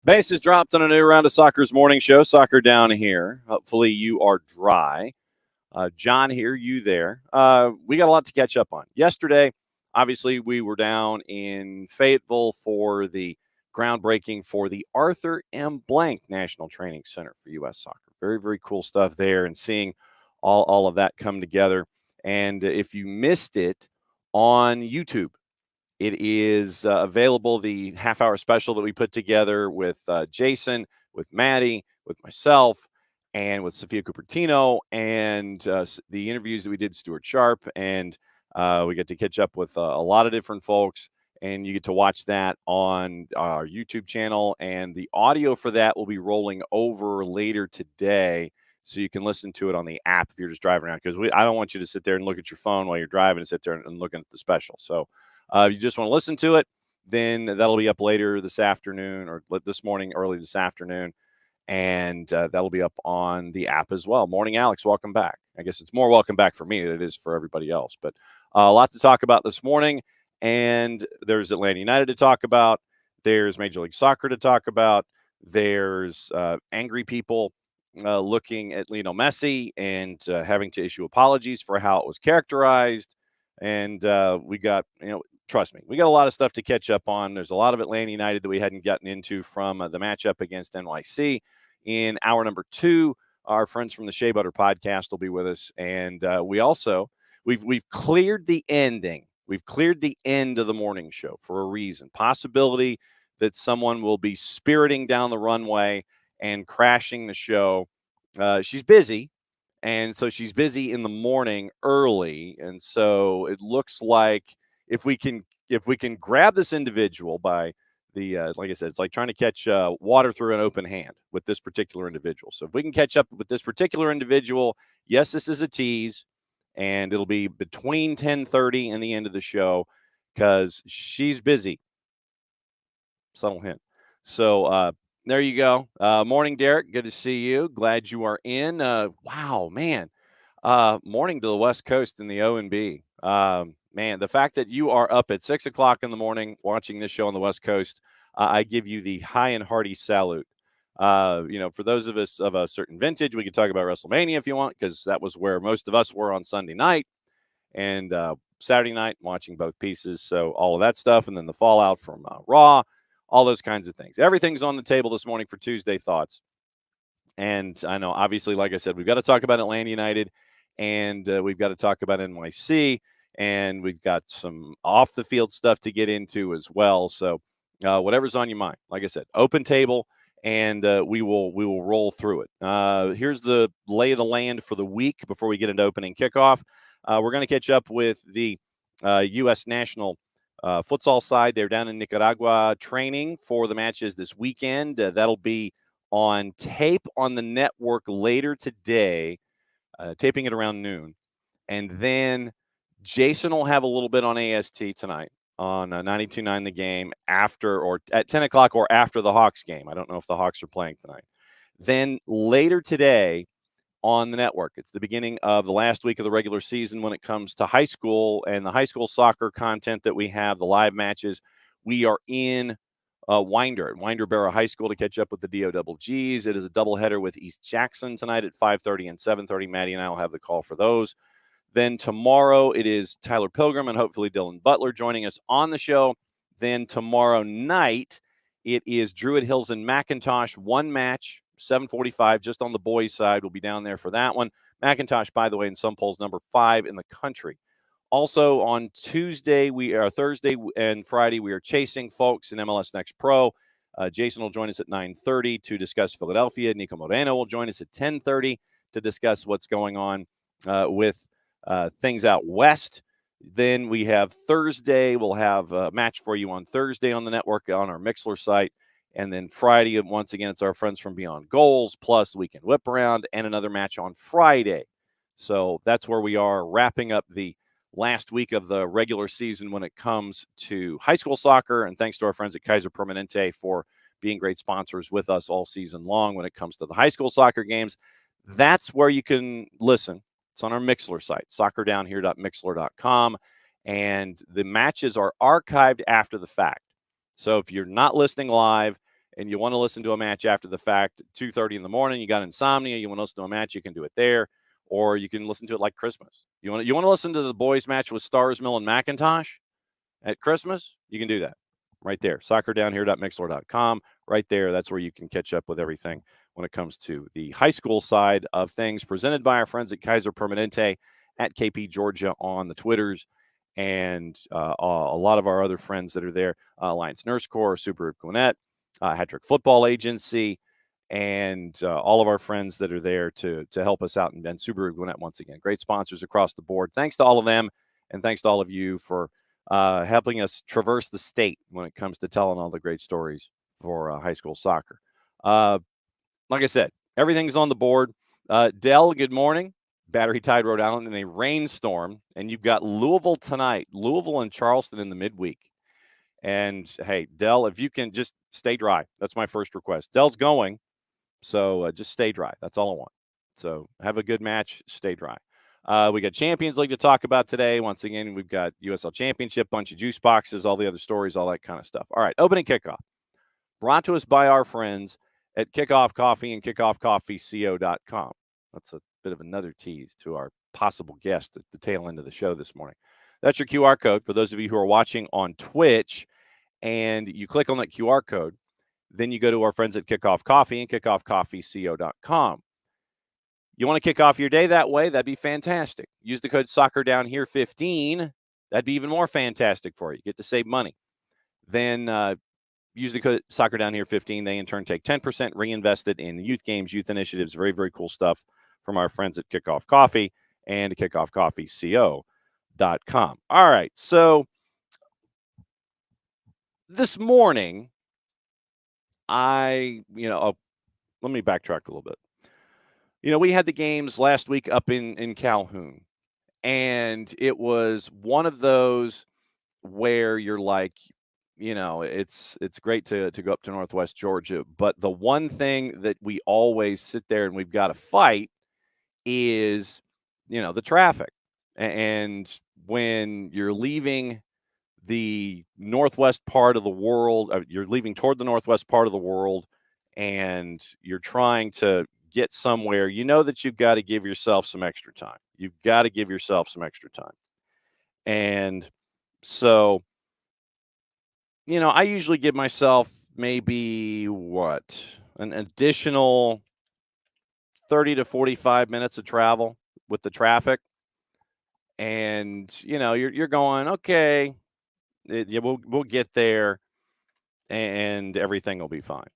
Base is dropped on a new round of Soccer's morning show. Soccer down here. Hopefully you are dry. John here, you there. We got a lot to catch up on. Yesterday, obviously, we were down in Fayetteville for the groundbreaking for the Arthur M. Blank National Training Center for U.S. Soccer. Very, very cool stuff there, and seeing all of that come together. And if you missed it on YouTube, it is available, the half-hour special that we put together with Jason, with Maddie, with myself, and with Sophia Cupertino, and the interviews that we did, Stuart Sharp, and we get to catch up with a lot of different folks, and you get to watch that on our YouTube channel, and the audio for that will be rolling over later today, so you can listen to it on the app if you're just driving around, because I don't want you to sit there and look at your phone while you're driving and sit there and looking at the special. So if you just want to listen to it, then that'll be up later this afternoon, or this morning, early this afternoon, and that'll be up on the app as well. Morning, Alex. Welcome back. I guess it's more welcome back for me than it is for everybody else, but a lot to talk about this morning, and there's Atlanta United to talk about. There's Major League Soccer to talk about. There's angry people looking at Lionel Messi and having to issue apologies for how it was characterized. And we got, trust me, we got a lot of stuff to catch up on. There's a lot of Atlanta United that we hadn't gotten into from the matchup against NYC. In hour number 2, our friends from the Shea Butter podcast will be with us. And we also, we've cleared the ending. We've cleared the end of the morning show for a reason. Possibility that someone will be spiriting down the runway and crashing the show. She's busy. And so she's busy in the morning early. And so it looks like if we can grab this individual by the, like I said, it's like trying to catch water through an open hand with this particular individual. So if we can catch up with this particular individual, yes, this is a tease, and it'll be between 10:30 and the end of the show because she's busy. Subtle hint. So there you go. Morning, Derek. Good to see you. Glad you are in. Wow, man. Morning to the West Coast in the O&B. Man, the fact that you are up at 6 o'clock in the morning watching this show on the West Coast, I give you the high and hearty salute. For those of us of a certain vintage, we could talk about WrestleMania if you want, because that was where most of us were on Sunday night and Saturday night, watching both pieces. So all of that stuff, and then the fallout from Raw, all those kinds of things. Everything's on the table this morning for Tuesday Thoughts. And I know, obviously, like I said, we've got to talk about Atlanta United, and we've got to talk about NYC, and we've got some off-the-field stuff to get into as well. So whatever's on your mind, like I said, open table, and we will roll through it. Here's the lay of the land for the week before we get into opening kickoff. We're going to catch up with the U.S. national futsal side. They're down in Nicaragua training for the matches this weekend. That'll be on tape on the network later today, taping it around noon. And then Jason will have a little bit on AST tonight on 92.9 The Game after, or at 10 o'clock or after the Hawks game. I don't know if the Hawks are playing tonight. Then later today on the network, it's the beginning of the last week of the regular season when it comes to high school and the high school soccer content that we have, the live matches. We are in Winder Barrow High School to catch up with the DOGGs. It is a doubleheader with East Jackson tonight at 5:30 and 7:30. Maddie and I will have the call for those. Then tomorrow it is Tyler Pilgrim and hopefully Dylan Butler joining us on the show. Then tomorrow night it is Druid Hills and McIntosh, one match, 7:45, just on the boys' side. We'll be down there for that one. McIntosh, by the way, in some polls, number 5 in the country. Also on Thursday and Friday, we are chasing folks in MLS Next Pro. Jason will join us at 9:30 to discuss Philadelphia. Nico Moreno will join us at 10:30 to discuss what's going on with things out west. Then we have Thursday. We'll have a match for you on Thursday on the network on our Mixler site. And then Friday, once again, it's our friends from Beyond Goals, plus Weekend Whip Around, and another match on Friday. So that's where we are, wrapping up the last week of the regular season when it comes to high school soccer. And thanks to our friends at Kaiser Permanente for being great sponsors with us all season long when it comes to the high school soccer games. That's where you can listen. It's on our Mixler site, soccerdownhere.mixler.com. And the matches are archived after the fact. So if you're not listening live and you want to listen to a match after the fact, 2:30 in the morning, you got insomnia, you want to listen to a match, you can do it there. Or you can listen to it like Christmas. You want to listen to the boys match with Stars Mill and McIntosh at Christmas? You can do that right there. Soccerdownhere.mixler.com. Right there. That's where you can catch up with everything when it comes to the high school side of things, presented by our friends at Kaiser Permanente at KP Georgia on the Twitters, and a lot of our other friends that are there, Alliance Nurse Corps, Super Gwinnett, Hattrick Football Agency, and all of our friends that are there to help us out. And Subaru Gwinnett, once again, great sponsors across the board. Thanks to all of them, and thanks to all of you for helping us traverse the state when it comes to telling all the great stories for high school soccer. Like I said, everything's on the board. Dell, good morning. Battery tied Rhode Island in a rainstorm, and you've got Louisville tonight, Louisville and Charleston in the midweek. And hey, Dell, if you can just stay dry, that's my first request. Dell's going, so just stay dry. That's all I want. So have a good match, stay dry. We got Champions League to talk about today. Once again, we've got USL Championship, bunch of juice boxes, all the other stories, all that kind of stuff. All right, opening kickoff. Brought to us by our friends at Kickoff Coffee and kickoffcoffeeco.com. That's a bit of another tease to our possible guest at the tail end of the show this morning. That's your QR code for those of you who are watching on Twitch, and you click on that QR code. Then you go to our friends at Kickoff Coffee and kickoffcoffeeco.com. You want to kick off your day that way? That'd be fantastic. Use the code SoccerDownHere15. That'd be even more fantastic for you. You get to save money. Then use the code SoccerDownHere15. They, in turn, take 10% reinvested in youth games, youth initiatives. Very, very cool stuff from our friends at Kickoff Coffee and kickoffcoffeeco.com. All right, so this morning, let me backtrack a little bit. We had the games last week up in Calhoun, and it was one of those where you're like, it's great to go up to Northwest Georgia, but the one thing that we always sit there and we've got to fight is, the traffic. And when you're leaving the northwest part of the world, you're leaving toward the northwest part of the world, and you're trying to get somewhere, that you've got to give yourself some extra time. You've got to give yourself some extra time. And so, I usually give myself maybe an additional 30 to 45 minutes of travel with the traffic. And, you're going, okay, we'll get there and everything will be fine.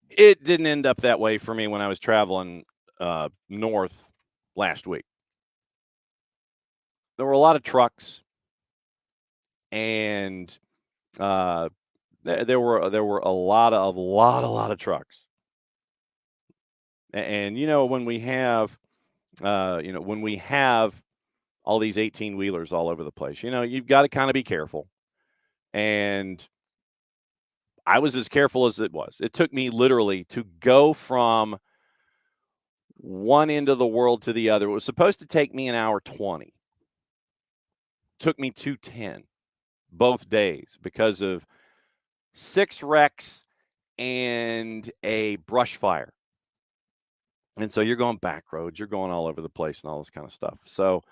It didn't end up that way for me when I was traveling north last week. There were a lot of trucks, and there were a lot of trucks. And when we have all these 18-wheelers all over the place, you've got to kind of be careful. And I was as careful as it was. It took me literally to go from one end of the world to the other. It was supposed to take me an hour 20. Took me 2:10 both days because of 6 wrecks and a brush fire. And so you're going back roads, you're going all over the place and all this kind of stuff. So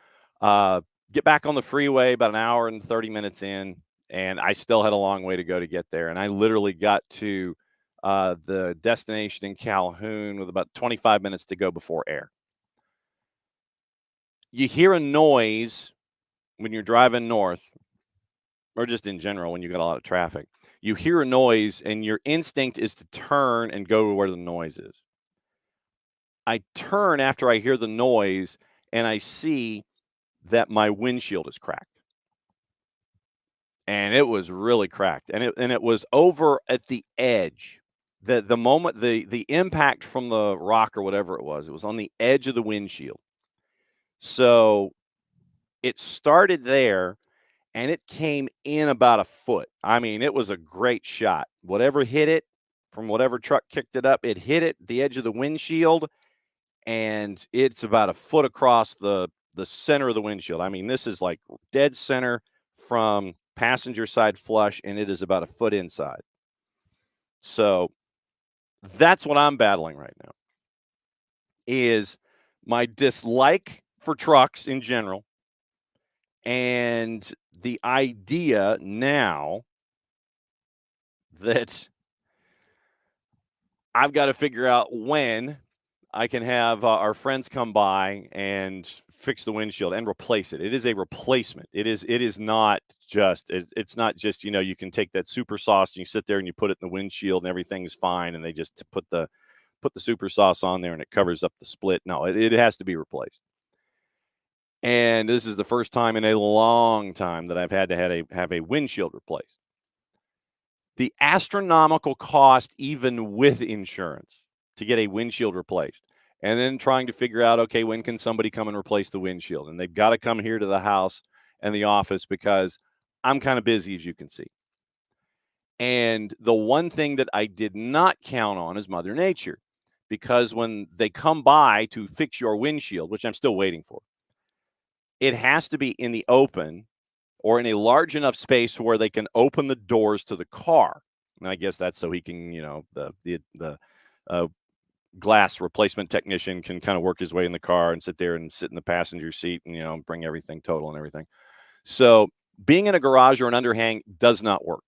get back on the freeway about an hour and 30 minutes in, and I still had a long way to go to get there. And I literally got to the destination in Calhoun with about 25 minutes to go before air. You hear a noise when you're driving north, or just in general when you got a lot of traffic. You hear a noise, and your instinct is to turn and go to where the noise is. I turn after I hear the noise, and I see that my windshield is cracked. and it was really cracked, and it was over at the edge. The moment the impact from the rock or whatever it was on the edge of the windshield. So it started there, and it came in about a foot. I mean, it was a great shot. Whatever hit it from whatever truck kicked it up, it hit it the edge of the windshield, and it's about a foot across the center of the windshield. I mean, this is like dead center from passenger side flush, and it is about a foot inside. So that's what I'm battling right now, is my dislike for trucks in general, and the idea now that I've got to figure out when I can have our friends come by and fix the windshield and replace it. It is a replacement. It is not just it's not just, you can take that super sauce and you sit there and you put it in the windshield and everything's fine, and they just put the super sauce on there and it covers up the split. No, it has to be replaced. And this is the first time in a long time that I've had to have a windshield replaced. The astronomical cost, even with insurance, to get a windshield replaced, and then trying to figure out, okay, when can somebody come and replace the windshield? And they've got to come here to the house and the office because I'm kind of busy, as you can see. And the one thing that I did not count on is Mother Nature, because when they come by to fix your windshield, which I'm still waiting for, it has to be in the open or in a large enough space where they can open the doors to the car. And I guess that's so he can, the glass replacement technician can kind of work his way in the car and sit there and sit in the passenger seat and, bring everything total and everything. So being in a garage or an underhang does not work.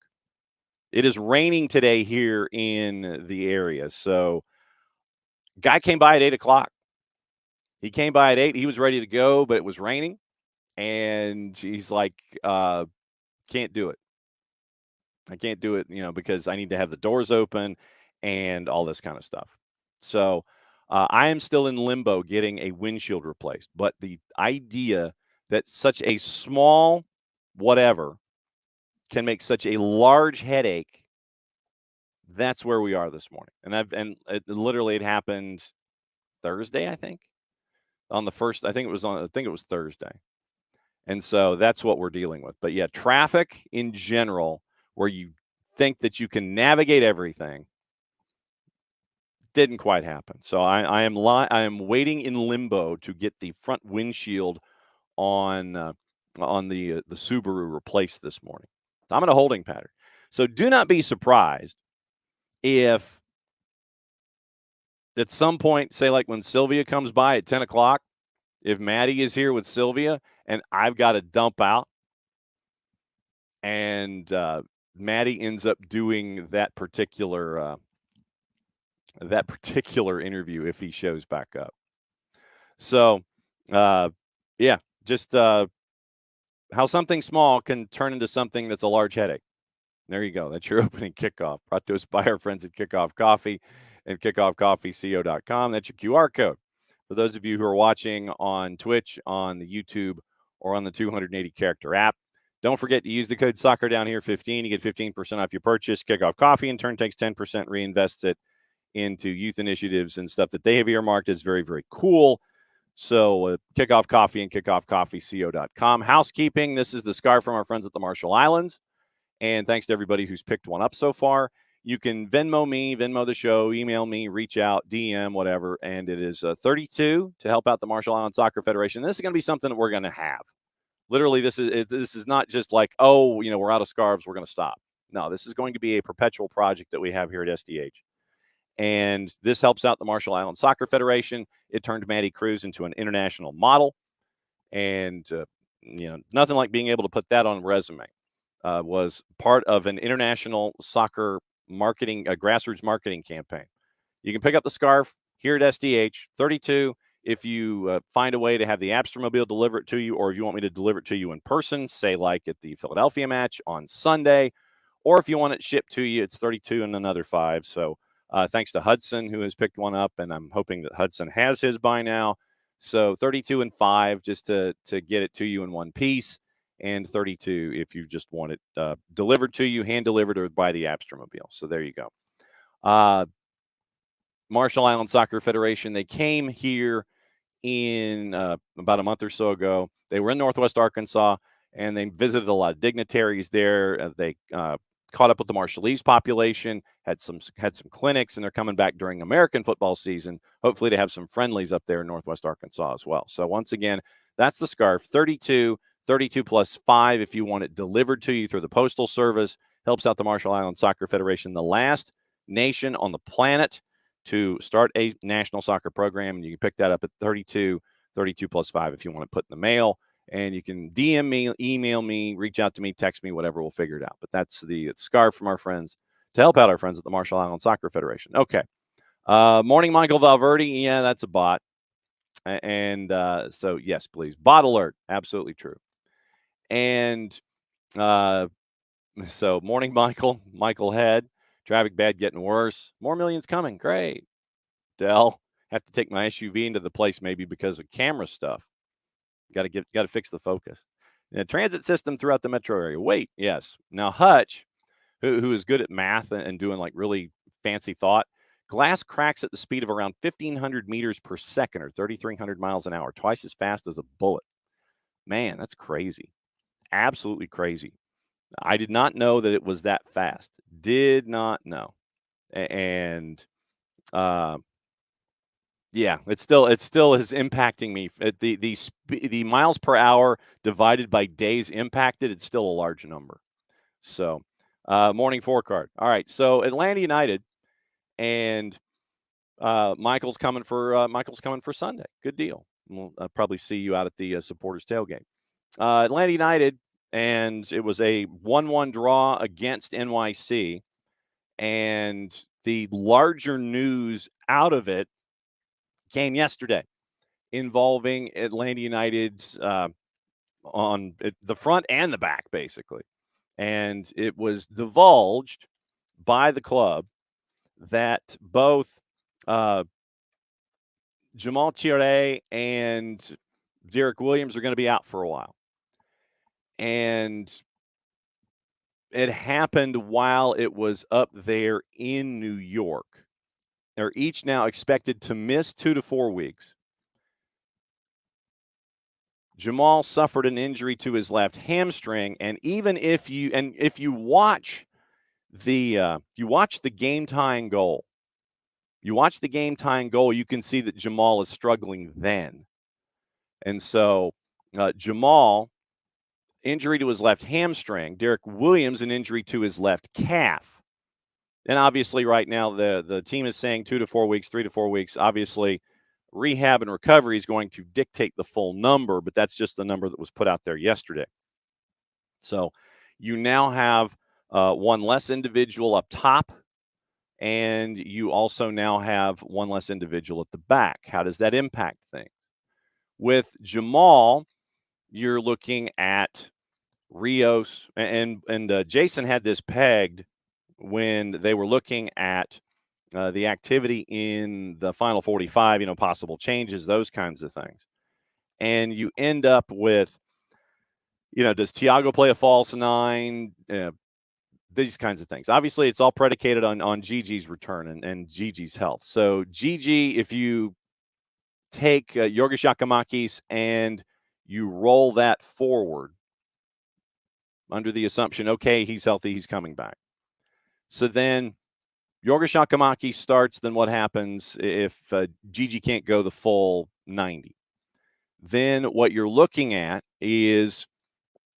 It is raining today here in the area. So guy came by at 8:00. He came by at 8. He was ready to go, but it was raining. And he's like, can't do it. I can't do it, because I need to have the doors open and all this kind of stuff. So I am still in limbo getting a windshield replaced. But the idea that such a small whatever can make such a large headache, that's where we are this morning. And it happened Thursday, I think. On the first, I think it was Thursday. And so that's what we're dealing with. But yeah, traffic in general, where you think that you can navigate everything, didn't quite happen. So I am waiting in limbo to get the front windshield on the Subaru replaced this morning. So I'm in a holding pattern. So do not be surprised if at some point, say like when Sylvia comes by at 10:00, if Maddie is here with Sylvia and I've got to dump out, and Maddie ends up doing that particular interview if he shows back up. So, yeah, just how something small can turn into something that's a large headache. There you go. That's your opening kickoff. Brought to us by our friends at Kickoff Coffee and kickoffcoffeeco.com. That's your QR code. For those of you who are watching on Twitch, on the YouTube, or on the 280 character app, don't forget to use the code Soccer Down Here 15. You get 15% off your purchase. Kickoff Coffee in turn takes 10%, reinvests it into youth initiatives and stuff that they have earmarked as very, very cool. So Kickoff Coffee and kickoffcoffeeco.com. Housekeeping. This is the scarf from our friends at the Marshall Islands. And thanks to everybody who's picked one up so far. You can Venmo me, Venmo the show, email me, reach out, DM, whatever. And it is 32 to help out the Marshall Islands Soccer Federation. This is going to be something that we're going to have. Literally, this is not just like, we're out of scarves, we're going to stop. No, this is going to be a perpetual project that we have here at SDH. And this helps out the Marshall Islands Soccer Federation. It turned Maddie Cruz into an international model. And, nothing like being able to put that on a resume. Was part of an international soccer marketing, a grassroots marketing campaign. You can pick up the scarf here at SDH, 32. If you find a way to have the Abstermobile deliver it to you, or if you want me to deliver it to you in person, say like at the Philadelphia match on Sunday, or if you want it shipped to you, it's 32 and another 5. So thanks to Hudson, who has picked one up, and I'm hoping that Hudson has his by now. So 32 and 5 just to get it to you in one piece. and 32 if you just want it delivered to you, hand delivered, or by the Abstermobile. So there you go. Marshall Island Soccer Federation, they came here in about a month or so ago. They were in Northwest Arkansas, and they visited a lot of dignitaries there. They caught up with the Marshallese population, had some clinics, and they're coming back during American football season, hopefully to have some friendlies up there in Northwest Arkansas as well. So once again, that's the scarf, 32 plus 5 if you want it delivered to you through the Postal Service. Helps out the Marshall Island Soccer Federation, the last nation on the planet to start a national soccer program. And you can pick that up at 32 plus 5 if you want to put in the mail. And you can DM me, email me, reach out to me, text me, whatever. We'll figure it out. But that's the scarf from our friends to help out our friends at the Marshall Island Soccer Federation. Okay. Morning, Michael Valverde. Yeah, that's a bot. And so, yes, please. Bot alert. Absolutely true. And so, morning, Michael. Michael Head. Traffic bad, getting worse. More millions coming. Great. Dell. Have to take my SUV into the place maybe because of camera stuff. Got to fix the focus. Transit system throughout the metro area. Wait, yes. Now Hutch, who is good at math and doing like really fancy thought, glass cracks at the speed of around 1,500 meters per second or 3,300 miles an hour, twice as fast as a bullet. Man, that's crazy. Absolutely crazy. I did not know that it was that fast. Did not know. And yeah, it still is impacting me. The miles per hour divided by days impacted, it's still a large number. So, morning forecast. All right, so Atlanta United and Michael's coming for Sunday. Good deal. We'll probably see you out at the supporters tailgate. Atlanta United, and it was a 1-1 draw against NYC, and the larger news out of it came yesterday, involving Atlanta United's on the front and the back, basically. And it was divulged by the club that both Jamal Shea and Derek Williams are going to be out for a while. And it happened while it was up there in New York. They're each now expected to miss 2 to 4 weeks. Jamal suffered an injury to his left hamstring, and even if you watch the game tying goal, you can see that Jamal is struggling then. And so Jamal, injury to his left hamstring. Derek Williams, an injury to his left calf. And obviously right now the team is saying 2 to 4 weeks, 3 to 4 weeks. Obviously, rehab and recovery is going to dictate the full number, but that's just the number that was put out there yesterday. So you now have one less individual up top, and you also now have one less individual at the back. How does that impact things? With Jamal, you're looking at Rios, and Jason had this pegged when they were looking at the activity in the final 45, possible changes, those kinds of things. And you end up with, does Thiago play a false 9? These kinds of things. Obviously, it's all predicated on Gigi's return and Gigi's health. So Gigi, if you take Yorgos Giakoumakis and you roll that forward under the assumption, okay, he's healthy, he's coming back. So then Yorgos Giakoumakis starts, then what happens if Gigi can't go the full 90? Then what you're looking at is,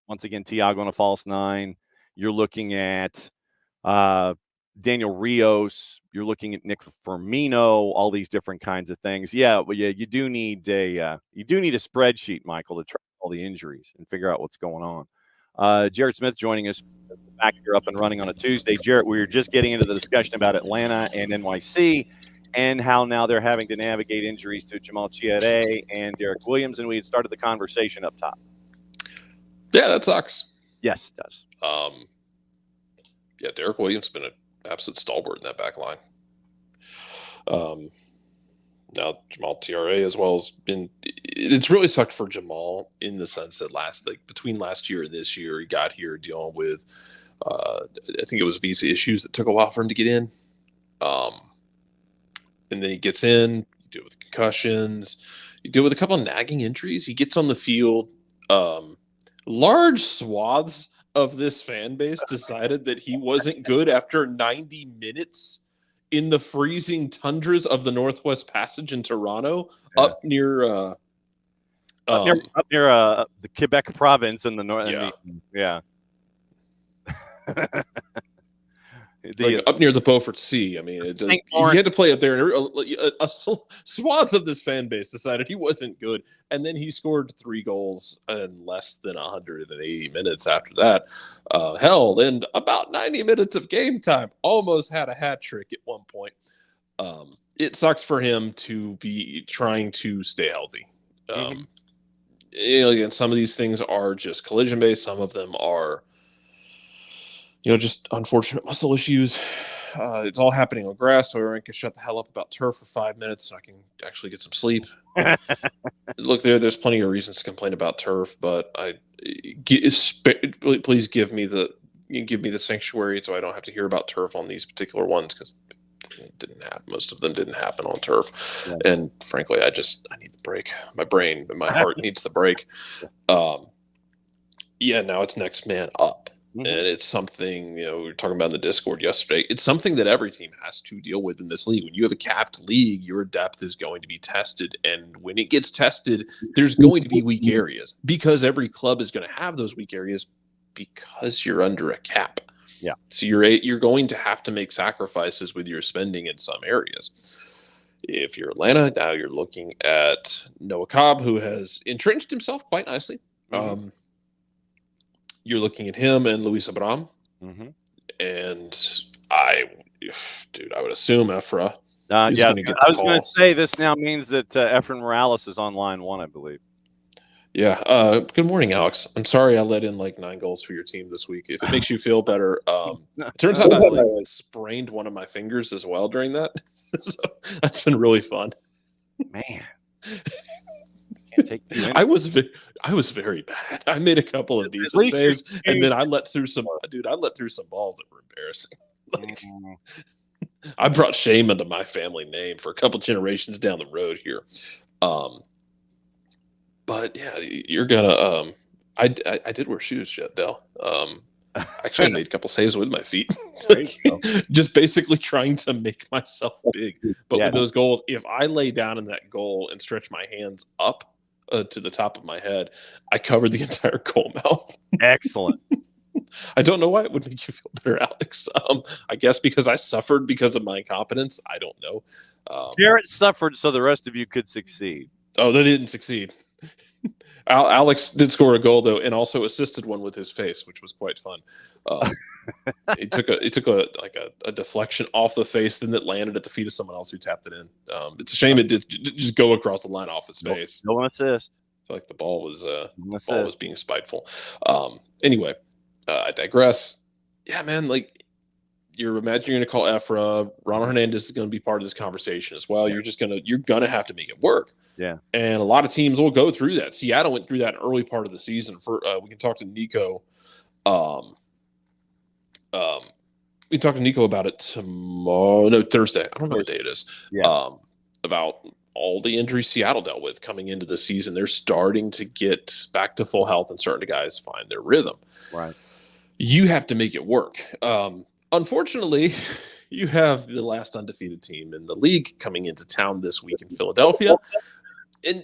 once again, Thiago on a false 9. You're looking at Daniel Rios. You're looking at Nick Firmino, all these different kinds of things. Yeah, well, yeah, you do need a spreadsheet, Michael, to track all the injuries and figure out what's going on. Jared Smith joining us back here up and running on a Tuesday. Jarrett, we were just getting into the discussion about Atlanta and NYC and how now they're having to navigate injuries to Jamal Shea and Derek Williams, and we had started the conversation up top. Yeah, that sucks. Yes, it does. Yeah, Derek Williams has been an absolute stalwart in that back line. Now Jamal TRA as well has been. It's really sucked for Jamal in the sense that between last year and this year, he got here dealing with. I think it was visa issues that took a while for him to get in. And then he gets in. You deal with concussions. You deal with a couple of nagging injuries. He gets on the field. Large swaths of this fan base decided that he wasn't good after 90 minutes in the freezing tundras of the Northwest Passage in Toronto, up near up near the Quebec province in the north. Yeah. Up near the Beaufort Sea. I mean, he had to play up there, and swaths of this fan base decided he wasn't good, and then he scored 3 goals in less than 180 minutes after that. Hell, in about 90 minutes of game time, almost had a hat trick at one point. It sucks for him to be trying to stay healthy. Again, some of these things are just collision based. Some of them are, just unfortunate muscle issues. It's all happening on grass, so everyone can shut the hell up about turf for 5 minutes so I can actually get some sleep. Look, there's plenty of reasons to complain about turf, but please give me the sanctuary so I don't have to hear about turf on these particular ones, because most of them didn't happen on turf. Yeah. And frankly, I need the break. My brain and my heart needs the break. Now it's next man up. And it's something, we were talking about in the Discord yesterday. It's something that every team has to deal with in this league. When you have a capped league, your depth is going to be tested. And when it gets tested, there's going to be weak areas, because every club is going to have those weak areas because you're under a cap. Yeah. So you're going to have to make sacrifices with your spending in some areas. If you're Atlanta, now you're looking at Noah Cobb, who has entrenched himself quite nicely. You're looking at him and Luis Abram. And I would assume Efra. I was going to say this now means that Efren Morales is on line 1, I believe. Yeah. Good morning, Alex. I'm sorry I let in 9 goals for your team this week. If it makes you feel better, it turns out I sprained one of my fingers as well during that. So that's been really fun. Man. I was very bad. I made a couple of decent saves, and then I let through some balls that were embarrassing. I brought shame into my family name for a couple generations down the road here. But yeah, you're gonna. I did wear shoes, Dell. Actually, I made a couple saves with my feet, just basically trying to make myself big. But with those goals, if I lay down in that goal and stretch my hands up to the top of my head, I covered the entire goal mouth. Excellent. I don't know why it would make you feel better, Alex. I guess because I suffered because of my incompetence. I don't know. Jarrett suffered so the rest of you could succeed. Oh, they didn't succeed. Alex did score a goal though, and also assisted one with his face, which was quite fun. He took a deflection off the face, then it landed at the feet of someone else who tapped it in. It's a shame it did just go across the line off his face. Still an assist. I feel like the ball was being spiteful. Anyway, I digress. Yeah, man. You're going to call Efra. Ronald Hernandez is going to be part of this conversation as well. Yeah. You're gonna have to make it work. Yeah. And a lot of teams will go through that. Seattle went through that early part of the season. We can talk to Nico. We can talk to Nico about it tomorrow. No, Thursday. I don't know what day it is. Yeah. About all the injuries Seattle dealt with coming into the season. They're starting to get back to full health and starting to guys find their rhythm. Right. You have to make it work. Unfortunately, you have the last undefeated team in the league coming into town this week in Philadelphia. And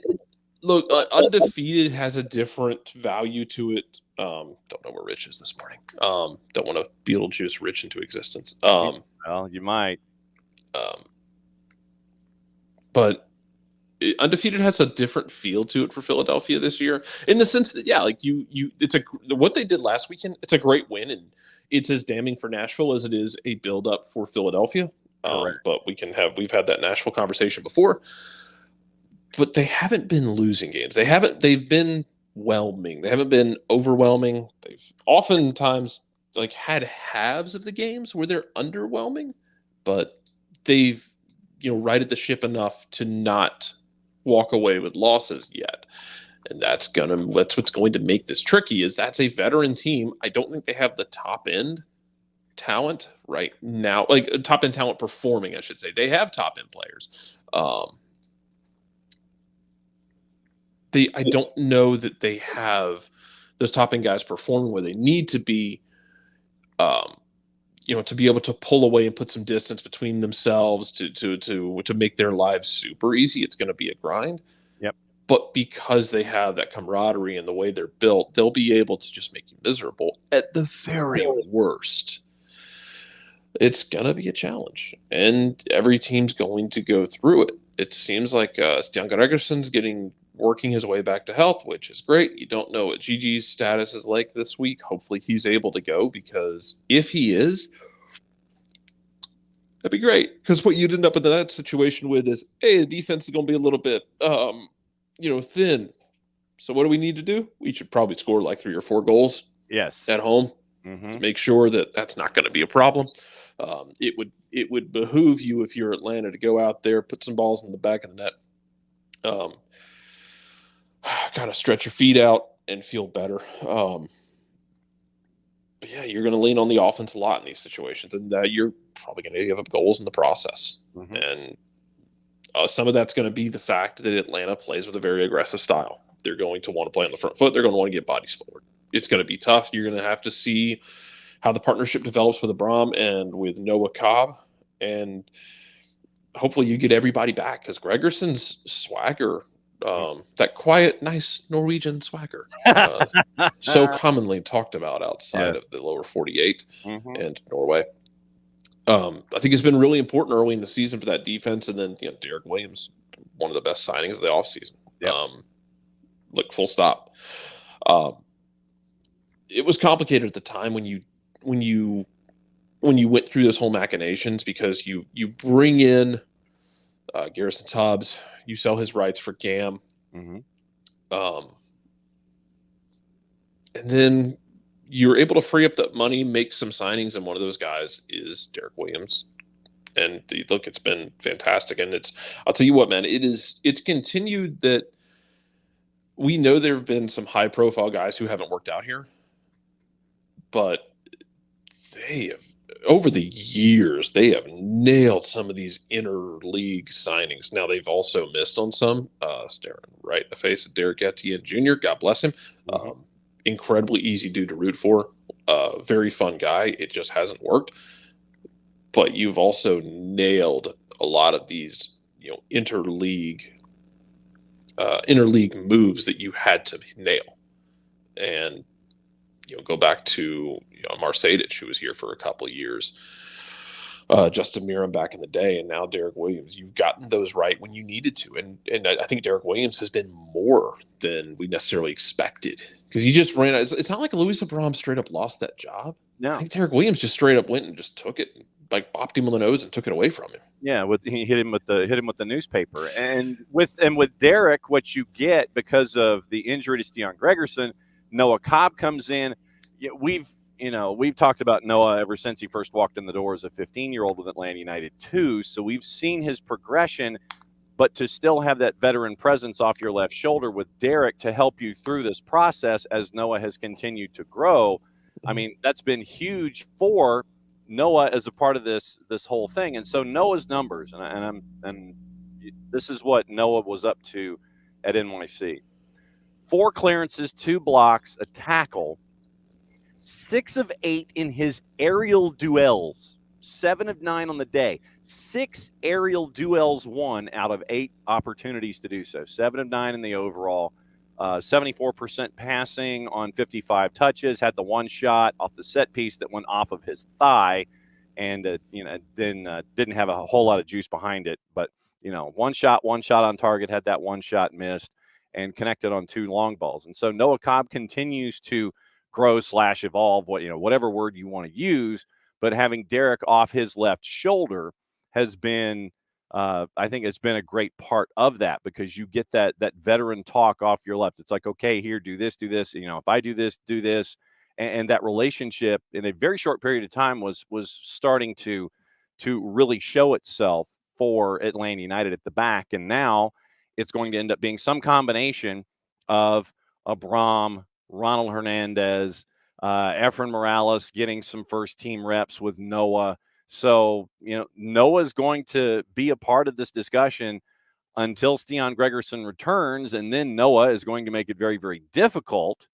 look, undefeated has a different value to it. Don't know where Rich is this morning. Don't want to Beetlejuice Rich into existence. Well, you might. But undefeated has a different feel to it for Philadelphia this year, in the sense that what they did last weekend. It's a great win, and it's as damning for Nashville as it is a build up for Philadelphia. But we've had that Nashville conversation before. But they haven't been losing games. They've been whelming. They haven't been overwhelming. They've oftentimes had halves of the games where they're underwhelming, but they've righted the ship enough to not walk away with losses yet. And that's what's going to make this tricky. Is that's a veteran team. I don't think they have the top end talent right now, like top end talent performing, I should say. They have top end players. I don't know that they have those top end guys performing where they need to be, to be able to pull away and put some distance between themselves to make their lives super easy. It's going to be a grind. Yep. But because they have that camaraderie and the way they're built, they'll be able to just make you miserable at the very worst. It's going to be a challenge, and every team's going to go through it. It seems like Stian Gregersson's working his way back to health, which is great. You don't know what Gigi's status is like this week. Hopefully he's able to go, because if he is, that'd be great. Because what you'd end up in that situation with is, hey, the defense is going to be a little bit, thin. So what do we need to do? We should probably score like 3 or 4 goals. Yes. At home to make sure that that's not going to be a problem. It would behoove you, if you're Atlanta, to go out there, put some balls in the back of the net, kind of stretch your feet out and feel better. But yeah, you're going to lean on the offense a lot in these situations, and you're probably going to give up goals in the process. And some of that's going to be the fact that Atlanta plays with a very aggressive style. They're going to want to play on the front foot. They're going to want to get bodies forward. It's going to be tough. You're going to have to see how the partnership develops with Abram and with Noah Cobb, and hopefully you get everybody back, because Gregersson's swagger, that quiet, nice Norwegian swagger, so commonly talked about outside of the lower 48 and Norway. I think it's been really important early in the season for that defense, and then Derek Williams, one of the best signings of the offseason. Look, full stop. It was complicated at the time when you went through this whole machinations, because you bring in Garrison Tubbs, you sell his rights for GAM, and then you're able to free up that money, make some signings, and one of those guys is Derek Williams. And look, it's been fantastic, and I'll tell you what, man, it's continued that we know there have been some high profile guys who haven't worked out here, but they have, over the years, they have nailed some of these interleague signings. Now, they've also missed on some, staring right in the face of Derek Etienne Jr., God bless him. Incredibly easy dude to root for. Very fun guy. It just hasn't worked. But you've also nailed a lot of these, interleague moves that you had to nail. And go back to Marcedic, who was here for a couple of years, Justin Miram back in the day, and now Derek Williams. You've gotten those right when you needed to, and I think Derek Williams has been more than we necessarily expected, because he just ran. It's not like Luis Abram straight up lost that job. No, I think Derek Williams just straight up went and just took it, like bopped him on the nose and took it away from him. Yeah, he hit him with the newspaper, and with Derek, what you get because of the injury to Stian Gregersson, Noah Cobb comes in. We've talked about Noah ever since he first walked in the door as a 15-year-old with Atlanta United too. So we've seen his progression, but to still have that veteran presence off your left shoulder with Derek to help you through this process as Noah has continued to grow, I mean, that's been huge for Noah as a part of this whole thing. And so Noah's numbers, and this is what Noah was up to at NYC: 4 clearances, 2 blocks, a tackle, 6 of 8 in his aerial duels, 7 of 9 on the day, 6 aerial duels won out of 8 opportunities to do so, 7 of 9 in the overall, 74% passing on 55 touches, had the 1 shot off the set piece that went off of his thigh, and then didn't have a whole lot of juice behind it, but 1 shot on target, had that 1 shot missed, and connected on 2 long balls. And so Noah Cobb continues to grow / evolve, whatever word you want to use, but having Derek off his left shoulder has been, I think it's been a great part of that, because you get that veteran talk off your left. It's like, okay, here, do this, if I do this, do this. And that relationship in a very short period of time was starting to really show itself for Atlanta United at the back. And now it's going to end up being some combination of Abram, Ronald Hernandez, Efren Morales getting some first team reps with Noah. So, Noah's going to be a part of this discussion until Stian Gregerson returns. And then Noah is going to make it very, very difficult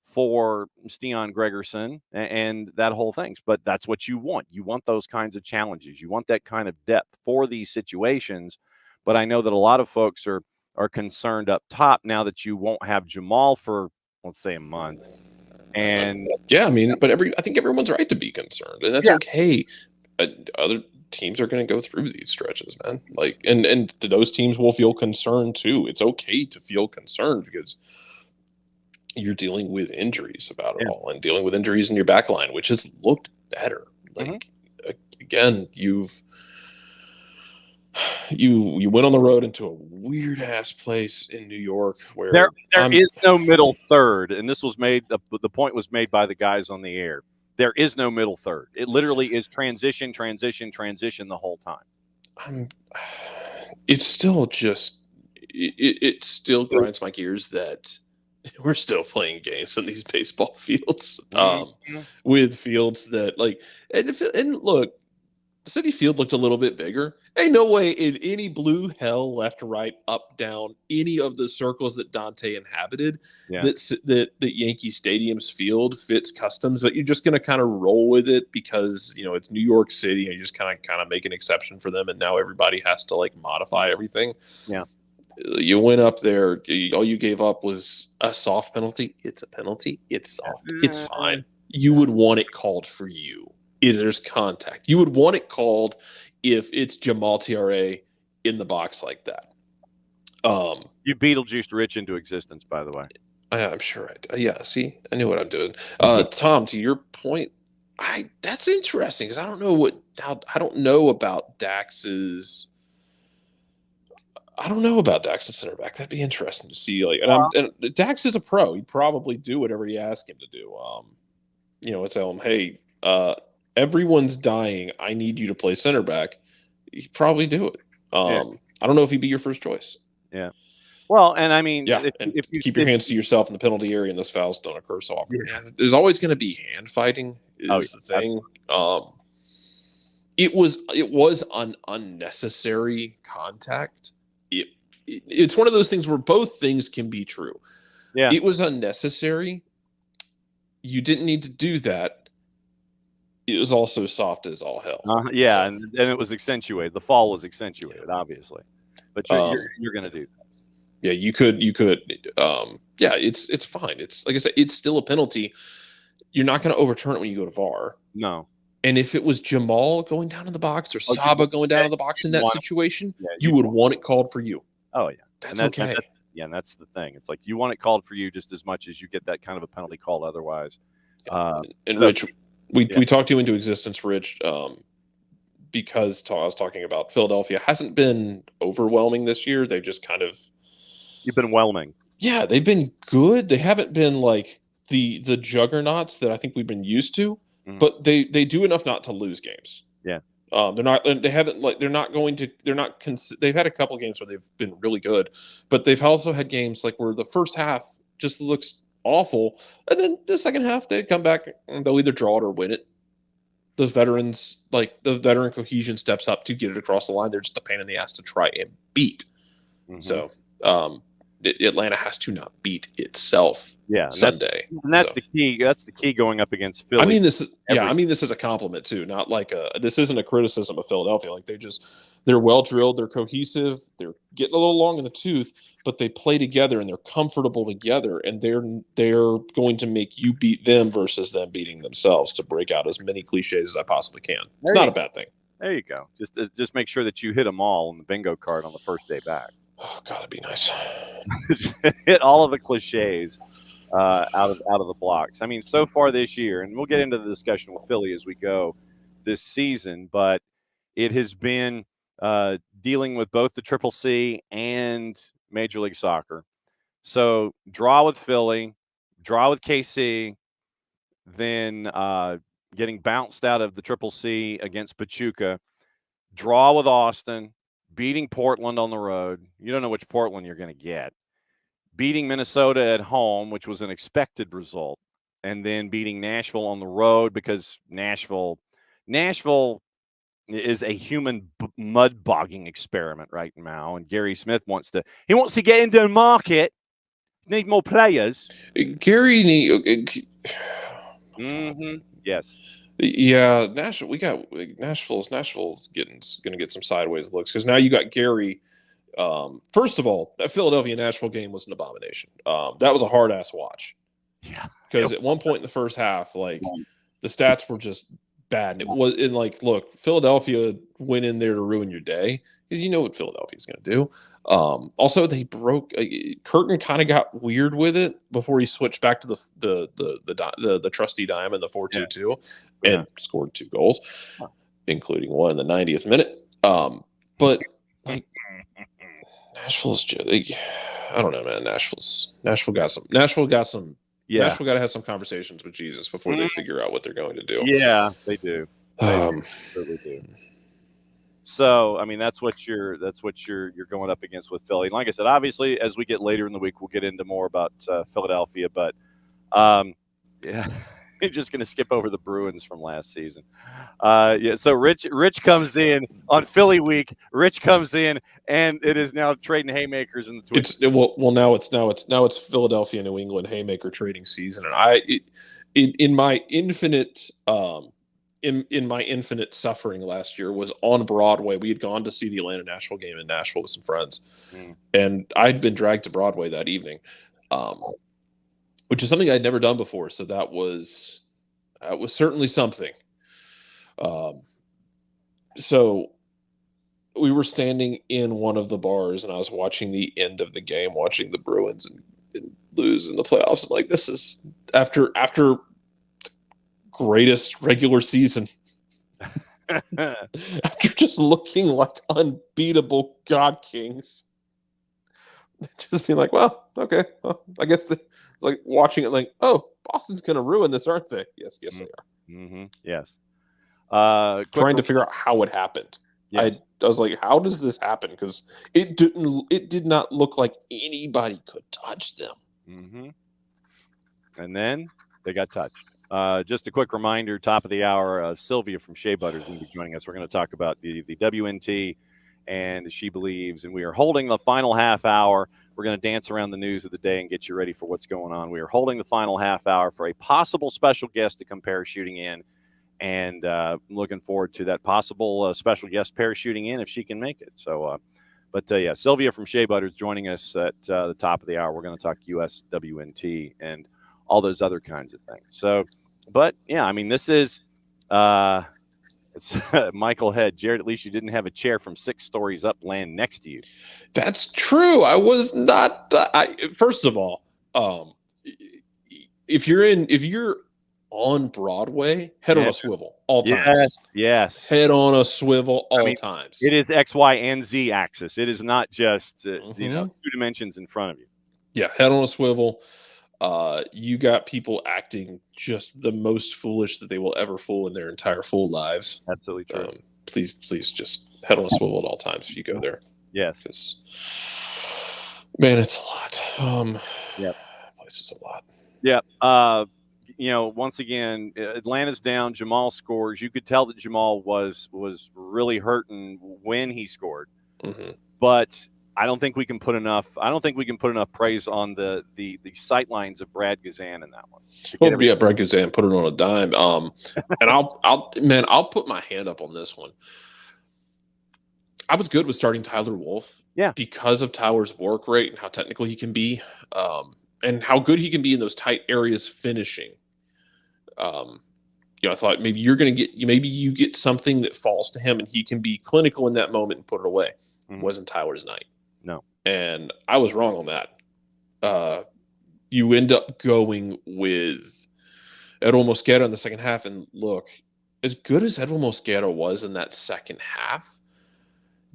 for Stian Gregerson and that whole thing. But that's what you want. You want those kinds of challenges. You want that kind of depth for these situations. But I know that a lot of folks are concerned up top now that you won't have Jamal for, let's say, a month. And yeah, I mean, but I think everyone's right to be concerned, and that's okay. Other teams are going to go through these stretches, man. Like, and those teams will feel concerned too. It's okay to feel concerned because you're dealing with injuries about it all, and dealing with injuries in your back line, which has looked better. Like, again, you went on the road into a weird ass place in New York where there is no middle third, and this was made. The point was made by the guys on the air. There is no middle third. It literally is transition the whole time. It's still just it still grinds my gears that we're still playing games on these baseball fields, with fields that like, and look, City Field looked a little bit bigger. Ain't no way in any blue hell, left, right, up, down, any of the circles that Dante inhabited, that Yankee Stadium's field fits customs. But you're just going to kind of roll with it because it's New York City, and you just kind of make an exception for them, and now everybody has to like modify everything. Yeah. You went up there. All you gave up was a soft penalty. It's a penalty. It's soft. It's fine. You would want it called for you. There's contact. You would want it called if it's Jamal TRA in the box like that. You Beetlejuiced Rich into existence, by the way. I'm sure I yeah, see, I knew what I'm doing. Tom, to your point, that's interesting because I don't know about Dax's. I don't know about Dax at center back. That'd be interesting to see. Like, and Dax is a pro. He'd probably do whatever you ask him to do. Tell him, hey, everyone's dying. I need you to play center back. He'd probably do it. I don't know if he'd be your first choice. Yeah. Well, and I mean, if you keep your hands to yourself in the penalty area and those fouls don't occur so often. Yeah, there's always going to be hand fighting. Is the thing. It was an unnecessary contact. It's one of those things where both things can be true. Yeah. It was unnecessary. You didn't need to do that. It was also soft as all hell. And it was accentuated. The fall was accentuated, obviously. But you're going to do that. Yeah, you could. It's fine. It's like I said, it's still a penalty. You're not going to overturn it when you go to VAR. No. And if it was Jamal going down in the box or Saba going down in the box in that situation, you would want it called for you. Oh, yeah. That's okay. And that's the thing. It's like you want it called for you just as much as you get that kind of a penalty called otherwise. Rich, we talked you into existence, Rich, because I was talking about Philadelphia hasn't been overwhelming this year. They've just kind of... You've been whelming. Yeah, they've been good. They haven't been like the juggernauts that I think we've been used to. But they do enough not to lose games. Yeah. They've had a couple games where they've been really good, but they've also had games like where the first half just looks awful. And then the second half, they come back and they'll either draw it or win it. The veteran cohesion steps up to get it across the line. They're just a pain in the ass to try and beat. So, Atlanta has to not beat itself Sunday. That's the key. That's the key going up against Philly. I mean this is a compliment too, not like this isn't a criticism of Philadelphia. Like they're well drilled, they're cohesive, they're getting a little long in the tooth, but they play together and they're comfortable together, and they're going to make you beat them versus them beating themselves, to break out as many cliches as I possibly can. It's not a bad thing. There you go. Just make sure that you hit them all on the bingo card on the first day back. Oh God, it'd be nice. Hit all of the cliches out of the blocks. I mean, so far this year, and we'll get into the discussion with Philly as we go this season, but it has been dealing with both the Triple C and Major League Soccer. So draw with Philly, draw with KC, then getting bounced out of the Triple C against Pachuca, draw with Austin, beating Portland on the road. You don't know which Portland you're going to get. Beating Minnesota at home, which was an expected result, and then beating Nashville on the road because Nashville is a human mud bogging experiment right now, and Gary Smith wants to get into the market. Need more players. Gary Yes. Yeah, Nashville's going to get some sideways looks because now you got Gary. First of all, that Philadelphia Nashville game was an abomination. That was a hard ass watch. Yeah. Because at one point in the first half, like the stats were just bad. And it was look, Philadelphia went in there to ruin your day because you know what Philadelphia's going to do. Also, they broke. Curtin kind of got weird with it before he switched back to the trusty diamond, the 4-2-2, and scored 2 goals, including one in the 90th minute. But like Nashville's just, I don't know, man. Nashville got some. Yeah. Nashville got to have some conversations with Jesus before they figure out what they're going to do. Yeah, they do. They really do. So, I mean, that's what you're going up against with Philly. And like I said, obviously, as we get later in the week, we'll get into more about Philadelphia. But yeah, you're just going to skip over the Bruins from last season. So Rich comes in on Philly week. Rich comes in, and it is now trading haymakers in the Twitch. Now it's Philadelphia, New England haymaker trading season, and in my infinite suffering last year was on Broadway. We had gone to see the Atlanta Nashville game in Nashville with some friends, and I'd been dragged to Broadway that evening, which is something I'd never done before. So that was certainly something. So we were standing in one of the bars, and I was watching the end of the game, watching the Bruins and lose in the playoffs. And like, this is after greatest regular season. After just looking like unbeatable God Kings. Just being like, well, okay. Well, I guess it's like watching it like, oh, Boston's going to ruin this, aren't they? Yes, they are. Mm-hmm. Yes. Trying to figure out how it happened. Yes. I was like, how does this happen? Because it did not look like anybody could touch them. Mm-hmm. And then they got touched. Just a quick reminder, top of the hour, Sylvia from Shea Butter is going to be joining us. We're going to talk about the WNT and She Believes, and we are holding the final half hour. We're going to dance around the news of the day and get you ready for what's going on. We are holding the final half hour for a possible special guest to come parachuting in, and looking forward to that possible special guest parachuting in if she can make it. So, yeah, Sylvia from Shea Butter is joining us at the top of the hour. We're going to talk US WNT and all those other kinds of things. So, but yeah, I mean, this is it's Michael Head. Jared, at least you didn't have a chair from 6 stories up land next to you. That's true. I was not. First of all, if you're on Broadway, head on a swivel all times. Yes. Head on a swivel all times. It is X, Y, and Z axis. It is not just 2 dimensions in front of you. Yeah, head on a swivel. You got people acting just the most foolish that they will ever fool in their entire full lives. Absolutely true. Please just head on a swivel at all times if you go there. Yes. Because, man, it's a lot. Place is a lot. Yeah. Once again, Atlanta's down. Jamal scores. You could tell that Jamal was really hurting when he scored. Mm-hmm. But I don't think we can put enough praise on the sightlines of Brad Guzan in that one. Well, yeah, Brad Guzan put it on a dime. And I'll put my hand up on this one. I was good with starting Tyler Wolff. Yeah. Because of Tyler's work rate and how technical he can be, and how good he can be in those tight areas finishing. I thought maybe you get something that falls to him and he can be clinical in that moment and put it away. Mm-hmm. Wasn't Tyler's night. No. And I was wrong on that. You end up going with Edwin Mosquera in the second half, and look, as good as Edwin Mosquera was in that second half,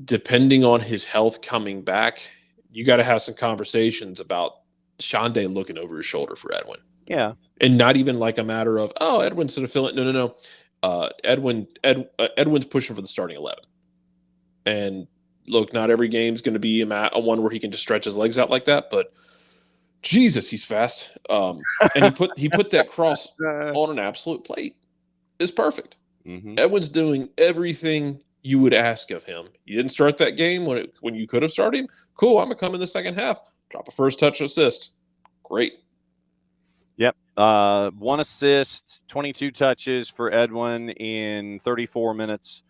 depending on his health coming back, you got to have some conversations about Shande looking over his shoulder for Edwin. Yeah. And not even like a matter of, Edwin's going to fill it. No. Edwin's pushing for the starting 11. And look, not every game's going to be a one where he can just stretch his legs out like that, but Jesus, he's fast. And he put that cross on an absolute plate. It's perfect. Mm-hmm. Edwin's doing everything you would ask of him. You didn't start that game when you could have started him. Cool, I'm going to come in the second half. Drop a first touch assist. Great. Yep. 1 assist, 22 touches for Edwin in 34 minutes.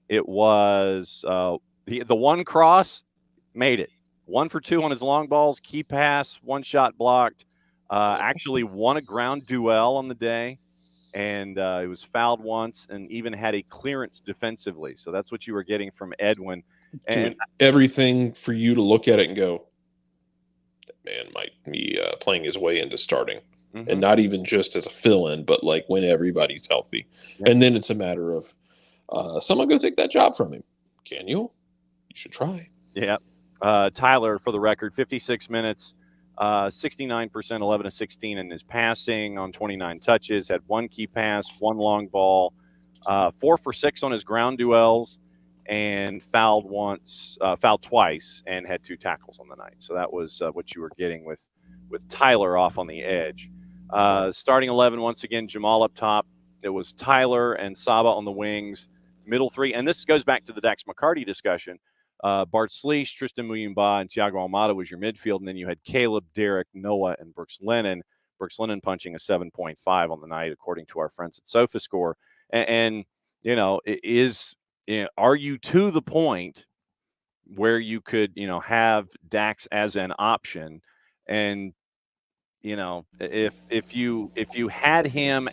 It was the one cross made it. 1 for 2 on his long balls, key pass, 1 shot blocked. Actually won a ground duel on the day, and it was fouled once and even had a clearance defensively. So that's what you were getting from Edwin. And everything for you to look at it and go, that man might be playing his way into starting. Mm-hmm. And not even just as a fill-in, but like when everybody's healthy. Yep. And then it's a matter of someone go take that job from him. Can you? You should try. Yeah. Tyler, for the record, 56 minutes, 69%, 11 of 16 in his passing on 29 touches, had 1 key pass, 1 long ball, 4 for 6 on his ground duels, and fouled twice, and had 2 tackles on the night. So that was what you were getting with Tyler off on the edge. Starting 11, once again, Jamal up top. It was Tyler and Saba on the wings, middle 3. And this goes back to the Dax McCarty discussion. Bart Sleesh, Tristan Muyumba, and Thiago Almada was your midfield. And then you had Caleb, Derek, Noah, and Brooks Lennon. Brooks Lennon punching a 7.5 on the night, according to our friends at SofaScore. And are you to the point where you could, have Dax as an option? And if you had him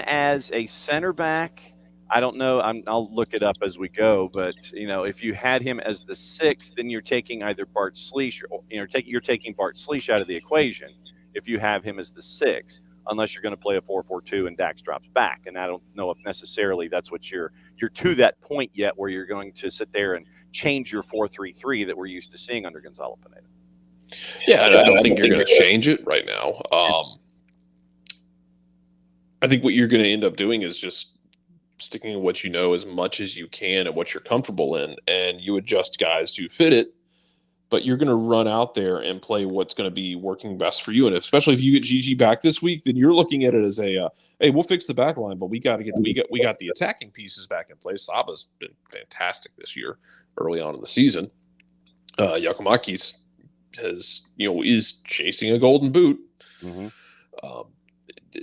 as a center back, I don't know. I'll look it up as we go. But if you had him as the 6th, then you're taking either Bart Sleesh or you're taking Bart Sleesh out of the equation. If you have him as the 6th, unless you're going to play a 4-4-2 and Dax drops back, and I don't know if necessarily that's what you're to that point yet, where you're going to sit there and change your 4-3-3 that we're used to seeing under Gonzalo Pineda. Yeah, I don't think you're going to change it right now. I think what you're going to end up doing is just sticking to what you know as much as you can and what you're comfortable in, and you adjust guys to fit it. But you're going to run out there and play what's going to be working best for you. And especially if you get GG back this week, then you're looking at it as a, hey, we'll fix the back line, but we got the attacking pieces back in place. Saba's been fantastic this year, early on in the season. Yakumakis is chasing a golden boot. Mm-hmm.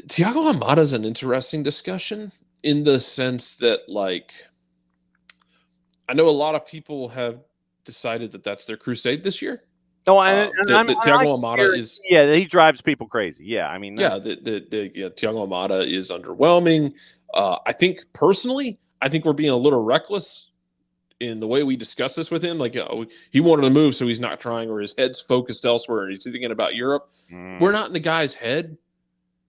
Thiago Almada is an interesting discussion in the sense that, like, I know a lot of people have decided that that's their crusade this year. No, Thiago Almada is. Yeah, he drives people crazy. Yeah, I mean, Thiago Almada is underwhelming. I think personally, we're being a little reckless in the way we discuss this with him. Like, he wanted to move, so he's not trying, or his head's focused elsewhere, and he's thinking about Europe. We're not in the guy's head.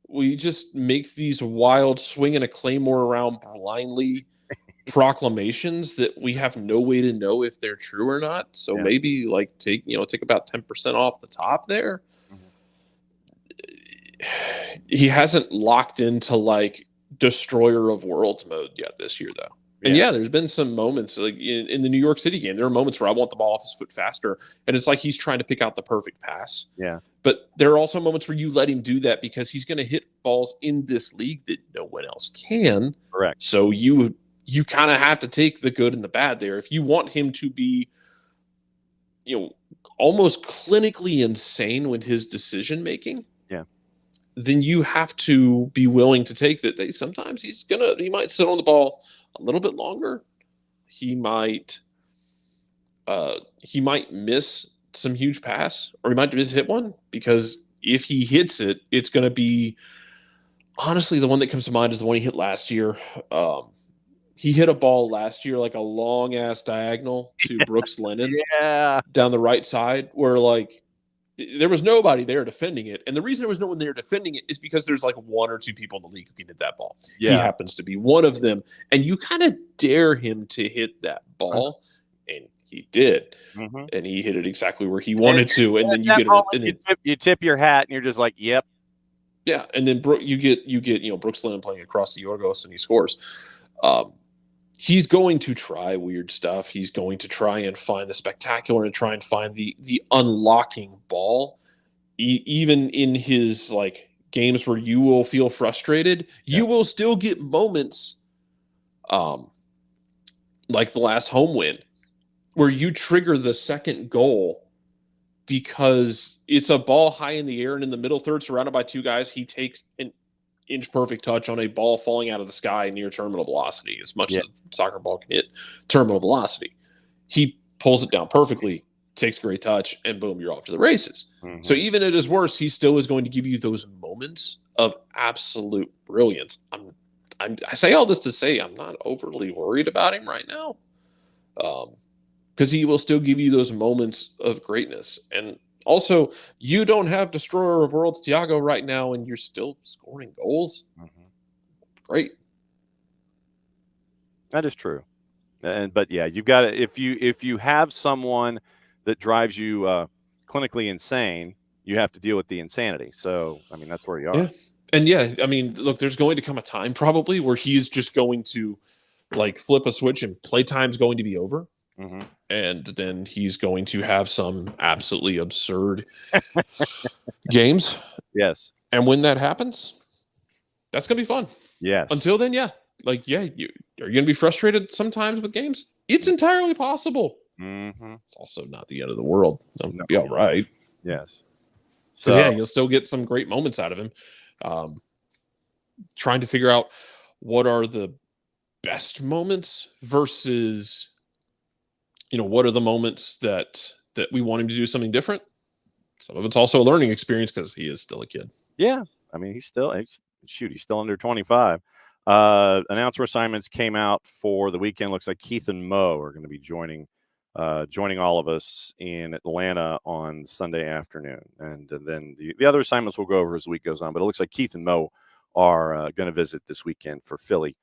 We just make these wild swinging a claymore around blindly proclamations that we have no way to know if they're true or not. So maybe take about 10% off the top there. Mm-hmm. He hasn't locked into destroyer of worlds mode yet this year, though. And there's been some moments in the New York City game. There are moments where I want the ball off his foot faster, and it's like he's trying to pick out the perfect pass. Yeah. But there are also moments where you let him do that because he's going to hit balls in this league that no one else can. Correct. So you kind of have to take the good and the bad there. If you want him to be, almost clinically insane with his decision making, then you have to be willing to take that. Sometimes he might sit on the ball a little bit longer. He might miss some huge pass, or he might just hit one, because if he hits it, it's going to be, honestly, the one that comes to mind is the one he hit last year. He hit a ball last year, like a long ass diagonal to Brooks Lennon down the right side, where there was nobody there defending it. And the reason there was no one there defending it is because there's 1 or 2 people in the league who can hit that ball. Yeah. He happens to be one of them. And you kind of dare him to hit that ball. And he did. Mm-hmm. And he hit it exactly where he wanted to. And then you tip your hat and you're just like, yep. Yeah. And then you get Brooks Lennon playing across the Yorgos, and he scores. he's going to try weird stuff. He's going to try and find the spectacular and try and find the unlocking ball. Even in his like games where you will feel frustrated, you will still get moments, like the last home win, where you trigger the second goal because it's a ball high in the air and in the middle third, surrounded by two guys. He takes an inch perfect touch on a ball falling out of the sky near terminal velocity, as much as a soccer ball can hit terminal velocity. He pulls it down perfectly, takes a great touch, and boom, you're off to the races. Mm-hmm. So even at his worst, he still is going to give you those moments of absolute brilliance. I say all this to say I'm not overly worried about him right now, because he will still give you those moments of greatness. And also, you don't have Destroyer of Worlds Thiago right now, and you're still scoring goals. Mm-hmm. Great. That is true. But yeah, you've got to, if you have someone that drives you clinically insane, you have to deal with the insanity. So, I mean, that's where you are. Yeah. And yeah, I mean, look, there's going to come a time probably where he's just going to like flip a switch and playtime's going to be over. Mm-hmm. And then he's going to have some absolutely absurd games. Yes. And when that happens, that's going to be fun. Yes. Until then, yeah. Like, yeah, are you going to be frustrated sometimes with games? It's entirely possible. Mm-hmm. It's also not the end of the world. It'll be all right. Yes. So, yeah, you'll still get some great moments out of him. Trying to figure out what are the best moments versus, what are the moments that we want him to do something different. Some of it's also a learning experience because he is still a kid. Yeah. I mean, he's still under 25. Announcer assignments came out for the weekend. Looks like Keith and Mo are going to be joining all of us in Atlanta on Sunday afternoon. And then the other assignments we'll go over as the week goes on. But it looks like Keith and Mo are going to visit this weekend for Philly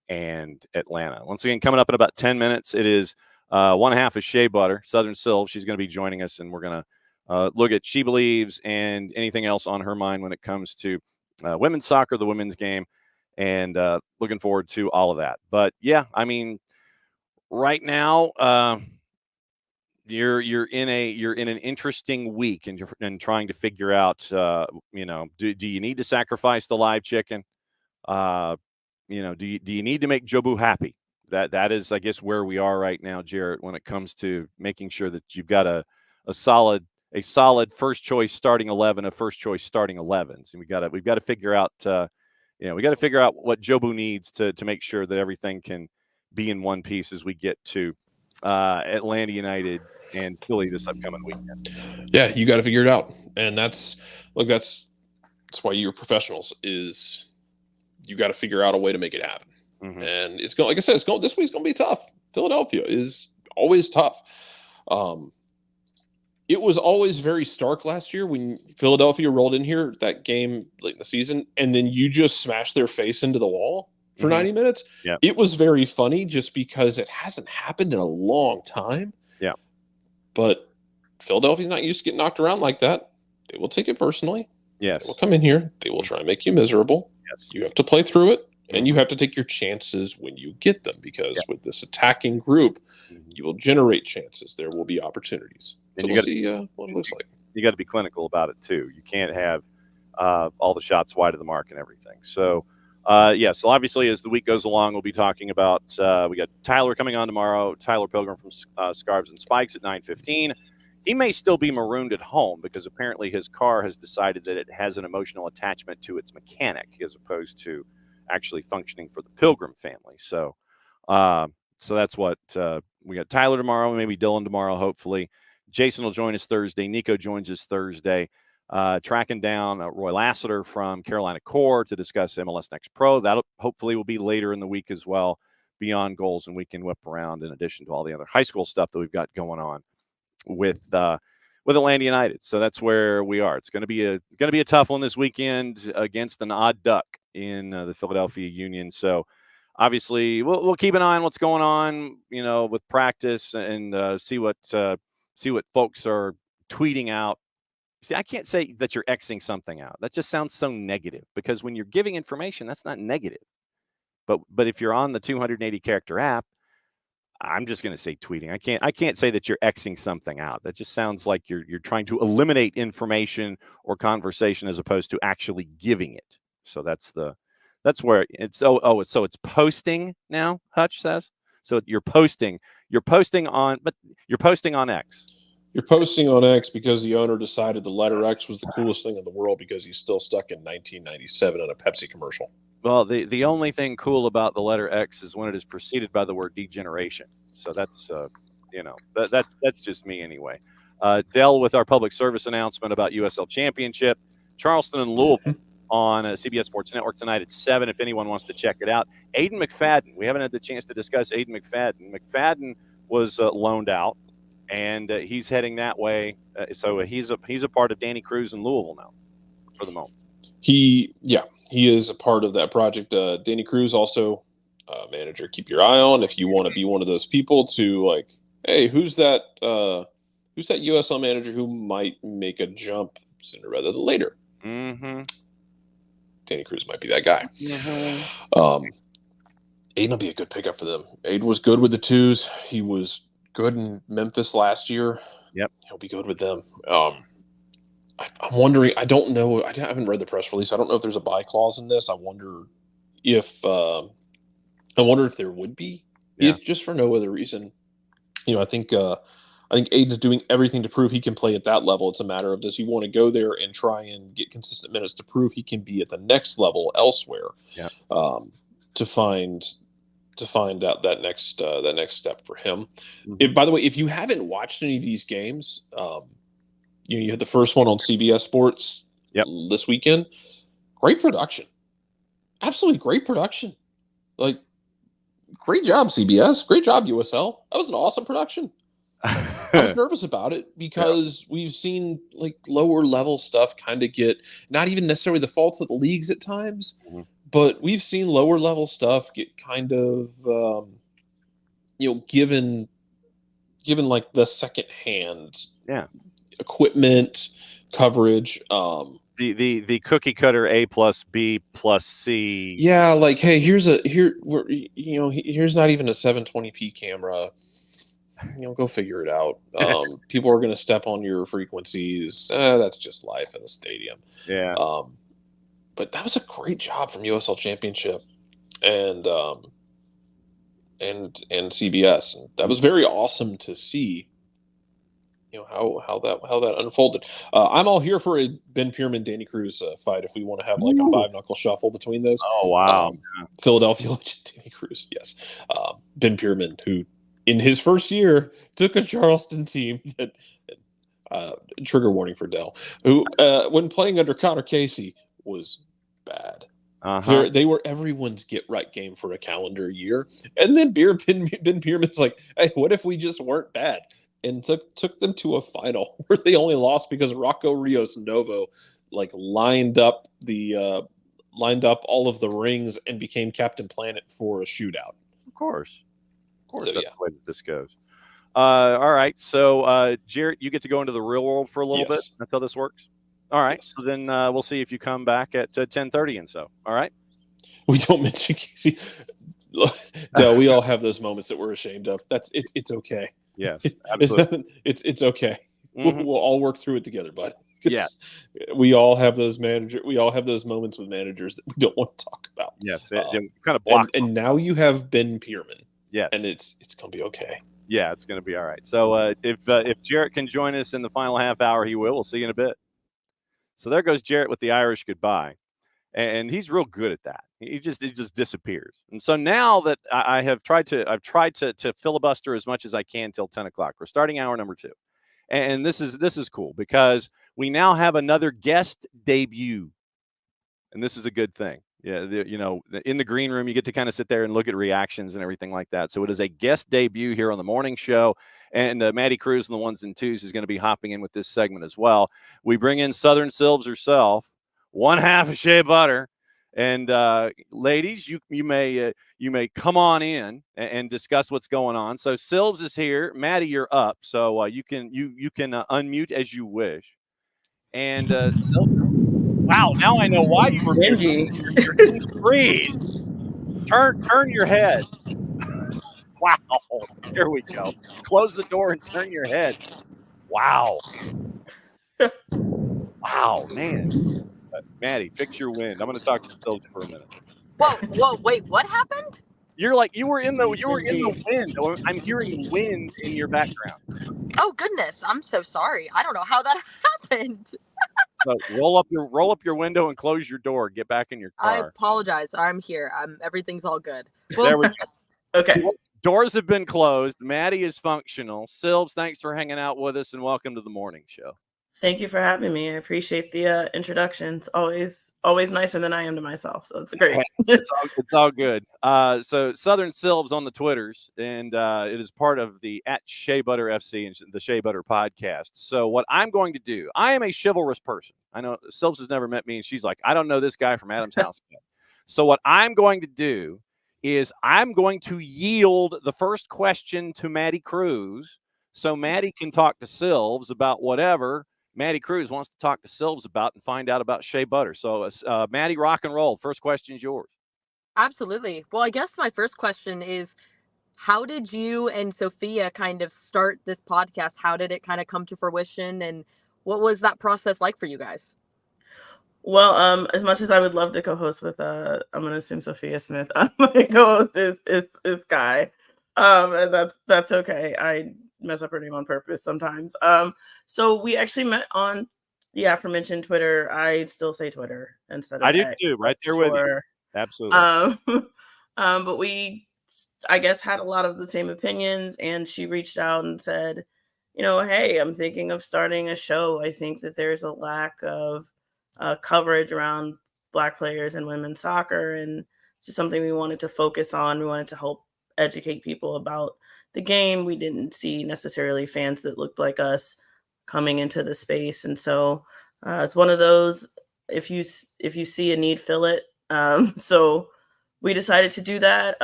and Atlanta. Once again, coming up in about 10 minutes, it is one half of Shea Butter, Southern Sylve. She's going to be joining us, and we're going to look at She Believes and anything else on her mind when it comes to women's soccer, the women's game, and looking forward to all of that. But yeah, I mean, right now you're in an interesting week, and trying to figure out, do you need to sacrifice the live chicken? Do you need to make Jobu happy? That is, I guess, where we are right now, Jarrett, when it comes to making sure that you've got a solid first choice starting 11, a first choice starting 11s, and we've got to figure out we got to figure out what Jobu needs to make sure that everything can be in one piece as we get to Atlanta United and Philly this upcoming weekend. Yeah, you got to figure it out, and that's why you're professionals. Is you got to figure out a way to make it happen. Mm-hmm. And it's going, like I said, this week's going to be tough. Philadelphia is always tough. It was always very stark last year when Philadelphia rolled in here, that game late in the season, and then you just smashed their face into the wall for 90 minutes. Yeah. It was very funny just because it hasn't happened in a long time. Yeah. But Philadelphia's not used to getting knocked around like that. They will take it personally. Yes. They will come in here. They will try and make you miserable. Yes. You have to play through it, and you have to take your chances when you get them, because with this attacking group, you will generate chances. There will be opportunities. So we'll see what it looks like. You got to be clinical about it too. You can't have all the shots wide of the mark and everything. So, so obviously as the week goes along, we'll be talking about, we got Tyler coming on tomorrow, Tyler Pilgrim from Scarves and Spikes at 9:15. He may still be marooned at home because apparently his car has decided that it has an emotional attachment to its mechanic as opposed to actually functioning for the Pilgrim family. So, that's what we got. Tyler tomorrow, maybe Dylan tomorrow, hopefully. Jason will join us Thursday. Nico joins us Thursday. Tracking down Roy Lassiter from Carolina Core to discuss MLS Next Pro. That hopefully will be later in the week as well, beyond goals, and we can whip around in addition to all the other high school stuff that we've got going on with Atlanta United. So that's where we are. It's going to be a tough one this weekend against an odd duck in the Philadelphia Union. So obviously we'll keep an eye on what's going on, with practice, and see what folks are tweeting out. See, I can't say that you're Xing something out. That just sounds so negative, because when you're giving information, that's not negative. But if you're on the 280 character app, I'm just going to say tweeting. I can't say that you're Xing something out. That just sounds like you're trying to eliminate information or conversation as opposed to actually giving it. So that's where it's so it's posting now, Hutch says. So you're posting on X. You're posting on X because the owner decided the letter X was the coolest thing in the world because he's still stuck in 1997 in a Pepsi commercial. Well, the only thing cool about the letter X is when it is preceded by the word degeneration. So that's that's just me anyway. Dell with our public service announcement about USL Championship, Charleston and Louisville on CBS Sports Network tonight at 7. If anyone wants to check it out, Aiden McFadden. We haven't had the chance to discuss Aiden McFadden. McFadden was loaned out, and he's heading that way. So he's a part of Danny Cruz in Louisville now, for the moment. He is a part of that project. Danny Cruz also manager. Keep your eye on if you want to be one of those people to like, hey, who's that USL manager who might make a jump sooner rather than later? Mm-hmm. Danny Cruz might be that guy. Mm-hmm. Aiden will be a good pickup for them. Aiden was good with the twos. He was good in Memphis last year. Yep. He'll be good with them. I'm wondering, I don't know. I haven't read the press release. I don't know if there's a buy clause in this. I wonder if there would be, if just for no other reason. I think Aiden is doing everything to prove he can play at that level. It's a matter of, does he want to go there and try and get consistent minutes to prove he can be at the next level elsewhere? Yeah. To find out that next step for him. Mm-hmm. By the way, if you haven't watched any of these games, you had the first one on CBS Sports this weekend. Great production. Absolutely great production. Like, great job, CBS. Great job, USL. That was an awesome production. I was nervous about it because we've seen like lower level stuff kind of get, not even necessarily the faults of the leagues at times, but we've seen lower level stuff get kind of, given like the second hand equipment coverage. The cookie cutter A plus B plus C. Yeah, like, hey, here's not even a 720p camera. Go figure it out. People are going to step on your frequencies. That's just life in a stadium. Yeah. But that was a great job from USL Championship and CBS. And that was very awesome to see. How that unfolded. I'm all here for a Ben Pierman, Danny Cruz fight if we want to have like a 5-knuckle shuffle between those. Oh wow! Philadelphia legend Danny Cruz, yes. Ben Pierman, who in his first year took a Charleston team that trigger warning for Dell, who when playing under Connor Casey was bad. They were everyone's get right game for a calendar year, and then Ben Pierman's like, hey, what if we just weren't bad? And took them to a final where they only lost because Rocco Rios Novo like lined up all of the rings and became Captain Planet for a shootout. Of course, so, that's the way that this goes. All right, so Jarrett, you get to go into the real world for a little bit. That's how this works. All right, so then we'll see if you come back at 10:30 and so. All right. We don't mention Casey. No, we all have those moments that we're ashamed of. It's okay. Yes, absolutely. It's okay. Mm-hmm. We'll all work through it together, bud. Yes. We all have those moments with managers that we don't want to talk about. Yes. It kind of blocks. And now you have Ben Pierman. Yes. And it's going to be okay. Yeah, it's going to be all right. So if Jarrett can join us in the final half hour, he will. We'll see you in a bit. So there goes Jarrett with the Irish goodbye. And he's real good at that. He just disappears. And so now that I've tried to filibuster as much as I can till 10 o'clock. We're starting hour number 2. And this is cool because we now have another guest debut. And this is a good thing. Yeah, in the green room, you get to kind of sit there and look at reactions and everything like that. So it is a guest debut here on the morning show. And Maddie Cruz and the ones and twos is going to be hopping in with this segment as well. We bring in Southern Silves herself. One half of Shea Butter, and ladies, you may come on in and discuss what's going on. So Silves is here, Maddie, you're up, so you can unmute as you wish. And Silves, wow, now I know why you were Stingy. freeze. Turn your head. Wow. Here we go. Close the door and turn your head. Wow. Wow, man. Maddie, fix your wind. I'm going to talk to Sills for a minute. Whoa, wait, what happened? You were in the wind. I'm hearing wind in your background. Oh goodness, I'm so sorry. I don't know how that happened. So roll up your window and close your door. Get back in your car. I apologize. I'm here. Everything's all good. Well, there we go. Okay. Doors have been closed. Maddie is functional. Silves, thanks for hanging out with us and welcome to the morning show. Thank you for having me. I appreciate the introductions. Always nicer than I am to myself. So it's great. It's all good. So Southern Silves on the Twitters, and it is part of the @Shea Butter FC and the Shea Butter podcast. So what I'm going to do, I am a chivalrous person. I know Silves has never met me, and she's like, I don't know this guy from Adam's house yet. So what I'm going to do is I'm going to yield the first question to Maddie Cruz, so Maddie can talk to Silves about whatever Maddie Cruz wants to talk to Silves about and find out about Shea Butter. So, Maddie, rock and roll. First question is yours. Absolutely. Well, I guess my first question is, how did you and Sophia kind of start this podcast? How did it kind of come to fruition? And what was that process like for you guys? Well, as much as I would love to co-host with, I'm going to assume Sophia Smith, my co-host is Guy. And that's okay. I mess up her name on purpose sometimes. So we actually met on the aforementioned Twitter. I still say Twitter instead of I do X, too, right there sure. with you. Absolutely. But we, I guess, had a lot of the same opinions, and she reached out and said, hey, I'm thinking of starting a show. I think that there's a lack of coverage around Black players in women's soccer, and just something we wanted to focus on. We wanted to help educate people about the game. We didn't see necessarily fans that looked like us coming into the space, and so it's one of those, if you see a need, fill it. So we decided to do that.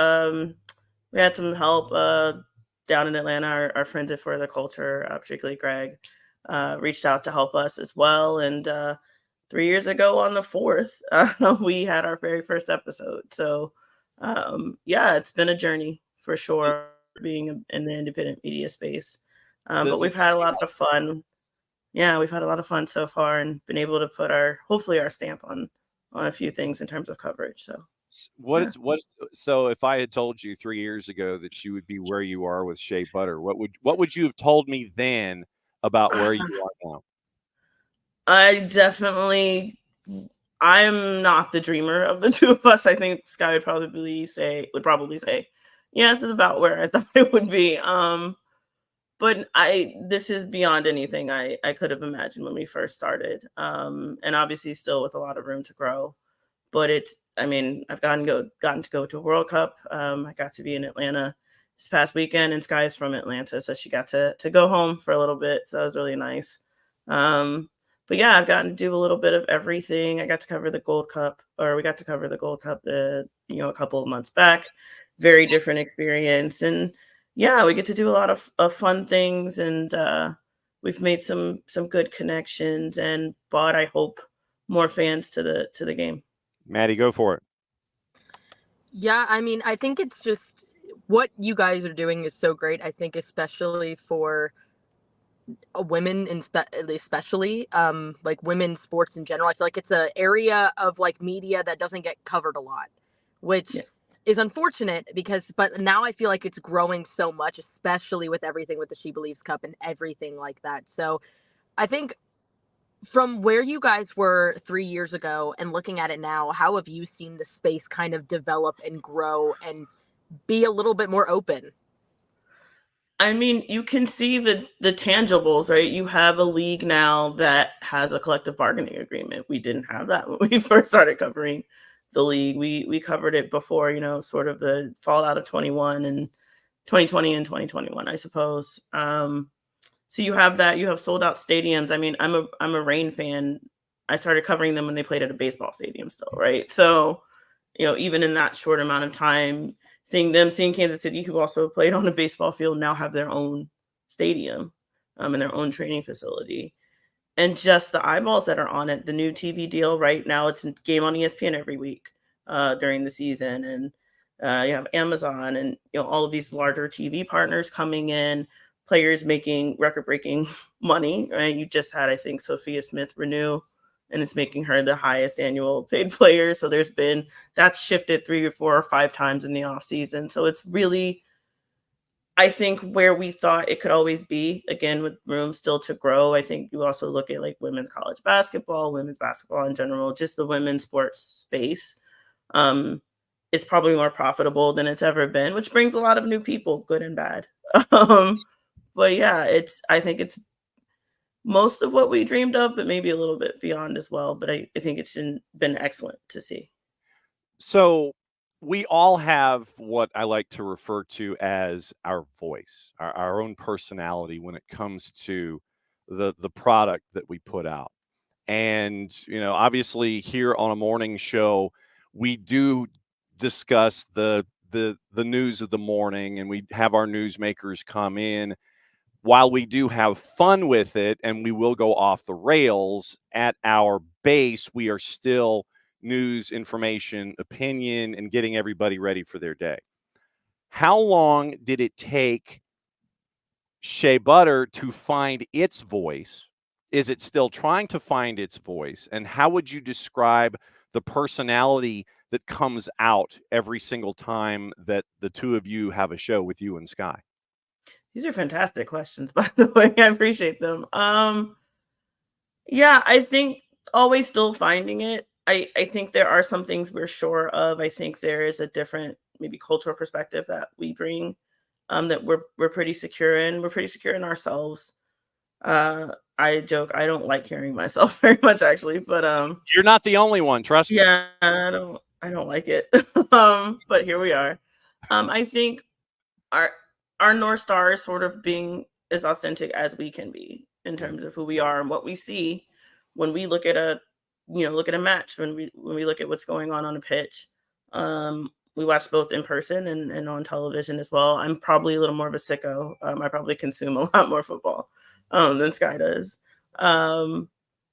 We had some help down in Atlanta. Our friends at For the Culture, particularly Greg, reached out to help us as well, and 3 years ago on the 4th, we had our very first episode. So, it's been a journey for sure, being in the independent media space. But we've had a lot of fun. Yeah, we've had a lot of fun so far, and been able to put hopefully our stamp on a few things in terms of coverage. So, so if I had told you 3 years ago that you would be where you are with Shea Butter, what would you have told me then about where you are now? I'm not the dreamer of the two of us. I think Sky would probably say, yes, it's about where I thought it would be. But this is beyond anything I could have imagined when we first started. And obviously still with a lot of room to grow. But I've gotten to go to a World Cup. I got to be in Atlanta this past weekend, and Sky's from Atlanta, so she got to go home for a little bit. So that was really nice. But yeah, I've gotten to do a little bit of everything. I got to cover the Gold Cup, or we got to cover the Gold Cup, a couple of months back. Very different experience, and yeah, we get to do a lot of fun things, and we've made some good connections and brought, I hope, more fans to the game. Maddie, go for it. Yeah, I think it's just what you guys are doing is so great. I think especially for women, especially like women's sports in general. I feel like it's an area of like media that doesn't get covered a lot, which is unfortunate but now I feel like it's growing so much, especially with everything with the She Believes Cup and everything like that. So I think from where you guys were 3 years ago and looking at it now, how have you seen the space kind of develop and grow and be a little bit more open? You can see the tangibles, right? You have a league now that has a collective bargaining agreement. We didn't have that when we first started covering the league. We covered it before, sort of the fallout of 2020 and 2021, I suppose. So you have that. You have sold out stadiums. I'm a Reign fan. I started covering them when they played at a baseball stadium still, right? So, even in that short amount of time, seeing Kansas City, who also played on a baseball field, now have their own stadium and their own training facility. And just the eyeballs that are on it, the new TV deal right now, it's a game on ESPN every week during the season. And You have Amazon and all of these larger TV partners coming in, players making record-breaking money. Right? You just had, I think, Sophia Smith renew, and it's making her the highest annual paid player. So that's shifted 3 or 4 or 5 times in the off season. So it's really, I think, where we thought it could always be, again, with room still to grow. I think you also look at like women's college basketball, women's basketball in general, just the women's sports space. Um, it's probably more profitable than it's ever been, which brings a lot of new people, good and bad. Um, but yeah, I think it's most of what we dreamed of, but maybe a little bit beyond as well. But I think it's been excellent to see. So we all have what I like to refer to as our voice, our own personality when it comes to the product that we put out. And obviously here on a morning show, we do discuss the news of the morning, and we have our newsmakers come in. While we do have fun with it and we will go off the rails, at our base, we are still news, information, opinion, and getting everybody ready for their day. How long did it take Shea Butter to find its voice? Is it still trying to find its voice? And how would you describe the personality that comes out every single time that the two of you have a show with you and Sky? These are fantastic questions, by the way. I appreciate them. Yeah, I think always still finding it. I think there are some things we're sure of. I think there is a different, maybe cultural perspective that we bring, that we're pretty secure in. We're pretty secure in ourselves. I joke, I don't like hearing myself very much actually, but You're not the only one, trust me. yeah, I don't like it. But here we are. I think our our North Star is sort of being as authentic as we can be in terms of who we are and what we see when we look at a match, when we look at what's going on a pitch. We watch both in person and on television as well. I'm probably a little more of a sicko. I probably consume a lot more football than Sky does. Um,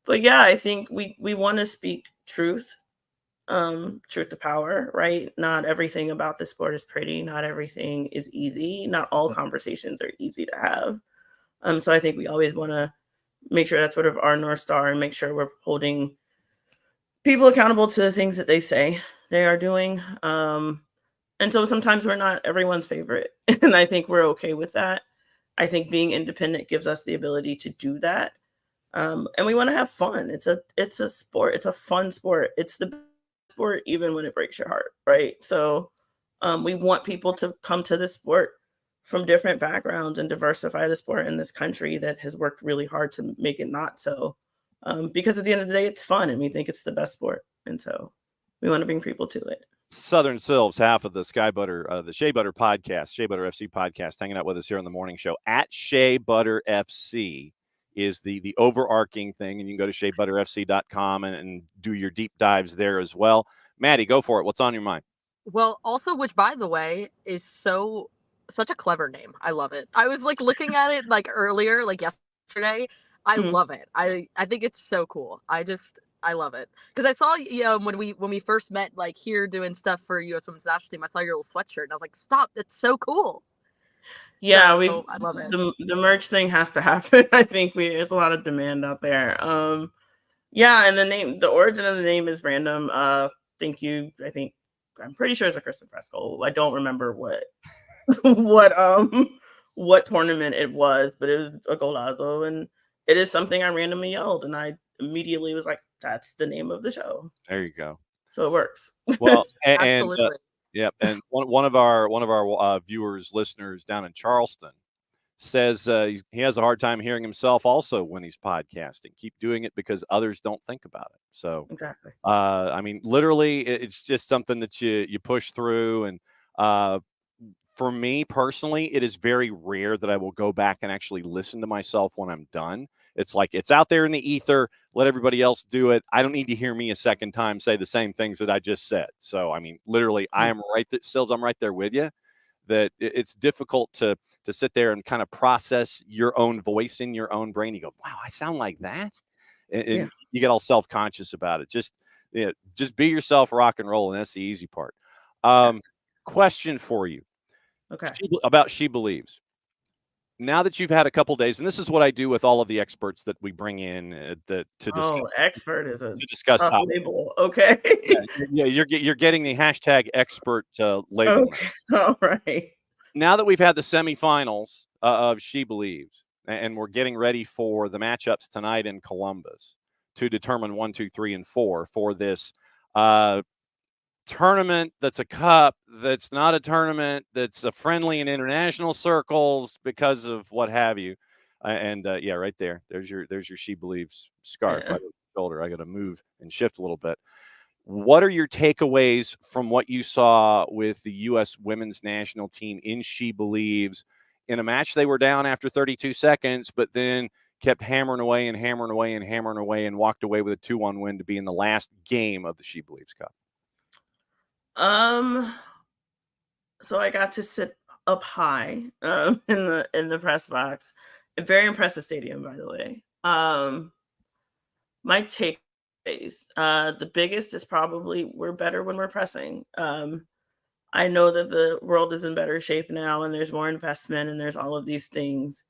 but yeah, I think we want to speak truth, truth to power, right? Not everything about the sport is pretty, not everything is easy, not all conversations are easy to have. So I think we always want to make sure that's sort of our North Star and make sure we're holding people accountable to the things that they say they are doing. And so sometimes we're not everyone's favorite, and I think we're okay with that. I think being independent gives us the ability to do that. And we want to have fun. It's a sport. It's a fun sport. It's the best sport even when it breaks your heart, right? So we want people to come to this sport from different backgrounds and diversify the sport in this country that has worked really hard to make it not so. Because at the end of the day, it's fun and we think it's the best sport. And so we want to bring people to it. Southern Sylves, half of the the Shea Butter podcast, Shea Butter FC podcast, hanging out with us here on the morning show. At Shea Butter FC is the overarching thing, and you can go to sheabutterfc.com and do your deep dives there as well. Maddie, go for it. What's on your mind? Well, also, which by the way is such a clever name. I love it. I was like looking at it like earlier, like yesterday. I Mhm. love it. I think it's so cool. I love it because I saw when we first met, like here doing stuff for U.S. Women's National Team. I saw your little sweatshirt and I was like, stop! That's so cool. Yeah, So I love it. the merch thing has to happen. I think there's a lot of demand out there. Yeah, and the origin of the name is random. I'm pretty sure it's a Kristen Press goal. I don't remember what what what tournament it was, but it was a golazo, and it is something I randomly yelled, and I immediately was like, "That's the name of the show." There you go. So it works. Well, and Absolutely. yep, and one of our viewers, listeners down in Charleston says he has a hard time hearing himself also when he's podcasting. Keep doing it because others don't think about it. So Exactly. I mean, literally, it's just something that you push through. And for me personally, it is very rare that I will go back and actually listen to myself when I'm done. It's like it's out there in the ether. Let everybody else do it. I don't need to hear me a second time say the same things that I just said. So I mean, literally, I am right that Sills, I'm right there with you. That it's difficult to sit there and kind of process your own voice in your own brain. You go, wow, I sound like that, and Yeah. you get all self-conscious about it. Just be yourself, rock and roll, and that's the easy part. question for you. Okay. About She Believes. Now that you've had a couple days, and this is what I do with all of the experts that we bring in to discuss. Expert is a discuss tough label. Okay. Yeah, you're getting the hashtag expert label. Okay. All right. Now that we've had the semifinals of She Believes, and we're getting ready for the matchups tonight in Columbus to determine 1, 2, 3, and 4 for this tournament that's a cup, that's not a tournament, that's a friendly in international circles because of what have you. Yeah, right there. There's your She Believes scarf right over the shoulder. I got to move and shift a little bit. What are your takeaways from what you saw with the U.S. women's national team in She Believes in a match they were down after 32 seconds, but then kept hammering away and hammering away and hammering away and walked away with a 2-1 win to be in the last game of the She Believes Cup? So I got to sit up high in the press box. A very impressive stadium, by the way. My takeaways. The biggest is probably we're better when we're pressing. I know that the world is in better shape now and there's more investment and there's all of these things.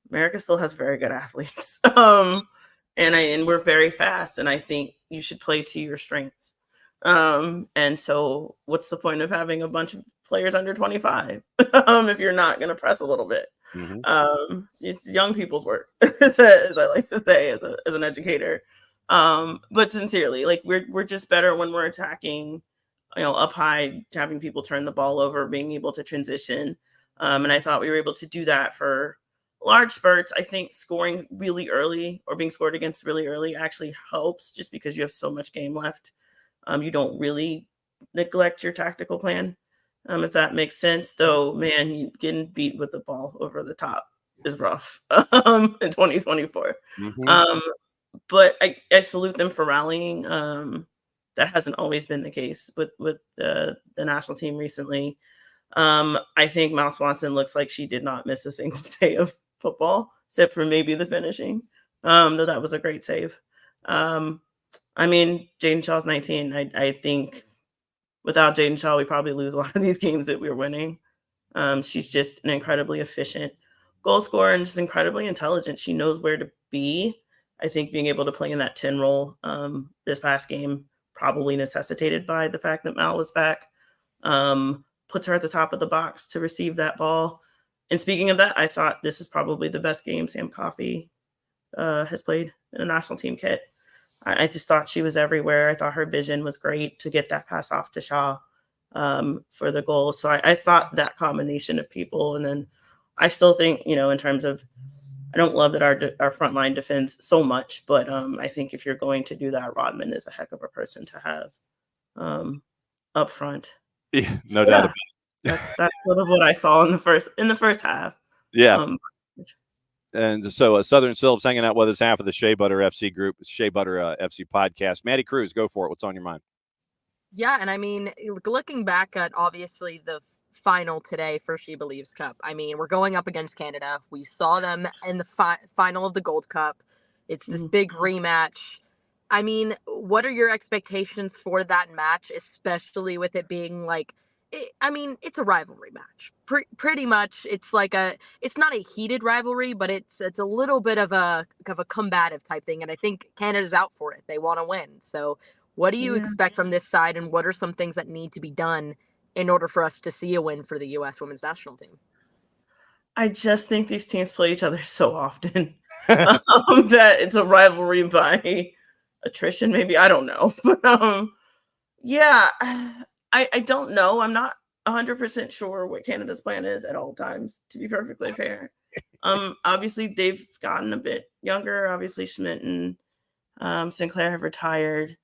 America still has very good athletes. And we're very fast, and I think you should play to your strengths. And so what's the point of having a bunch of players under 25 if you're not going to press a little bit? It's young people's work, as I like to say as an educator. But sincerely, like we're just better when we're attacking, up high, having people turn the ball over, being able to transition. And I thought we were able to do that for large spurts. I think scoring really early or being scored against really early actually helps, just because you have so much game left. You don't really neglect your tactical plan, if that makes sense. Though, man, getting beat with the ball over the top is rough in 2024. But I salute them for rallying. That hasn't always been the case with the national team recently. I think Mal Swanson looks like she did not miss a single day of football, except for maybe the finishing. Though that was a great save. I mean, Jaden Shaw's 19. I think without Jaden Shaw, we probably lose a lot of these games that we're winning. She's just an incredibly efficient goal scorer and just incredibly intelligent. She knows where to be. I think being able to play in that 10 role this past game, probably necessitated by the fact that Mal was back, puts her at the top of the box to receive that ball. And speaking of that, I thought this is probably the best game Sam Coffey has played in a national team kit. I just thought she was everywhere. I thought her vision was great to get that pass off to Shaw for the goal. So I thought that combination of people. And then I still think, in terms of, I don't love that our front line defends so much, but I think if you're going to do that, Rodman is a heck of a person to have up front. Yeah, no doubt about it. That's sort of what I saw in the first half. Yeah. And so Southern Sylphs hanging out with us, half of the Shea Butter FC group, Shea Butter FC podcast. Maddie Cruz, go for it. What's on your mind? Yeah, and I mean, looking back at obviously the final today for She Believes Cup, I mean, we're going up against Canada. We saw them in the final of the Gold Cup. It's this big rematch. I mean, what are your expectations for that match, especially with it being like, it's a rivalry match. Pretty much, it's not a heated rivalry, but it's a little bit of a combative type thing. And I think Canada's out for it. They want to win. So what do you expect from this side, and what are some things that need to be done in order for us to see a win for the U.S. women's national team? I just think these teams play each other so often that it's a rivalry by attrition, maybe. I don't know. But yeah, I don't know. I'm not 100% sure what Canada's plan is at all times, to be perfectly fair. Obviously, they've gotten a bit younger. Obviously, Schmidt and Sinclair have retired.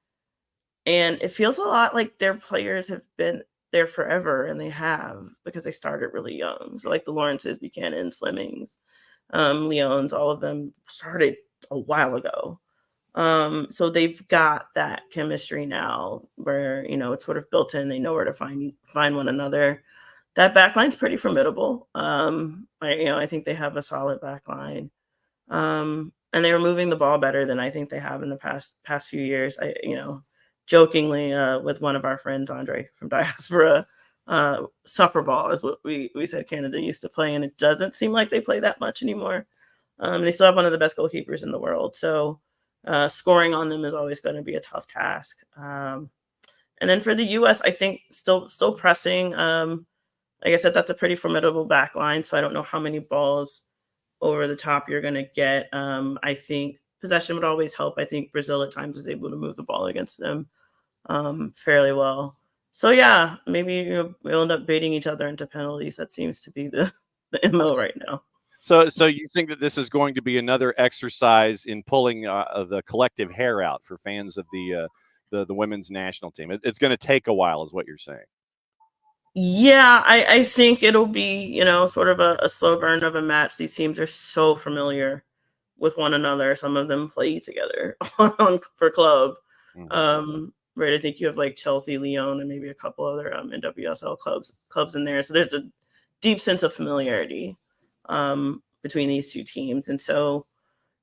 And it feels a lot like their players have been there forever, and they have, because they started really young. So like the Lawrences, Buchanans, Flemings, Leons, all of them started a while ago. So they've got that chemistry now where, it's sort of built in. They know where to find one another. That backline's pretty formidable. I think they have a solid backline. And they were moving the ball better than I think they have in the past few years. Jokingly with one of our friends, Andre from Diaspora, Supper ball is what we said Canada used to play, and it doesn't seem like they play that much anymore. They still have one of the best goalkeepers in the world, so scoring on them is always going to be a tough task. And then for the U.S., I think still pressing. Like I said, that's a pretty formidable back line, so I don't know how many balls over the top you're going to get. I think possession would always help. I think Brazil at times is able to move the ball against them fairly well. So yeah, maybe we'll end up baiting each other into penalties. That seems to be the MO right now. So you think that this is going to be another exercise in pulling the collective hair out for fans of the women's national team? It's going to take a while, is what you're saying. Yeah, I think it'll be, sort of a slow burn of a match. These teams are so familiar with one another. Some of them play together for club. Right, I think you have like Chelsea, Lyon, and maybe a couple other NWSL clubs in there. So there's a deep sense of familiarity between these two teams, and so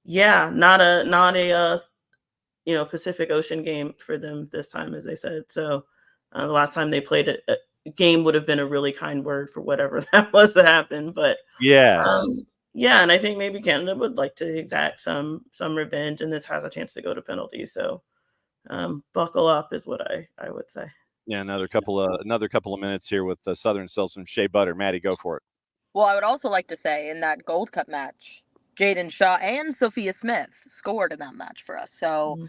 yeah, not a Pacific Ocean game for them this time, as I said. So the last time they played a game would have been a really kind word for whatever that was that happened. But yes, yeah, and I think maybe Canada would like to exact some revenge, and this has a chance to go to penalties. So buckle up is what I would say. Yeah, another couple of minutes here with Southern Cells and Shea Butter. Maddie, go for it. Well, I would also like to say in that Gold Cup match, Jaden Shaw and Sophia Smith scored in that match for us. So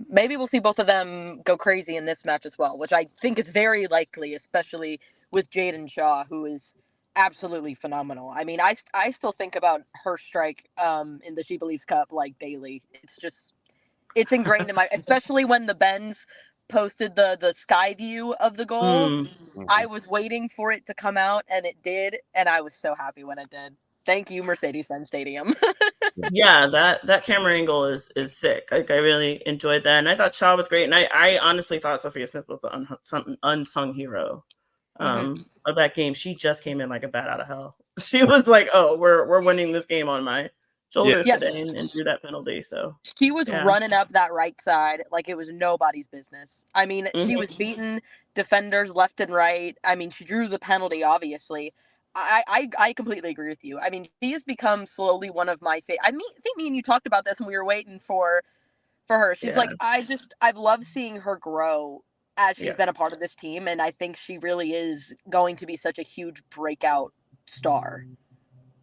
maybe we'll see both of them go crazy in this match as well, which I think is very likely, especially with Jaden Shaw, who is absolutely phenomenal. I mean, I still think about her strike in the She Believes Cup like daily. It's ingrained in my, especially when the Bens posted the sky view of the goal. I was waiting for it to come out, and it did, and I was so happy when it did. Thank you, Mercedes-Benz Stadium. Yeah, that camera angle is sick. Like, I really enjoyed that, and I thought Shaw was great, and I honestly thought Sophia Smith was the unsung hero of that game. She just came in like a bat out of hell. She was like, "Oh, we're winning this game on my shoulders today," and drew that penalty. So she was running up that right side like it was nobody's business. I mean, she was beating defenders left and right. I mean, she drew the penalty, obviously. I completely agree with you. I mean, she has become slowly one of my favorite. I think me and you talked about this when we were waiting for her. She's like, I've loved seeing her grow as she's been a part of this team, and I think she really is going to be such a huge breakout star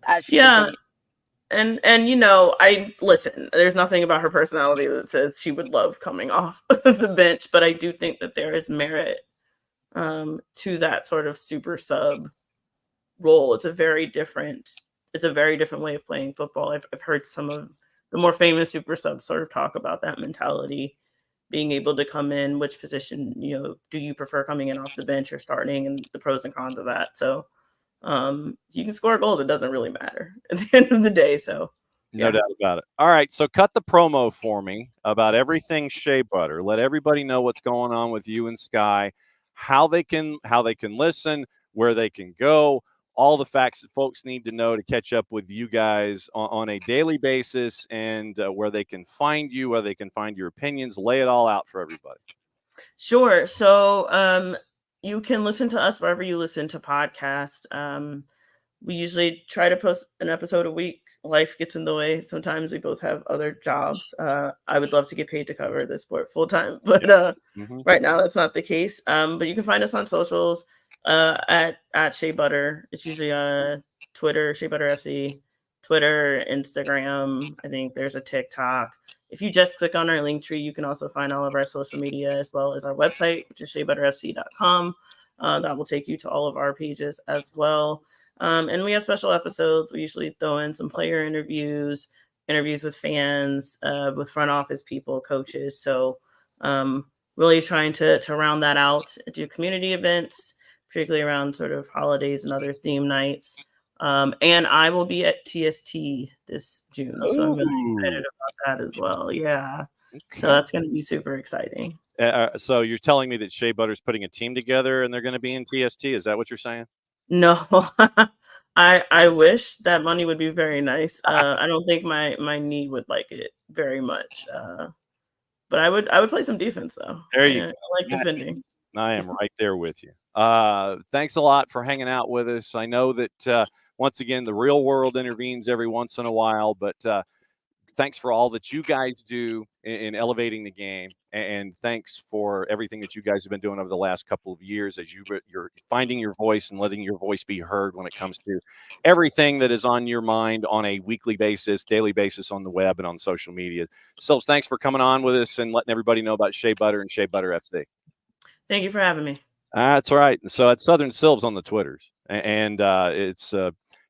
as she continues. And I listen, there's nothing about her personality that says she would love coming off the bench, but I do think that there is merit to that sort of super sub role. It's a very different way of playing football. I've heard some of the more famous super subs sort of talk about that mentality, being able to come in, which position, do you prefer coming in off the bench or starting, and the pros and cons of that. So you can score goals. It doesn't really matter at the end of the day. So no doubt about it. All right. So cut the promo for me about everything Shea Butter. Let everybody know what's going on with you and Sky, how they can listen, where they can go, all the facts that folks need to know to catch up with you guys on a daily basis, and where they can find you, where they can find your opinions. Lay it all out for everybody. Sure. So you can listen to us wherever you listen to podcasts. We usually try to post an episode a week. Life gets in the way. Sometimes we both have other jobs. I would love to get paid to cover this sport full time, but right now that's not the case. But you can find us on socials at Shea Butter. It's usually Twitter, Shea Butter FC, Twitter, Instagram. I think there's a TikTok. If you just click on our link tree, you can also find all of our social media as well as our website, which is sheabutterfc.com. That will take you to all of our pages as well. And we have special episodes. We usually throw in some player interviews with fans, with front office people, coaches. So really trying to round that out, do community events, particularly around sort of holidays and other theme nights. And I will be at TST this June. So I'm really excited about that as well. Yeah. Okay. So that's going to be super exciting. So you're telling me that Shea Butter's putting a team together and they're going to be in TST? Is that what you're saying? No, I wish that money would be very nice. I don't think my knee would like it very much. But I would play some defense though. There you go. I like defending. I am right there with you. Thanks a lot for hanging out with us. I know that, once again, the real world intervenes every once in a while, but thanks for all that you guys do in elevating the game. And thanks for everything that you guys have been doing over the last couple of years as you're finding your voice and letting your voice be heard when it comes to everything that is on your mind on a weekly basis, daily basis on the web and on social media. Silves, thanks for coming on with us and letting everybody know about Shea Butter and Shea Butter FC. Thank you for having me. That's right. So it's Southern Silves on the Twitters. And it's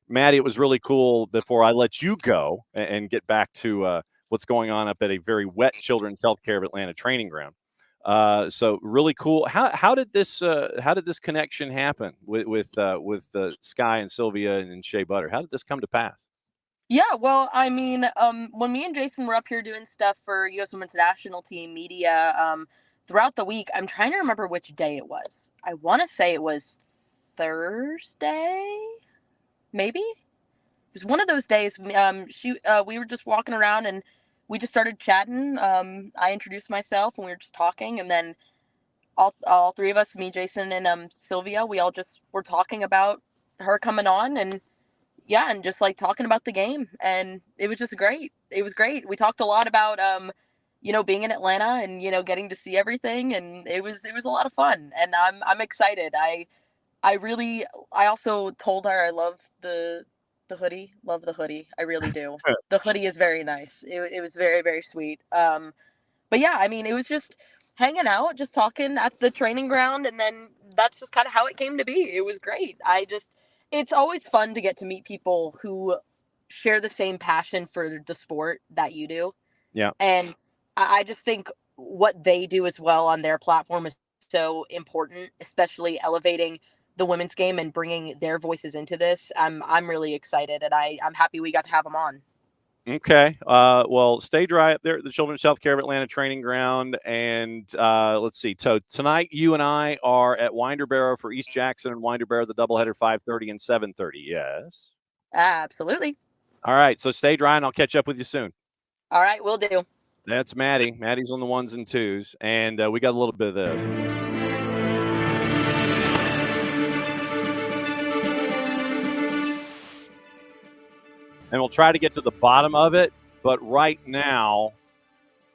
Maddie, it was really cool before I let you go and get back to what's going on up at a very wet Children's Healthcare of Atlanta training ground. So really cool. How did this connection happen with Sky and Sylvia and Shea Butter? How did this come to pass? Yeah, well, I mean, when me and Jason were up here doing stuff for U.S. Women's National Team media, throughout the week, I'm trying to remember which day it was. I want to say it was Thursday, maybe. It was one of those days. We were just walking around and we just started chatting. I introduced myself and we were just talking, and then all three of us, me, Jason, and Sylvia, we all just were talking about her coming on, and yeah, and just like talking about the game, and it was just great. It was great. We talked a lot about being in Atlanta and getting to see everything, and it was a lot of fun, and I'm excited. I also told her I love the hoodie. Love the hoodie. I really do. The hoodie is very nice. It was very, very sweet. But yeah, I mean, it was just hanging out, just talking at the training ground, and then that's just kind of how it came to be. It was great. It's always fun to get to meet people who share the same passion for the sport that you do. Yeah. And I just think what they do as well on their platform is so important, especially elevating the women's game and bringing their voices into this. I'm really excited, and I'm happy we got to have them on. Okay. Well, stay dry up there at the Children's Healthcare of Atlanta training ground. And let's see. So tonight, you and I are at Winderbarrow for East Jackson and Winderbarrow, the doubleheader, 5:30 and 7:30. Yes. Absolutely. All right. So stay dry, and I'll catch up with you soon. All right, will do. That's Maddie. Maddie's on the ones and twos, and we got a little bit of this. And we'll try to get to the bottom of it. But right now,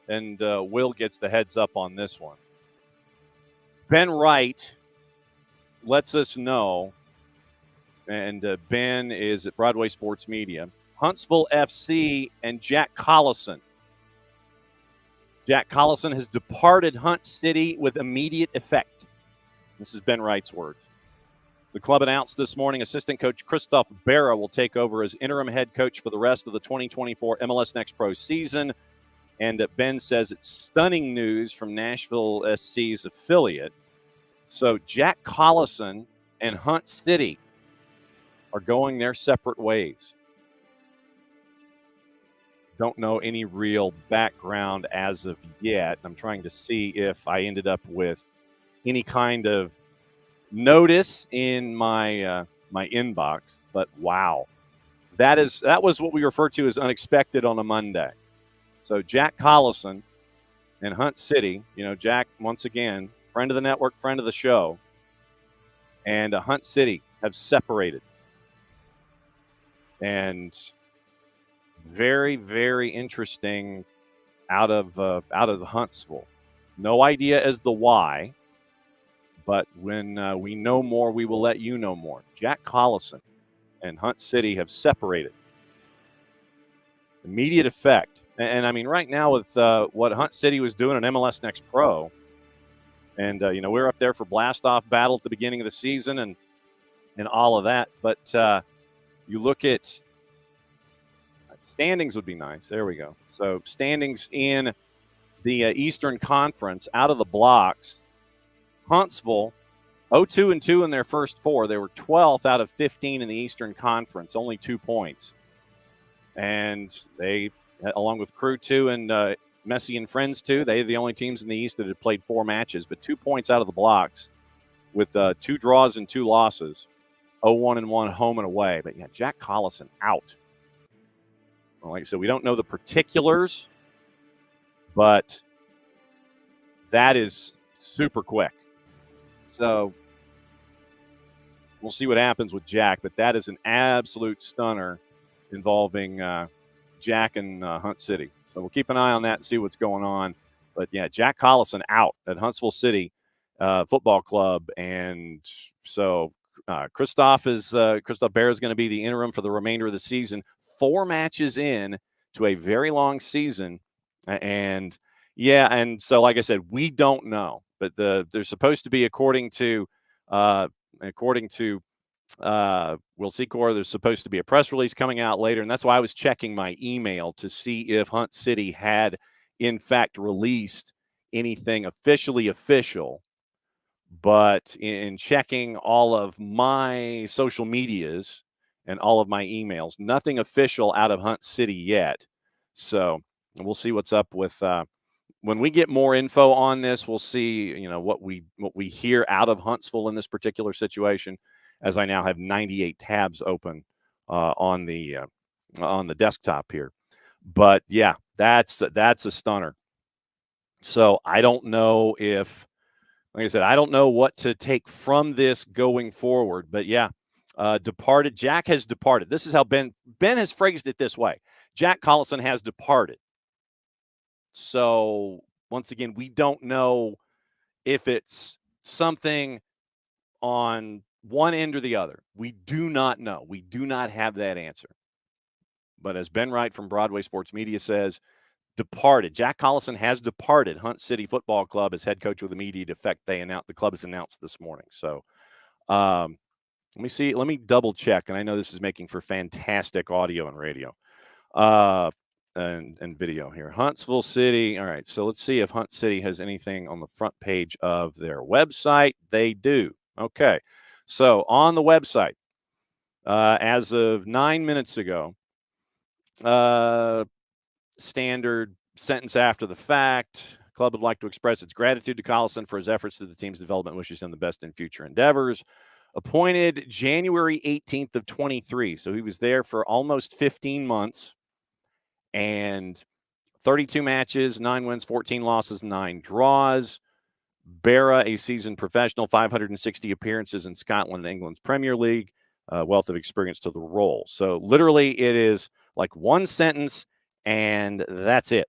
and Will gets the heads up on this one, Ben Wright lets us know, and Ben is at Broadway Sports Media, Huntsville FC and Jack Collison. Jack Collison has departed Hunt City with immediate effect. This is Ben Wright's words. The club announced this morning assistant coach Christoph Berra will take over as interim head coach for the rest of the 2024 MLS Next Pro season. And Ben says it's stunning news from Nashville SC's affiliate. So Jack Collison and Hunt City are going their separate ways. Don't know any real background as of yet. I'm trying to see if I ended up with any kind of notice in my my inbox, but wow, that was what we refer to as unexpected on a Monday. So Jack Collison and Hunt City, Jack, once again, friend of the network, friend of the show, and Hunt City have separated, and very, very interesting out of Huntsville. No idea as the why. But when we know more, we will let you know more. Jack Collison and Hunt City have separated. Immediate effect. And I mean, right now with what Hunt City was doing in MLS Next Pro, and, we were up there for blast-off battle at the beginning of the season and all of that. But you look at standings would be nice. There we go. So standings in the Eastern Conference out of the blocks. Huntsville, 0-2-2 in their first four. They were 12th out of 15 in the Eastern Conference, only 2 points. And they, along with Crew 2 and Messi and Friends 2, they're the only teams in the East that had played 4 matches, but 2 points out of the blocks with 2 draws and 2 losses, 0-1-1 home and away. But yeah, Jack Collison out. Well, like I said, we don't know the particulars, but that is super quick. So we'll see what happens with Jack, but that is an absolute stunner involving Jack and Hunt City. So we'll keep an eye on that and see what's going on. But yeah, Jack Collison out at Huntsville City Football Club, and so Christoph Bear is going to be the interim for the remainder of the season. 4 matches in to a very long season, and so like I said, we don't know, but they're supposed to be according to Will Secor, there's supposed to be a press release coming out later, and that's why I was checking my email to see if Hunt City had in fact released anything officially official. But in checking all of my social medias and all of my emails, nothing official out of Hunt City yet. So we'll see what's up with when we get more info on this. We'll see, what we hear out of Huntsville in this particular situation, as I now have 98 tabs open on the desktop here. But yeah, that's a stunner. So I don't know if, like I said, I don't know what to take from this going forward. But yeah, departed. Jack has departed. This is how Ben has phrased it this way. Jack Collison has departed. So once again, we don't know if it's something on one end or the other. We do not know. We do not have that answer. But as Ben Wright from Broadway Sports Media says, departed. Jack Collison has departed Hunt City Football Club as head coach with immediate effect. The club has announced this morning. So let me see. Let me double check. And I know this is making for fantastic audio and radio and video here. Huntsville City. All right. So let's see if Hunt City has anything on the front page of their website. They do. Okay. So on the website, as of 9 minutes ago, standard sentence after the fact. Club would like to express its gratitude to Collison for his efforts to the team's development, wishes him the best in future endeavors. Appointed January 18th of 23. So he was there for almost 15 months and 32 matches, 9 wins, 14 losses, 9 draws. Berra, a seasoned professional, 560 appearances in Scotland and England's Premier League, wealth of experience to the role. So literally it is like one sentence and that's it.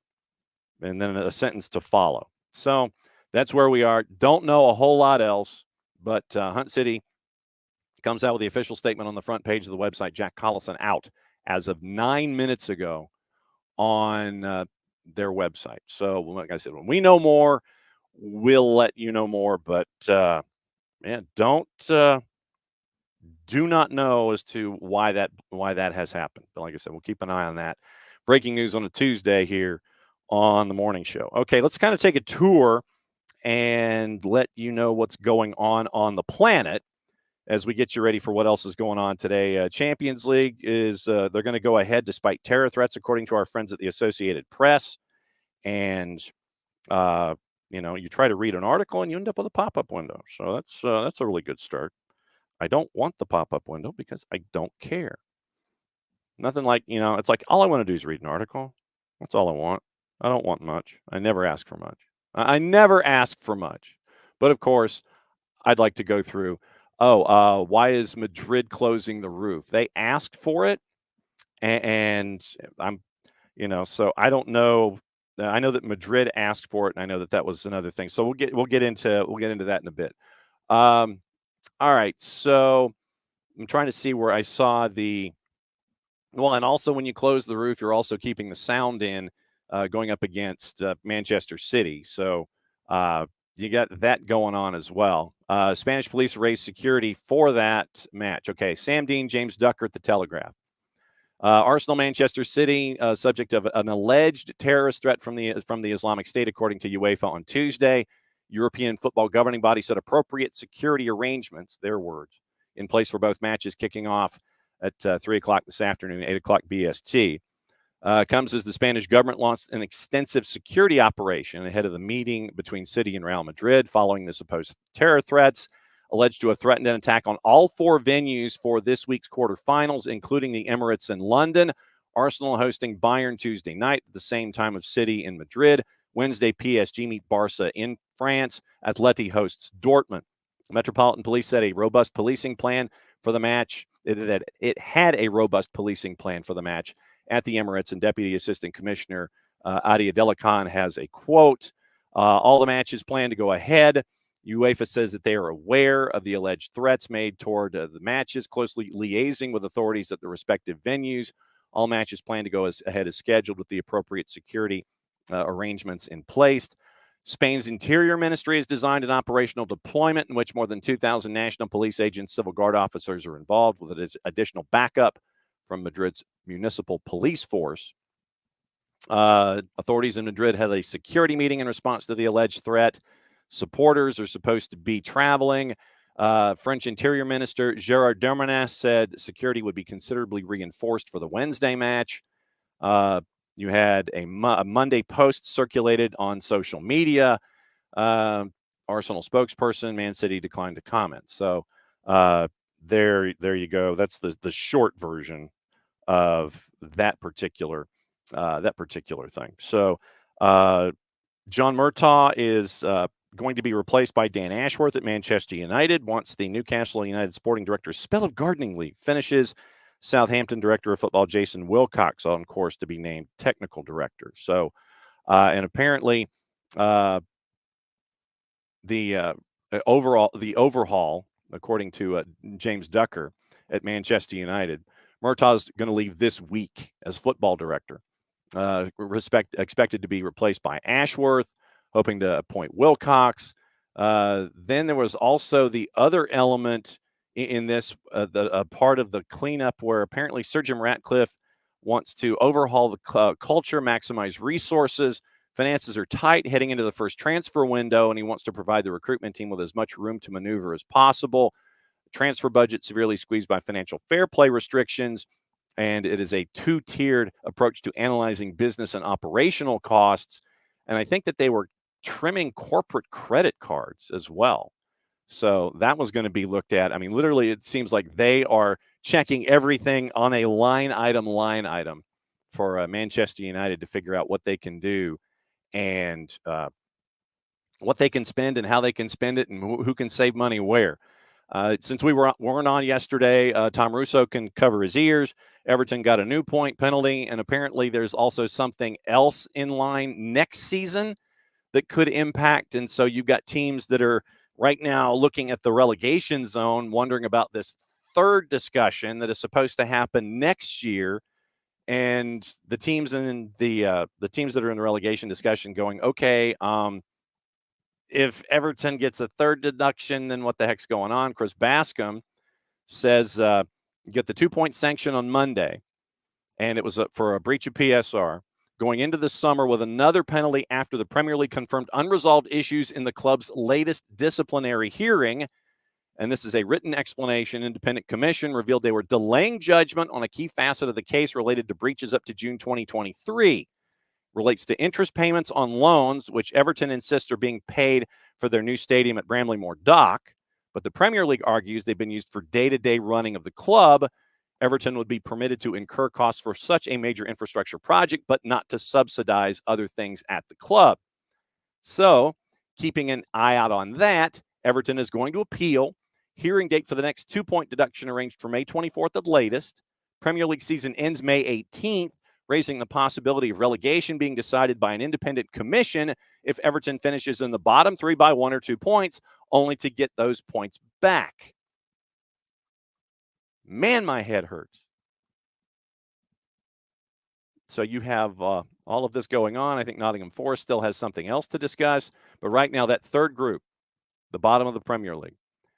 And then a sentence to follow. So that's where we are. Don't know a whole lot else, but Hunt City comes out with the official statement on the front page of the website. Jack Collison out as of 9 minutes ago on their website. So like I said, when we know more, we'll let you know more. But do not know as to why that has happened. But like I said, we'll keep an eye on that. Breaking news on a Tuesday here on the morning show. Okay, let's kind of take a tour and let you know what's going on the planet as we get you ready for what else is going on today. Champions League is they're going to go ahead despite terror threats, according to our friends at the Associated Press. And you try to read an article and you end up with a pop-up window. So that's a really good start. I don't want the pop-up window because I don't care. Nothing like, it's like all I want to do is read an article. That's all I want. I don't want much. I never ask for much. But of course, I'd like to go through, why is Madrid closing the roof? They asked for it, and I'm, so I don't know. I know that Madrid asked for it, and I know that was another thing. So we'll get into that in a bit. All right, so I'm trying to see where I saw and also when you close the roof, you're also keeping the sound in going up against Manchester City. So you got that going on as well. Spanish police raised security for that match. Okay, Sam Dean, James Ducker at the Telegraph. Arsenal, Manchester City, subject of an alleged terrorist threat from the Islamic State, according to UEFA on Tuesday. European football governing body said appropriate security arrangements, their words, in place for both matches kicking off at 3 o'clock this afternoon, 8 o'clock BST. Comes as the Spanish government launched an extensive security operation ahead of the meeting between City and Real Madrid following the supposed terror threats, alleged to have threatened an attack on all 4 venues for this week's quarterfinals, including the Emirates in London. Arsenal hosting Bayern Tuesday night at the same time of City in Madrid. Wednesday, PSG meet Barca in France. ATLUTD hosts Dortmund. The Metropolitan Police said a robust policing plan for the match. It had a robust policing plan for the match at the Emirates, and Deputy Assistant Commissioner Adi Adelakhan has a quote. All the matches plan to go ahead. UEFA says that they are aware of the alleged threats made toward the matches, closely liaising with authorities at the respective venues. All matches plan to go ahead as scheduled with the appropriate security arrangements in place. Spain's Interior Ministry has designed an operational deployment in which more than 2,000 national police agents, civil guard officers are involved, with additional backup from Madrid's municipal police force. Authorities in Madrid had a security meeting in response to the alleged threat. Supporters are supposed to be traveling. French Interior Minister Gerard Darmanin said security would be considerably reinforced for the Wednesday match. You had a Monday post circulated on social media. Arsenal spokesperson Man City declined to comment. So there you go. That's the short version of that particular thing. So John Murtaugh is going to be replaced by Dan Ashworth at Manchester United once the Newcastle United sporting director's spell of gardening leave finishes. Southampton director of football Jason Wilcox on course to be named technical director. So, and apparently, the overhaul, according to James Ducker at Manchester United, Murtaugh's going to leave this week as football director. Expected to be replaced by Ashworth, hoping to appoint Wilcox. Then there was also the other element in this, a part of the cleanup where apparently Sir Jim Ratcliffe wants to overhaul the culture, maximize resources. Finances are tight heading into the first transfer window, and he wants to provide the recruitment team with as much room to maneuver as possible. Transfer budget severely squeezed by financial fair play restrictions, and it is a two-tiered approach to analyzing business and operational costs. And I think that they were trimming corporate credit cards as well. So that was going to be looked at. I mean, literally, it seems like they are checking everything on a line item for Manchester United to figure out what they can do and what they can spend and how they can spend it and who can save money where. Since we weren't on yesterday, Tom Russo can cover his ears. Everton got a new point penalty, and apparently there's also something else in line next season that could impact. And so you've got teams that are right now looking at the relegation zone, wondering about this third discussion that is supposed to happen next year. And the teams in the teams that are in the relegation discussion going, okay, if Everton gets a third deduction, then what the heck's going on? Chris Bascom says you get the 2-point sanction on Monday, and it was for a breach of PSR. Going into the summer with another penalty after the Premier League confirmed unresolved issues in the club's latest disciplinary hearing. And this is a written explanation. Independent commission revealed they were delaying judgment on a key facet of the case related to breaches up to June 2023. Relates to interest payments on loans, which Everton insists are being paid for their new stadium at Bramley-Moore Dock. But the Premier League argues they've been used for day-to-day running of the club. Everton would be permitted to incur costs for such a major infrastructure project, but not to subsidize other things at the club. So, keeping an eye out on that, Everton is going to appeal. Hearing date for the next 2-point deduction arranged for May 24th at latest. Premier League season ends May 18th, raising the possibility of relegation being decided by an independent commission if Everton finishes in the bottom three by 1 or 2 points, only to get those points back. Man, my head hurts. So you have all of this going on. I think Nottingham Forest still has something else to discuss. But right now, that third group, the bottom of the Premier League,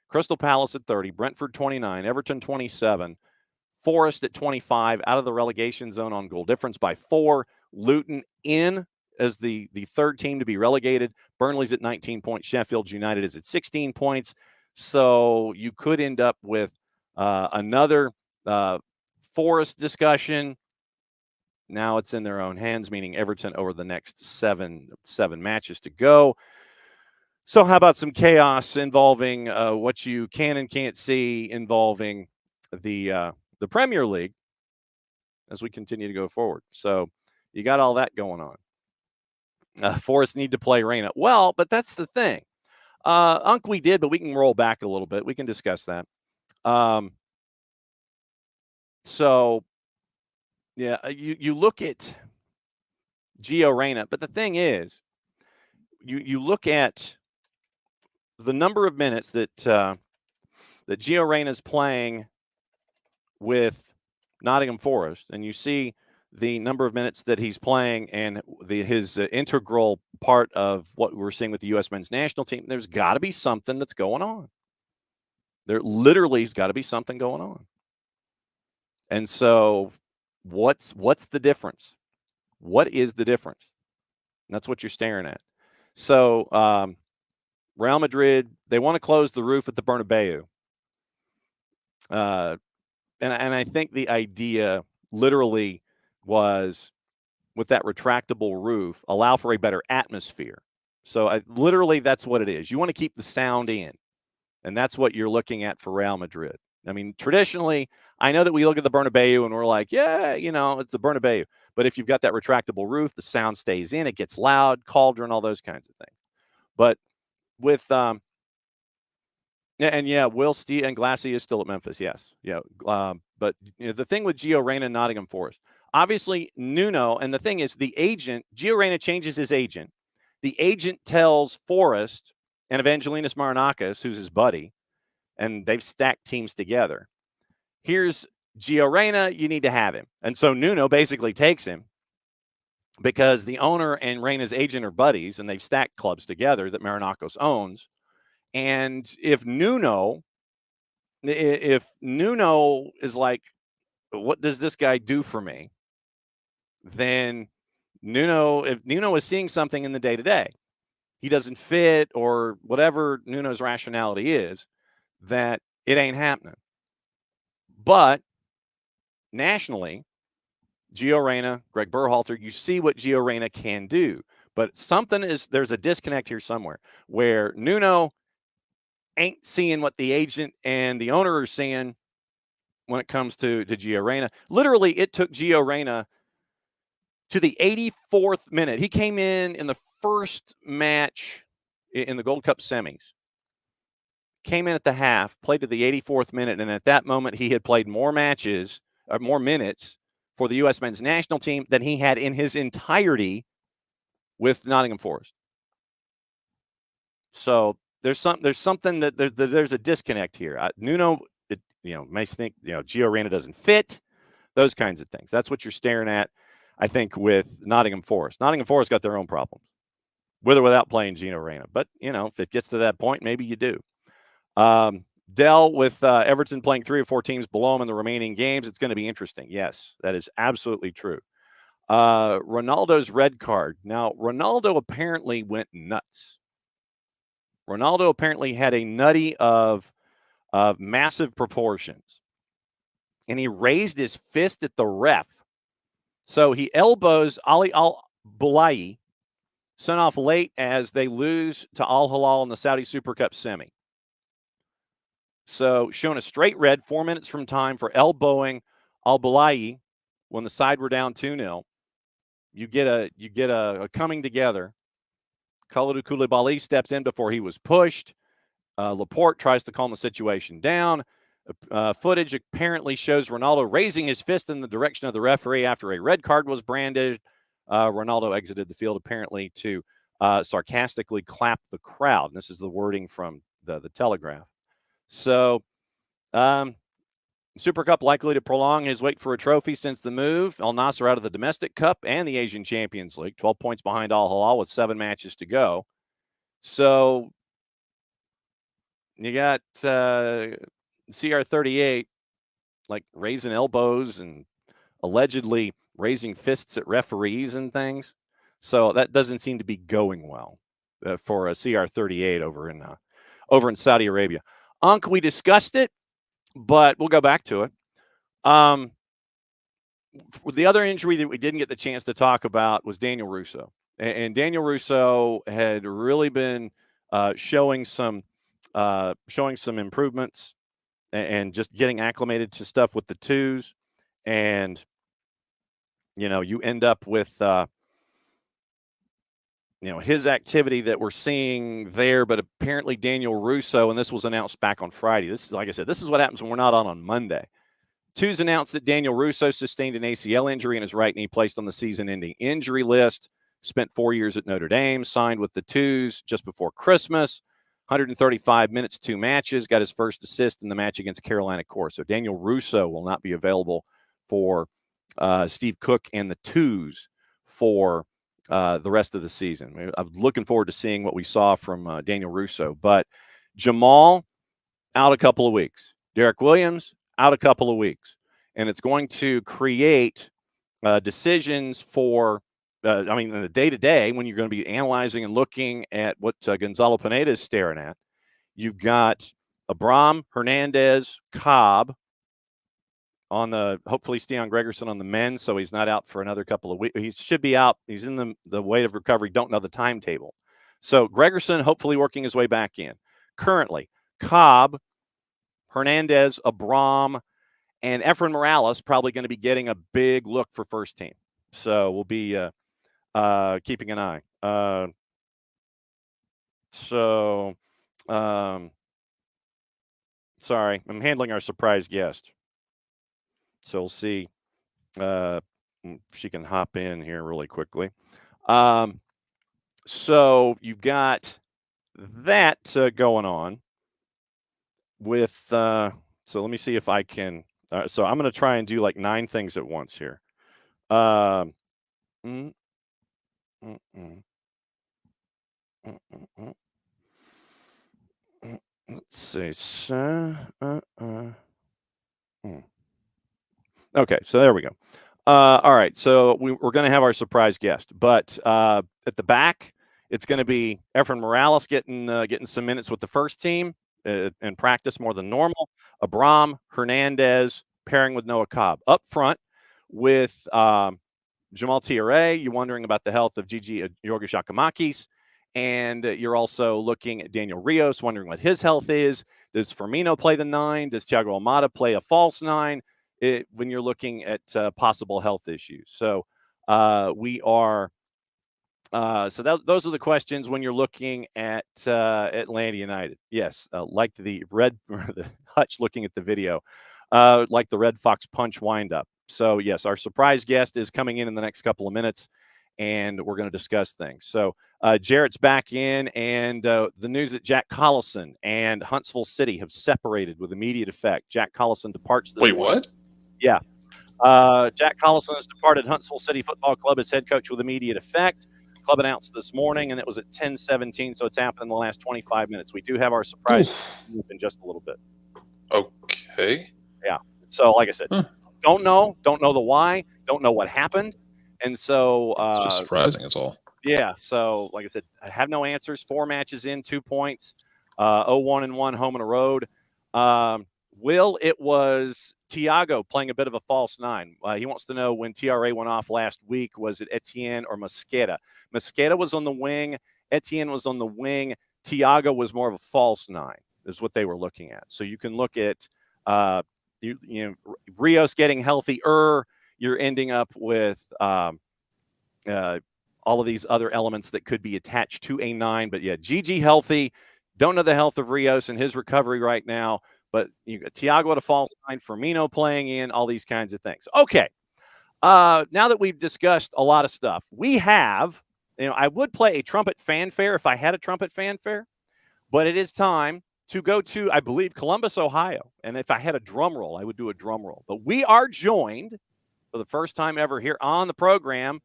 Crystal Palace at 30, Brentford 29, Everton 27, Forest at 25, out of the relegation zone on goal difference by 4. Luton in as the third team to be relegated. Burnley's at 19 points. Sheffield United is at 16 points. So you could end up with another Forest discussion. Now it's in their own hands, meaning Everton over the next seven matches to go. So how about some chaos involving what you can and can't see involving the Premier League as we continue to go forward? So you got all that going on. Forest need to play Reina. Well, but that's the thing. Unc, we did, but we can roll back a little bit. We can discuss that. So, yeah, you look at Gio Reyna, but the thing is, you look at the number of minutes that Gio Reyna is playing with Nottingham Forest, and you see the number of minutes that he's playing and his integral part of what we're seeing with the U.S. men's national team. There's got to be something that's going on. There literally has got to be something going on. And so, what's the difference? What is the difference? And that's what you're staring at. So, Real Madrid, they want to close the roof at the Bernabeu. And I think the idea literally was, with that retractable roof, allow for a better atmosphere. So literally that's what it is. You want to keep the sound in, and that's what you're looking at for Real Madrid. I mean, traditionally, I know that we look at the Bernabeu and we're like, yeah, it's the Bernabeu. But if you've got that retractable roof, the sound stays in, it gets loud, cauldron, all those kinds of things. But with Will Steele and Glassy is still at Memphis. Yes. Yeah. But the thing with Gio Reyna and Nottingham Forest, obviously Nuno, and the thing is the agent, Gio Reyna changes his agent. The agent tells Forest and Evangelinas Marinakis, who's his buddy, and they've stacked teams together. Here's Gio Reyna, you need to have him. And so Nuno basically takes him because the owner and Reyna's agent are buddies, and they've stacked clubs together that Marinakis owns. And if Nuno is like, what does this guy do for me? Then if Nuno is seeing something in the day-to-day, he doesn't fit or whatever Nuno's rationality is, that it ain't happening. But nationally, Gio Reyna, Greg Berhalter, you see what Gio Reyna can do. But there's a disconnect here somewhere where Nuno ain't seeing what the agent and the owner are seeing when it comes to Gio Reyna. Literally, it took Gio Reyna to the 84th minute. He came in the first match in the Gold Cup semis. Came in at the half, played to the 84th minute, and at that moment, he had played more minutes for the U.S. men's national team than he had in his entirety with Nottingham Forest. So there's something that there's a disconnect here. Nuno, may think Gio Reyna doesn't fit, those kinds of things. That's what you're staring at, I think, with Nottingham Forest. Nottingham Forest got their own problems, with or without playing Gio Reyna. But if it gets to that point, maybe you do. Dell, with Everton playing 3 or 4 teams below him in the remaining games, it's going to be interesting. Yes, that is absolutely true. Ronaldo's red card. Now, Ronaldo apparently went nuts. Ronaldo apparently had a nutty of massive proportions, and he raised his fist at the ref. So he elbows Ali Al-Bulayi, sent off late as they lose to Al Hilal in the Saudi Super Cup semi. So shown a straight red 4 minutes from time for elbowing Al-Bulayi when the side were down 2-0. You get a coming together. Kalidou Koulibaly steps in before he was pushed. Laporte tries to calm the situation down. Footage apparently shows Ronaldo raising his fist in the direction of the referee after a red card was branded. Ronaldo exited the field apparently to sarcastically clap the crowd. And this is the wording from the Telegraph. So Super Cup likely to prolong his wait for a trophy since the move. Al Nassr out of the Domestic Cup and the Asian Champions League, 12 points behind Al Hilal with 7 matches to go. So you got CR38 like raising elbows and allegedly raising fists at referees and things. So that doesn't seem to be going well for a CR38 over in Saudi Arabia. Unc, we discussed it, but we'll go back to it. The other injury that we didn't get the chance to talk about was Daniel Russo. And Daniel Russo had really been showing some improvements and just getting acclimated to stuff with the twos. And, you end up with his activity that we're seeing there, but apparently Daniel Russo, and this was announced back on Friday. This is, like I said, this is what happens when we're not on Monday. Two's announced that Daniel Russo sustained an ACL injury in his right knee, placed on the season-ending injury list, spent 4 years at Notre Dame, signed with the Twos just before Christmas, 135 minutes, 2 matches, got his first assist in the match against Carolina Core. So Daniel Russo will not be available for Steve Cook and the Twos for the rest of the season. I'm looking forward to seeing what we saw from Daniel Russo. But Jamal, out a couple of weeks. Derek Williams, out a couple of weeks. And it's going to create decisions for, in the day-to-day when you're going to be analyzing and looking at what Gonzalo Pineda is staring at. You've got Abram, Hernandez, Cobb on the, hopefully Steon Gregerson on the men, so he's not out for another couple of weeks. He should be out. He's in the weight of recovery. Don't know the timetable. So Gregerson hopefully working his way back in. Currently, Cobb, Hernandez, Abram, and Efren Morales probably going to be getting a big look for first team. So we'll be keeping an eye. Sorry, I'm handling our surprise guest. So we'll see. She can hop in here really quickly. So you've got that going on with. So let me see if I can. So I'm going to try and do like 9 things at once here. Let's see. Okay, so there we go. All right, so we're going to have our surprise guest, but at the back, it's going to be Efren Morales getting some minutes with the first team and practice more than normal. Abram, Hernandez pairing with Noah Cobb. Up front with Jamal Tiare, you're wondering about the health of Gigi Yorgos-Akamakis, and you're also looking at Daniel Rios, wondering what his health is. Does Firmino play the 9? Does Thiago Almada play a false 9? When you're looking at possible health issues. So we are. So those are the questions when you're looking at Atlanta United. Yes, like the Hutch looking at the video, like the Red Fox punch windup. So yes, our surprise guest is coming in the next couple of minutes, and we're going to discuss things. So Jarrett's back in, and the news that Jack Collison and Huntsville City have separated with immediate effect. Jack Collison departs this morning. Wait, what? Yeah. Jack Collison has departed Huntsville City Football Club as head coach with immediate effect. Club announced this morning, and it was at 10:17, so it's happened in the last 25 minutes. We do have our surprise in just a little bit. Okay. Yeah. So, like I said, don't know the why, don't know what happened, and so it's just surprising. It's all. Yeah. So, like I said, I have no answers. 4 matches in, 2 points, 0-1-1 home and a road. It was Thiago playing a bit of a false 9. He wants to know when TRA went off last week, was it Etienne or Mosqueda? Mosqueda was on the wing. Etienne was on the wing. Thiago was more of a false 9 is what they were looking at. So you can look at, Rios getting healthier. You're ending up with all of these other elements that could be attached to a 9. But yeah, Gigi healthy. Don't know the health of Rios and his recovery right now. But you got Thiago at a false 9, Firmino playing in, all these kinds of things. Okay. Now that we've discussed a lot of stuff, we have, I would play a trumpet fanfare if I had a trumpet fanfare, but it is time to go to, I believe, Columbus, Ohio. And if I had a drum roll, I would do a drum roll. But we are joined for the first time ever here on the program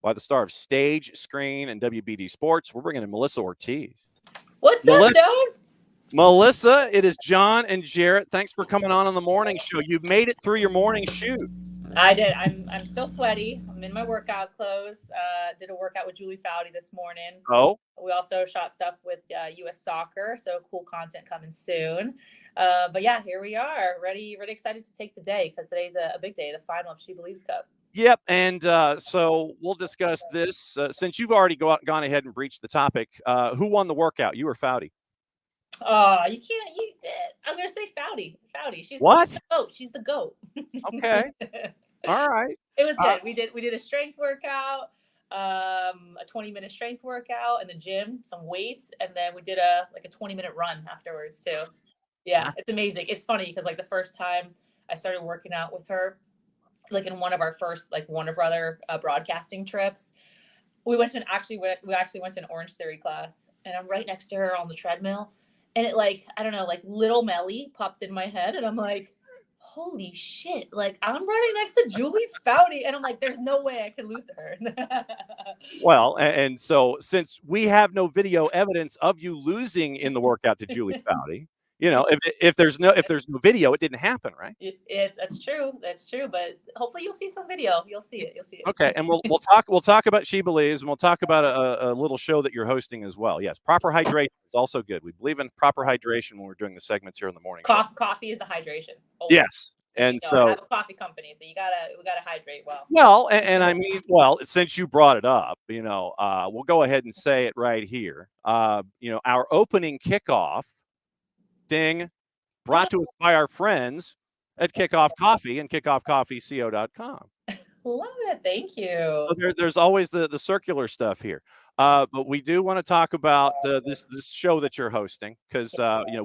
by the star of Stage, Screen, and WBD Sports. We're bringing in Melissa Ortiz. What's up, dog? Melissa, it is John and Jarrett. Thanks for coming on the morning show. You've made it through your morning shoot. I did. I'm still sweaty. I'm in my workout clothes. Did a workout with Julie Foudy this morning. Oh. We also shot stuff with U.S. Soccer, so cool content coming soon. But yeah, here we are, ready, excited to take the day because today's a big day, the final of She Believes Cup. Yep, and so we'll discuss this. Since you've already gone ahead and breached the topic, who won the workout, you or Foudy? You can't. I'm gonna say Foudy. She's what? The GOAT. She's the GOAT. Okay. All right. It was good. We did a strength workout. a 20-minute strength workout in the gym, some weights, and then we did a 20-minute run afterwards too. Yeah, it's amazing. It's funny because like the first time I started working out with her, like in one of our first like Warner Brother broadcasting trips, we actually went to an Orange Theory class, and I'm right next to her on the treadmill, and it like I don't know, like little Melly popped in my head, and I'm like, holy shit, like I'm running next to Julie Foudy, and I'm like, there's no way I could lose to her. Well, and so since we have no video evidence of you losing in the workout to Julie Foudy, if there's no video, it didn't happen, right? That's true. That's true. But hopefully you'll see some video. You'll see it. Okay, and we'll talk about She Believes, and we'll talk about a little show that you're hosting as well. Yes, proper hydration is also good. We believe in proper hydration when we're doing the segments here in the morning. Coffee is the hydration. Always. Yes, and I have a coffee company, so we gotta hydrate well. Well, and I mean, since you brought it up, we'll go ahead and say it right here. Our opening kickoff, ding, brought to us by our friends at Kickoff Coffee and kickoffcoffeeco.com. Love it. Thank you. So there's always the circular stuff here. But we do want to talk about this show that you're hosting because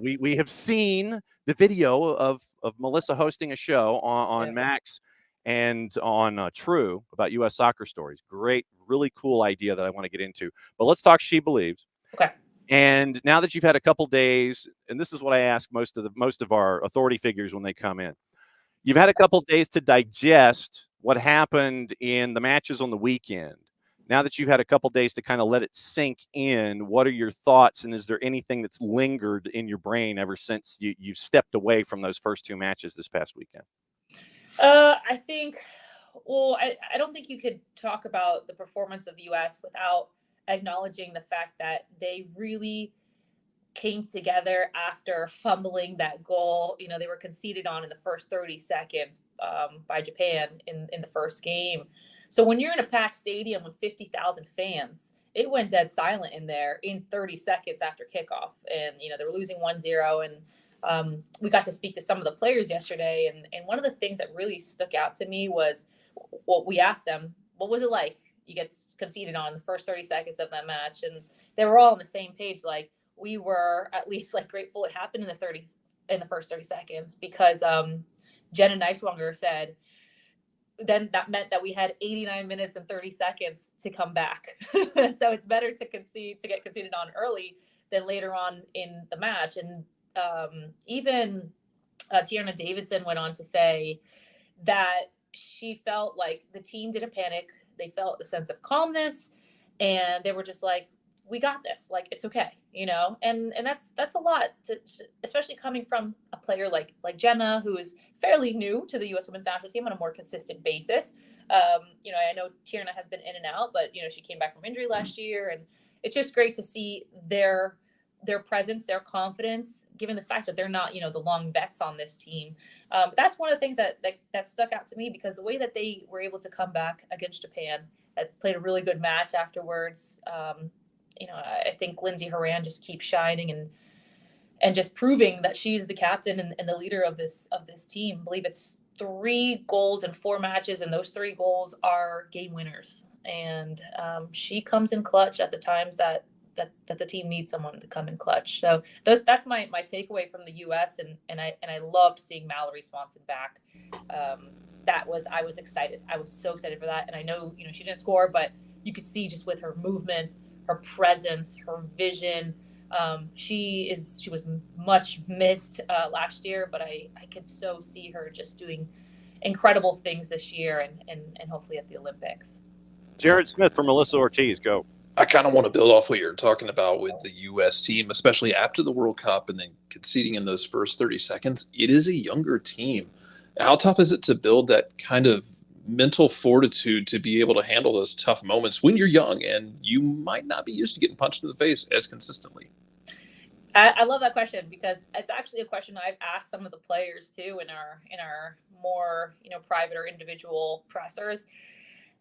we have seen the video of Melissa hosting a show on Max and on True about U.S. soccer stories. Great, really cool idea that I want to get into. But let's talk She Believes. Okay. And now that you've had a couple days, and this is what I ask most of our authority figures when they come in, you've had a couple days to digest what happened in the matches on the weekend. Now that you've had a couple days to kind of let it sink in, what are your thoughts? And is there anything that's lingered in your brain ever since you've stepped away from those first two matches this past weekend? I think, I don't think you could talk about the performance of the U.S. without acknowledging the fact that they really came together after fumbling that goal. They were conceded on in the first 30 seconds by Japan in the first game. So when you're in a packed stadium with 50,000 fans, it went dead silent in there in 30 seconds after kickoff. And, they were losing 1-0. And we got to speak to some of the players yesterday. And one of the things that really stuck out to me was we asked them, what was it like? You get conceded on in the first 30 seconds of that match. And they were all on the same page. Like, we were at least like grateful it happened in the first 30 seconds because Jenna Neiswanger said then that meant that we had 89 minutes and 30 seconds to come back. So it's better to get conceded on early than later on in the match. And even Tierna Davidson went on to say that she felt like the team didn't panic. They felt a sense of calmness, and they were just like, we got this, like, it's okay, and that's a lot to, especially coming from a player like Jenna, who is fairly new to the U.S. women's national team on a more consistent basis. I know Tierna has been in and out, but she came back from injury last year, and it's just great to see their presence, their confidence, given the fact that they're not, the long vets on this team. That's one of the things that stuck out to me, because the way that they were able to come back against Japan, that played a really good match afterwards. I think Lindsey Horan just keeps shining and just proving that she's the captain and the leader of this team. I believe it's 3 goals in 4 matches, and those 3 goals are game winners. And she comes in clutch at the times that the team needs someone to come in clutch. So that's my takeaway from the U.S. and I loved seeing Mallory Swanson back. I was excited. I was so excited for that. And I know she didn't score, but you could see just with her movement, her presence, her vision. She was much missed last year, but I could so see her just doing incredible things this year and hopefully at the Olympics. Jared Smith from Melissa Ortiz, go. I kind of want to build off what you're talking about with the U.S. team, especially after the World Cup and then conceding in those first 30 seconds. It is a younger team. How tough is it to build that kind of mental fortitude to be able to handle those tough moments when you're young and you might not be used to getting punched in the face as consistently? I love that question, because it's actually a question I've asked some of the players too in our more private or individual pressers.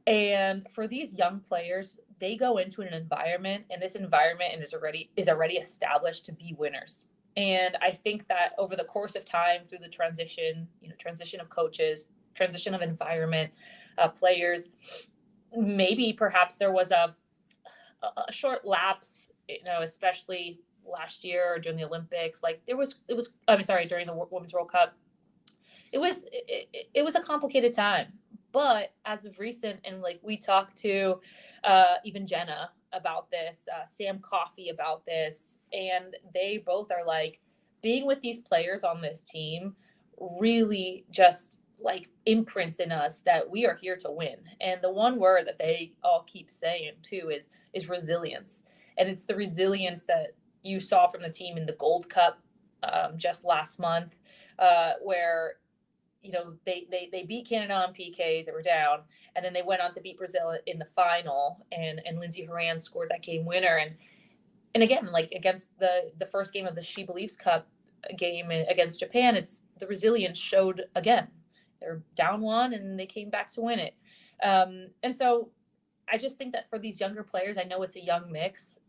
And for these young players, they go into an environment, and this environment is already established to be winners. And I think that over the course of time, through the transition of coaches, transition of environment, players, maybe perhaps there was a short lapse, especially last year during the Olympics. Like I'm sorry, during the Women's World Cup, it was a complicated time. But as of recent, and like we talked to even Jenna about this, Sam Coffey about this, and they both are like, being with these players on this team really just like imprints in us that we are here to win. And the one word that they all keep saying too is resilience. And it's the resilience that you saw from the team in the Gold Cup just last month, where they beat Canada on PKs. They were down, and then they went on to beat Brazil in the final, and Lindsey Horan scored that game winner. And again, like against the first game of the She Believes Cup game against Japan, it's the resilience showed again. They're down one, and they came back to win it. And so I just think that for these younger players, I know it's a young mix,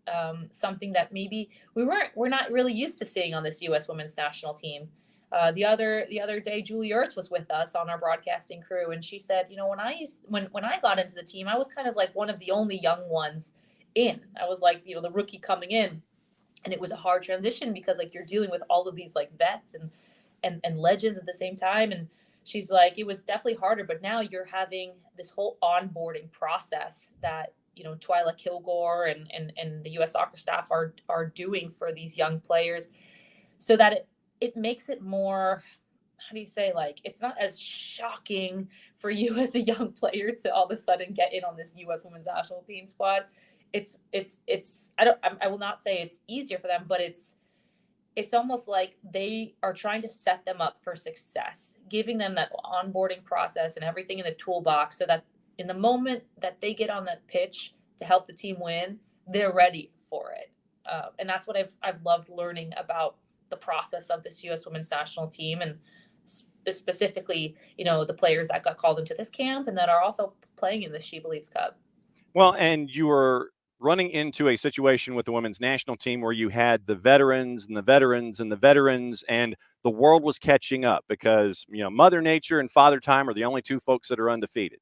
something that maybe we're not really used to seeing on this U.S. women's national team. The other day, Julie Ertz was with us on our broadcasting crew, and she said, when I got into the team, I was kind of like one of the only young ones in. I was like, the rookie coming in, and it was a hard transition because like you're dealing with all of these like vets and legends at the same time. And she's like, it was definitely harder, but now you're having this whole onboarding process that Twyla Kilgore and the U.S. soccer staff are doing for these young players, so that it makes it more, how do you say, like, it's not as shocking for you as a young player to all of a sudden get in on this U.S. women's national team squad. I will not say it's easier for them, but it's almost like they are trying to set them up for success, giving them that onboarding process and everything in the toolbox so that in the moment that they get on that pitch to help the team win, they're ready for it. And that's what I've loved learning about the process of this U.S. women's national team, and specifically, the players that got called into this camp and that are also playing in the She Believes Cup. Well, and you were running into a situation with the women's national team where you had the veterans and the veterans and the veterans, and the world was catching up because, Mother Nature and Father Time are the only two folks that are undefeated.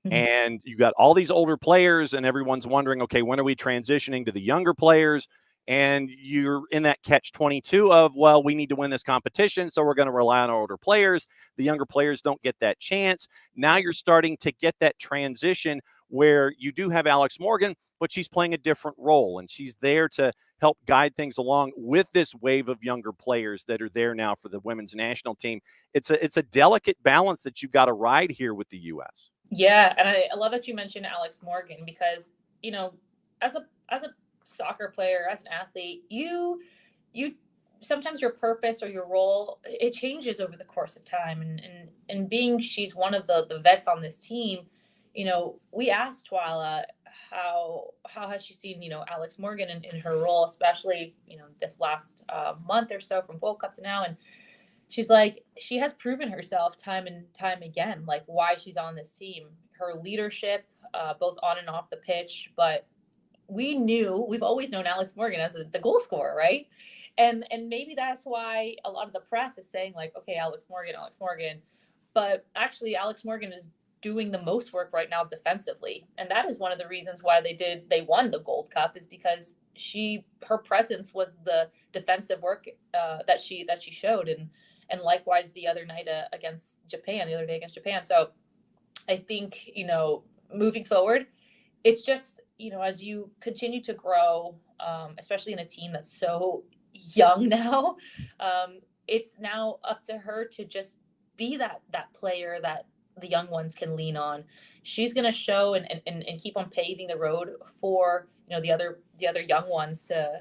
Mm-hmm. And you got all these older players, and everyone's wondering, okay, when are we transitioning to the younger players? And you're in that catch-22 of, well, we need to win this competition, so we're going to rely on our older players. The younger players don't get that chance. Now you're starting to get that transition where you do have Alex Morgan, but she's playing a different role, and she's there to help guide things along with this wave of younger players that are there now for the women's national team. It's a delicate balance that you've got to ride here with the U.S. Yeah, and I love that you mentioned Alex Morgan because, as a soccer player, as an athlete, you sometimes your purpose or your role, it changes over the course of time. And being she's one of the vets on this team, we asked Twyla how has she seen, Alex Morgan in her role, especially, this last month or so from Gold Cup to now. And she's like, she has proven herself time and time again, like why she's on this team, her leadership, both on and off the pitch. But we've always known Alex Morgan as the goal scorer, right? And maybe that's why a lot of the press is saying like, okay, Alex Morgan. But actually Alex Morgan is doing the most work right now defensively. And that is one of the reasons why they won the Gold Cup, is because her presence was the defensive work that she showed. And likewise the other night against Japan, the other day against Japan. So I think, moving forward, it's just, as you continue to grow, especially in a team that's so young now, it's now up to her to just be that player that the young ones can lean on. She's going to show and keep on paving the road for, the other young ones to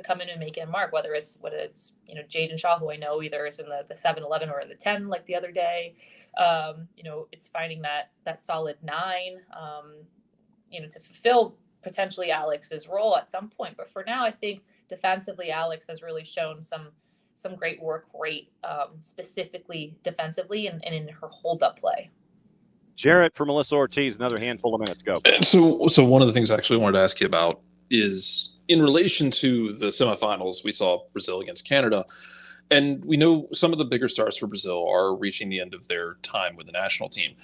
come in and make a mark, whether it's Jaden Shaw, who I know either is in the 7-11 or in the 10 like the other day. It's finding that solid 9, to fulfill potentially Alex's role at some point. But for now, I think defensively, Alex has really shown some great work rate, specifically defensively and in her hold-up play. Jarrett, for Melissa Ortiz, another handful of minutes. Go. So one of the things I actually wanted to ask you about is in relation to the semifinals. We saw Brazil against Canada, and we know some of the bigger stars for Brazil are reaching the end of their time with the national team.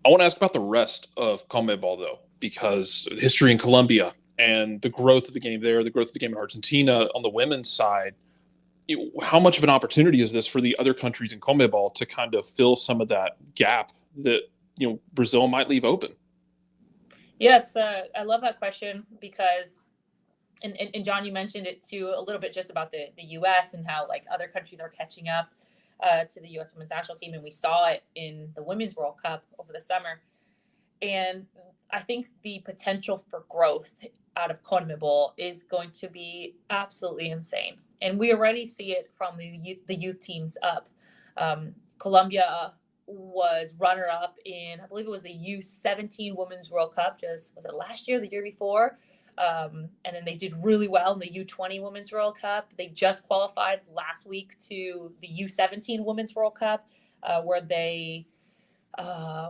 I want to ask about the rest of CONMEBOL, though, because the history in Colombia and the growth of the game there, the growth of the game in Argentina on the women's side. How much of an opportunity is this for the other countries in CONMEBOL to kind of fill some of that gap that Brazil might leave open? Yeah, I love that question because, and John, you mentioned it too a little bit just about the U.S. and how like other countries are catching up to the U.S. women's national team, and we saw it in the Women's World Cup over the summer. And I think the potential for growth out of CONMEBOL is going to be absolutely insane, and we already see it from the youth teams up. Colombia was runner-up in, I believe it was the U17 Women's World Cup. Was it last year, the year before? And then they did really well in the U20 Women's World Cup. They just qualified last week to the U17 Women's World Cup, where they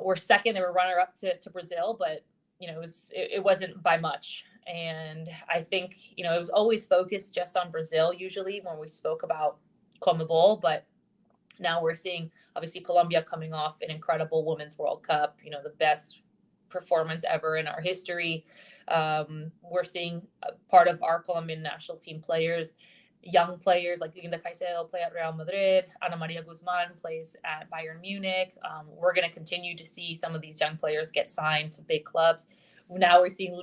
were second. They were runner-up to Brazil, but it wasn't by much. And I think it was always focused just on Brazil usually when we spoke about CONMEBOL, but now we're seeing obviously Colombia coming off an incredible Women's World Cup, the best performance ever in our history. We're seeing part of our Colombian national team players, young players like Linda Caicedo play at Real Madrid, Ana Maria Guzman plays at Bayern Munich. We're going to continue to see some of these young players get signed to big clubs. Now we're seeing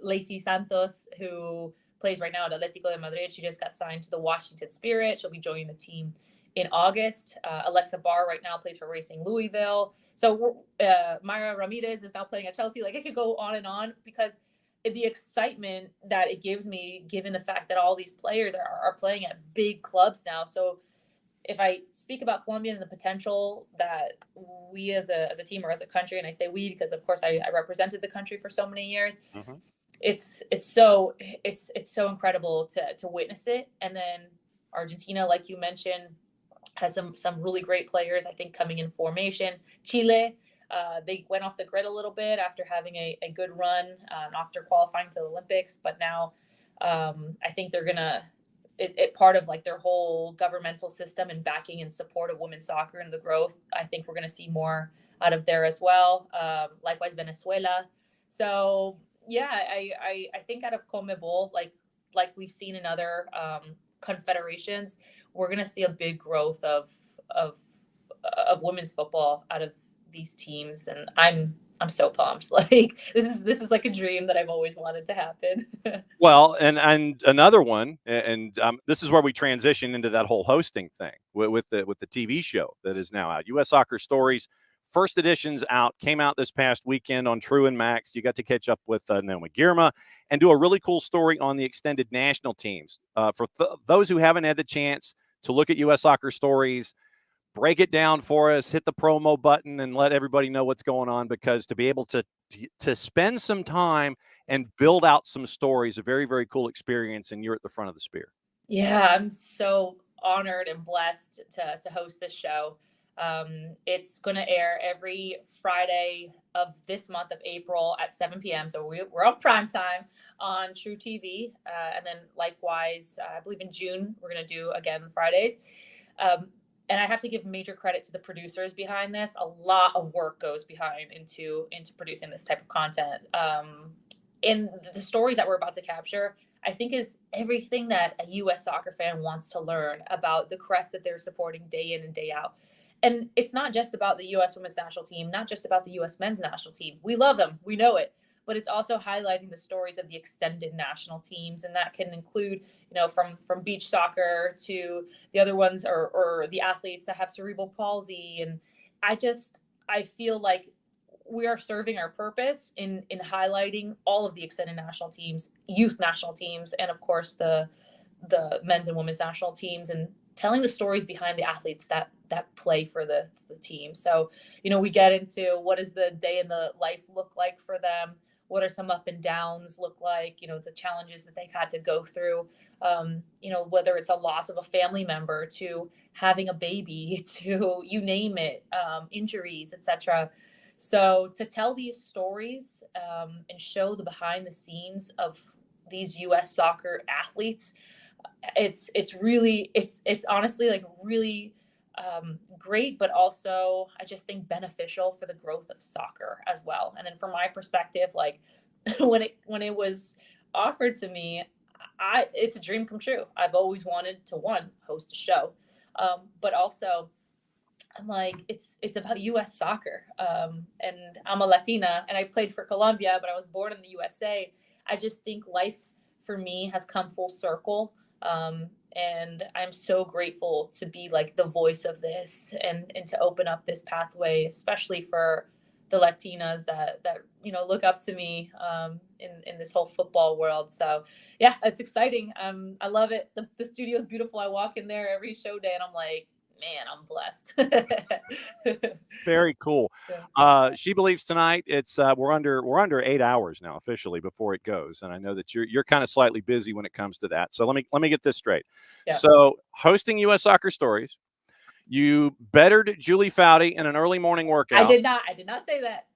Lacey Santos, who plays right now at Atletico de Madrid. She just got signed to the Washington Spirit. She'll be joining the team in August. Alexa Barr right now plays for Racing Louisville. So Mayra Ramirez is now playing at Chelsea. Like, it could go on and on because the excitement that it gives me, given the fact that all these players are playing at big clubs now. So if I speak about Colombia and the potential that we as a team or as a country, and I say we because of course I represented the country for so many years, mm-hmm. it's so incredible to witness it. And then Argentina, like you mentioned, has some really great players, I think, coming in formation. Chile, they went off the grid a little bit after having a good run after qualifying to the Olympics. But now I think they're going to, it part of like their whole governmental system and backing and support of women's soccer and the growth. I think we're going to see more out of there as well. Likewise, Venezuela. So, yeah, I think out of CONMEBOL, like we've seen in other confederations, we're going to see a big growth of women's football out of these teams, and I'm so pumped. Like this is like a dream that I've always wanted to happen. Well, and another one, and this is where we transition into that whole hosting thing with the TV show that is now out. U.S. Soccer Stories, first edition's came out this past weekend on True and Max. You got to catch up with Naomi Girma and do a really cool story on the extended national teams. For those who haven't had the chance to look at U.S. Soccer Stories, break it down for us, hit the promo button, and let everybody know what's going on, because to be able to spend some time and build out some stories, a very, very cool experience, and you're at the front of the spear. Yeah, I'm so honored and blessed to host this show. It's going to air every Friday of this month of April at 7 p.m. So we're on prime time on True TV. And then likewise, I believe in June, we're going to do again Fridays. And I have to give major credit to the producers behind this. A lot of work goes into producing this type of content. And the stories that we're about to capture, I think, is everything that a U.S. soccer fan wants to learn about the crest that they're supporting day in and day out. And it's not just about the U.S. women's national team, not just about the U.S. men's national team. We love them. We know it. But it's also highlighting the stories of the extended national teams. And that can include, from beach soccer to the other ones or the athletes that have cerebral palsy. And I feel like we are serving our purpose in highlighting all of the extended national teams, youth national teams, and of course the men's and women's national teams, and telling the stories behind the athletes that play for the team. So, we get into what does the day in the life look like for them? What are some up and downs look like? The challenges that they've had to go through, whether it's a loss of a family member to having a baby to you name it, injuries, etc. So to tell these stories and show the behind the scenes of these U.S. soccer athletes, it's honestly like really great, but also I just think beneficial for the growth of soccer as well. And then from my perspective, like when it was offered to me, it's a dream come true. I've always wanted to host a show, but also I'm like, it's about U.S. soccer, and I'm a Latina, and I played for Colombia, but I was born in the USA. I just think life for me has come full circle, and I'm so grateful to be like the voice of this, and to open up this pathway, especially for the Latinas that look up to me in this whole football world. So yeah, it's exciting. I love it. The studio is beautiful. I walk in there every show day, and I'm like, man, I'm blessed. Very cool. She Believes tonight. It's we're under 8 hours now officially before it goes, and I know that you're kind of slightly busy when it comes to that. So let me get this straight. Yeah. So hosting U.S. Soccer Stories, you bettered Julie Foudy in an early morning workout. I did not say that.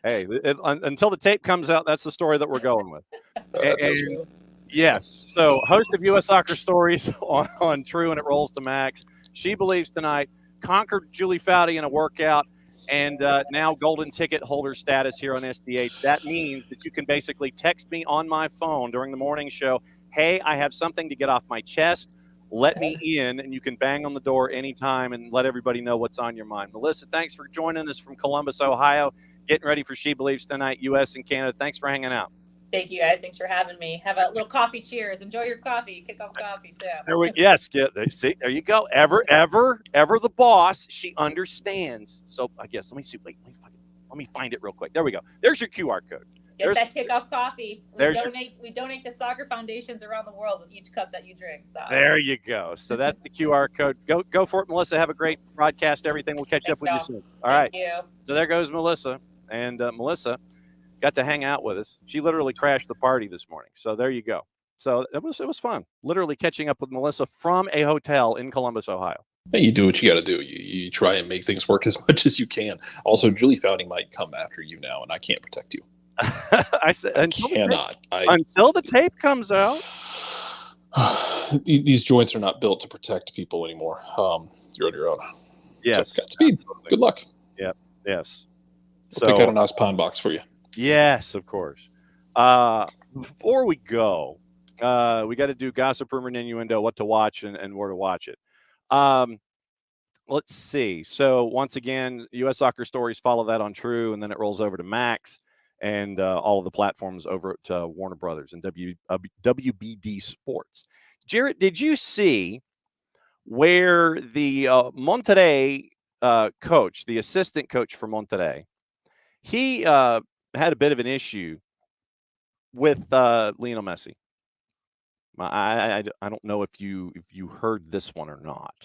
Hey, until the tape comes out, that's the story that we're going with. And, yes. So host of U.S. Soccer Stories on True, and it rolls to Max. She Believes tonight conquered Julie Foudy in a workout, and now golden ticket holder status here on SDH. That means that you can basically text me on my phone during the morning show, hey, I have something to get off my chest. Let me in, and you can bang on the door anytime and let everybody know what's on your mind. Melissa, thanks for joining us from Columbus, Ohio. Getting ready for She Believes tonight, U.S. and Canada. Thanks for hanging out. Thank you, guys. Thanks for having me. Have a little coffee cheers. Enjoy your coffee. Kick off coffee, too. Yes, see, there you go. Ever the boss. She understands. So I guess, let me see. Wait, let me find it real quick. There we go. There's your QR code. Get that kickoff coffee. We donate to soccer foundations around the world with each cup that you drink. So there you go. So that's the QR code. Go for it, Melissa. Have a great broadcast. Everything. We'll catch up with you soon. All right. Thank you. So there goes Melissa, and Melissa got to hang out with us. She literally crashed the party this morning. So there you go. So it was fun. Literally catching up with Melissa from a hotel in Columbus, Ohio. Hey, you do what you got to do. You try and make things work as much as you can. Also, Julie Foudy might come after you now, and I can't protect you. I said until the tape comes out. These joints are not built to protect people anymore. You're on your own. Yes. So, Godspeed. Good luck. Yep. Yes. So pick out a nice pine box for you. Yes, of course. Before we go, we got to do gossip, rumor, and innuendo, what to watch and where to watch it. Let's see. So once again, U.S. Soccer Stories, follow that on True, and then it rolls over to Max and all of the platforms over at Warner Brothers and WBD Sports. Jarrett, did you see where the Monterrey coach, the assistant coach for Monterrey, he had a bit of an issue with Lionel Messi? I don't know if you heard this one or not.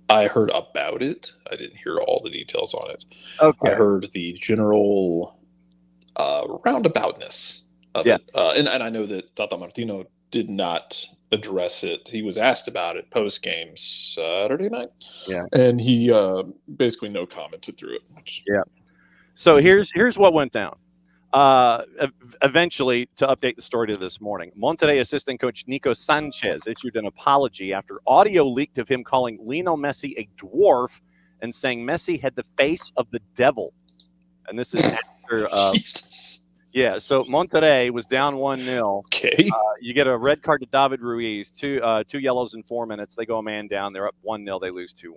I heard about it. I didn't hear all the details on it. Okay. I heard the general roundaboutness of it. And I know that Tata Martino did not address it. He was asked about it post-game Saturday night. Yeah. And he basically no commented through it. Yeah. So here's what went down. Eventually, to update the story to this morning, Monterrey assistant coach Nico Sanchez issued an apology after audio leaked of him calling Lionel Messi a dwarf and saying Messi had the face of the devil. And this is after yeah, so Monterrey was down 1-0. Okay. You get a red card to David Ruiz, two yellows in 4 minutes. They go a man down. They're up 1-0. They lose 2-1.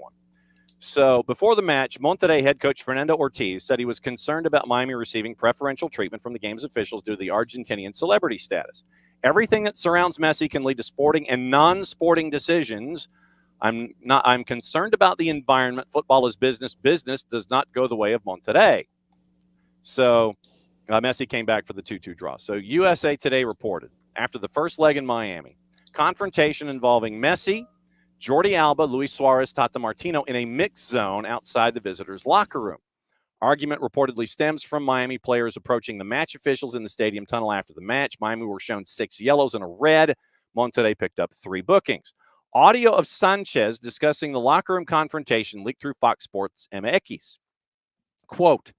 So before the match, Monterrey head coach Fernando Ortiz said he was concerned about Miami receiving preferential treatment from the game's officials due to the Argentinian celebrity status. Everything that surrounds Messi can lead to sporting and non-sporting decisions. I'm concerned about the environment. Football is business. Business does not go the way of Monterrey. So Messi came back for the 2-2 draw. So USA Today reported after the first leg in Miami, confrontation involving Messi, Jordi Alba, Luis Suarez, Tata Martino in a mixed zone outside the visitors' locker room. Argument reportedly stems from Miami players approaching the match officials in the stadium tunnel after the match. Miami were shown 6 yellows and a red. Monterrey picked up 3 bookings. Audio of Sanchez discussing the locker room confrontation leaked through Fox Sports MX. Quote,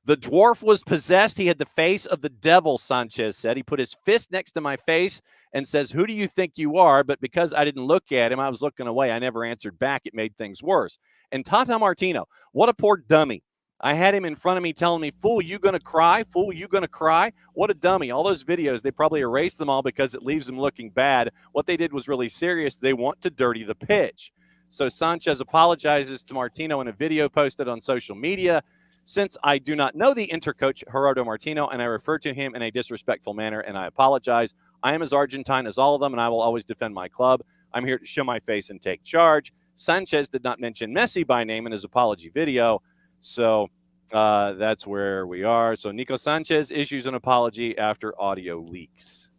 The dwarf was possessed. He had the face of the devil, Sanchez said. He put his fist next to my face and says, "Who do you think you are?" But because I didn't look at him, I was looking away. I never answered back. It made things worse. And Tata Martino, what a poor dummy. I had him in front of me telling me, "Fool, you going to cry? Fool, you going to cry?" What a dummy. All those videos, they probably erased them all because it leaves them looking bad. What they did was really serious. They want to dirty the pitch. So Sanchez apologizes to Martino in a video posted on social media. "Since I do not know the intercoach Gerardo Martino and I refer to him in a disrespectful manner, and I apologize. I am as Argentine as all of them, and I will always defend my club. I'm here to show my face and take charge." Sanchez did not mention Messi by name in his apology video. So that's where we are. So Nico Sanchez issues an apology after audio leaks.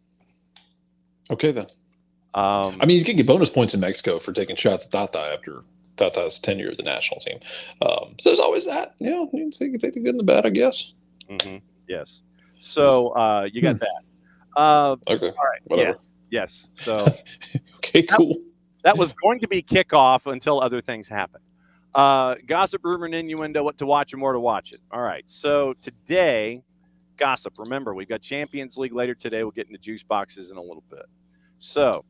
Okay, then. I mean, he's going to get bonus points in Mexico for taking shots at Tata after Tata's tenure of the national team. So there's always that. You know, you can take the good and the bad, I guess. Mm-hmm. Yes. So you got that. Okay. All right. Whatever. Yes. So okay, cool. That was going to be kickoff until other things happened. Gossip, rumor, and innuendo, what to watch and where to watch it. All right. So today, gossip. Remember, we've got Champions League later today. We'll get into juice boxes in a little bit. So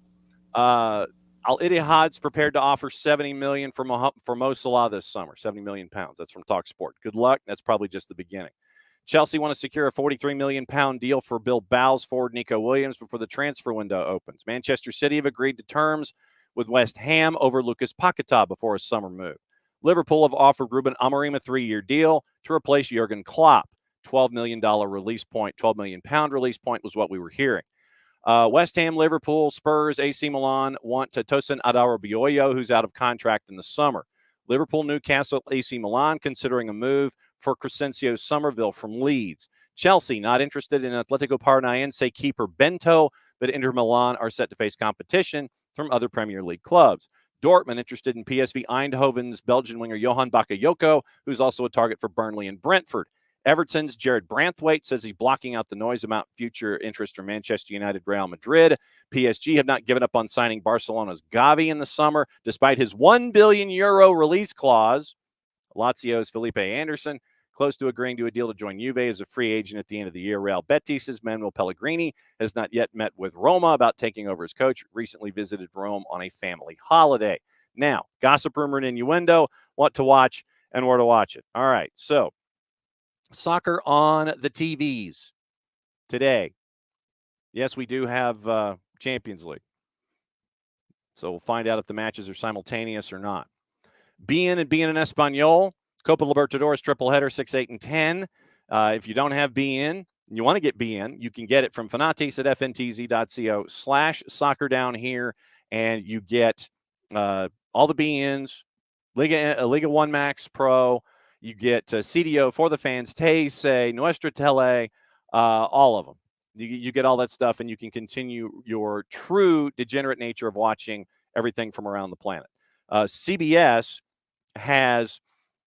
Al-Ittihad's prepared to offer $70 million for Mo Salah this summer. 70 million pounds. That's from TalkSport. Good luck. That's probably just the beginning. Chelsea want to secure a £43 million deal for Bilbao's forward Nico Williams before the transfer window opens. Manchester City have agreed to terms with West Ham over Lucas Paquetá before a summer move. Liverpool have offered Ruben Amorim a 3-year deal to replace Jurgen Klopp. $12 million release point, £12 million release point was what we were hearing. West Ham, Liverpool, Spurs, AC Milan want to Tosin Adarabioyo, who's out of contract in the summer. Liverpool, Newcastle, AC Milan considering a move for Crescencio Somerville from Leeds. Chelsea not interested in Atletico Paranaense keeper Bento, but Inter Milan are set to face competition from other Premier League clubs. Dortmund interested in PSV Eindhoven's Belgian winger Johan Bakayoko, who's also a target for Burnley and Brentford. Everton's Jared Branthwaite says he's blocking out the noise about future interest from Manchester United, Real Madrid. PSG have not given up on signing Barcelona's Gavi in the summer, despite his €1 billion release clause. Lazio's Felipe Anderson, close to agreeing to a deal to join Juve as a free agent at the end of the year. Real Betis' Manuel Pellegrini has not yet met with Roma about taking over as coach. Recently visited Rome on a family holiday. Now, gossip, rumor, and innuendo, what to watch and where to watch it. All right, so soccer on the TVs today. Yes, we do have Champions League. So we'll find out if the matches are simultaneous or not. Bein and Bein en Español, Copa Libertadores triple header, 6, 8, and 10. If you don't have Bein, and you want to get Bein, you can get it from Fanatis at fntz.co/soccer down here, and you get all the Beins, Liga 1 Max Pro. You get CDO for the fans, Say, Nuestra Tele, all of them. You get all that stuff, and you can continue your true degenerate nature of watching everything from around the planet. CBS has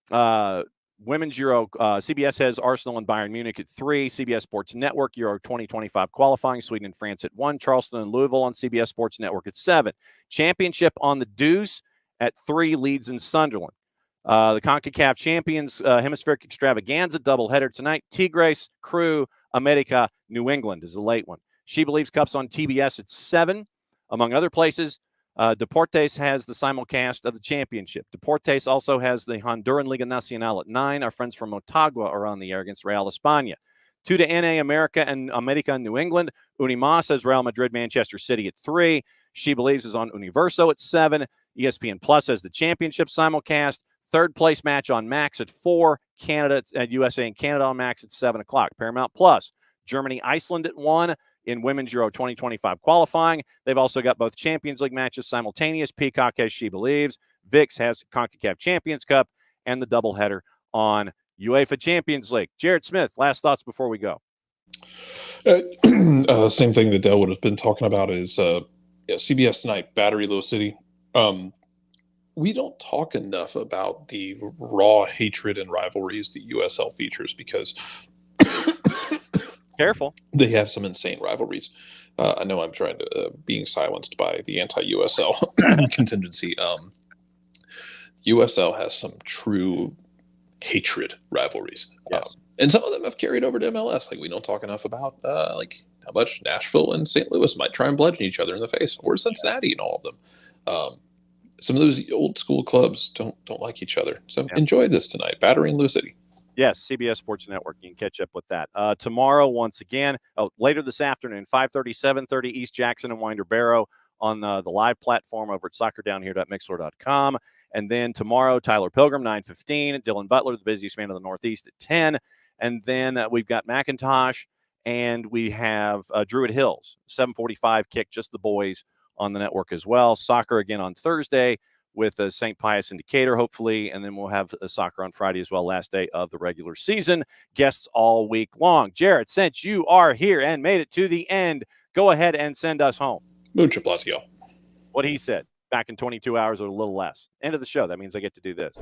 Women's Euro. CBS has Arsenal and Bayern Munich at 3. CBS Sports Network, Euro 2025 qualifying, Sweden and France at 1. Charleston and Louisville on CBS Sports Network at 7. Championship on the Deuce at 3, Leeds and Sunderland. The CONCACAF Champions Hemispheric Extravaganza doubleheader tonight. Tigres, Crew, America, New England is the late one. She Believes Cup's on TBS at 7. Among other places, Deportes has the simulcast of the championship. Deportes also has the Honduran Liga Nacional at 9. Our friends from Motagua are on the air against Real España. 2 to NA, America and New England. Unimas has Real Madrid, Manchester City at 3. She Believes is on Universo at 7. ESPN Plus has the championship simulcast. Third place match on Max at 4. Canada, USA and Canada on Max at 7 o'clock. Paramount Plus, Germany, Iceland at 1 in Women's Euro 2025 qualifying. They've also got both Champions League matches simultaneous. Peacock has She Believes. VIX has CONCACAF Champions Cup and the doubleheader on UEFA Champions League. Jared Smith, last thoughts before we go. Same thing that Dell would have been talking about is CBS tonight, Battery Low City. We don't talk enough about the raw hatred and rivalries that USL features because careful, they have some insane rivalries. I know I'm trying to being silenced by the anti-USL contingency. USL has some true hatred rivalries. Yes. And some of them have carried over to MLS. Like, we don't talk enough about like how much Nashville and St. Louis might try and bludgeon each other in the face, or Cincinnati and all of them. Some of those old school clubs don't like each other. So enjoy this tonight, Battery and Lou City. Yes, CBS Sports Network. You can catch up with that. Tomorrow, once again, later this afternoon, 5:30, 7:30, East Jackson and Winder Barrow on the live platform over at soccerdownhere.mixlr.com. And then tomorrow, Tyler Pilgrim, 9:15, Dylan Butler, the busiest man of the Northeast, at 10. And then we've got McIntosh, and we have Druid Hills, 7:45 kick, just the boys on the network as well. Soccer again on Thursday with St. Pius and Decatur, hopefully, and then we'll have soccer on Friday as well, last day of the regular season. Guests all week long. Jarrett, since you are here and made it to the end, go ahead and send us home. Mucho placio. What he said, back in 22 hours or a little less. End of the show. That means I get to do this.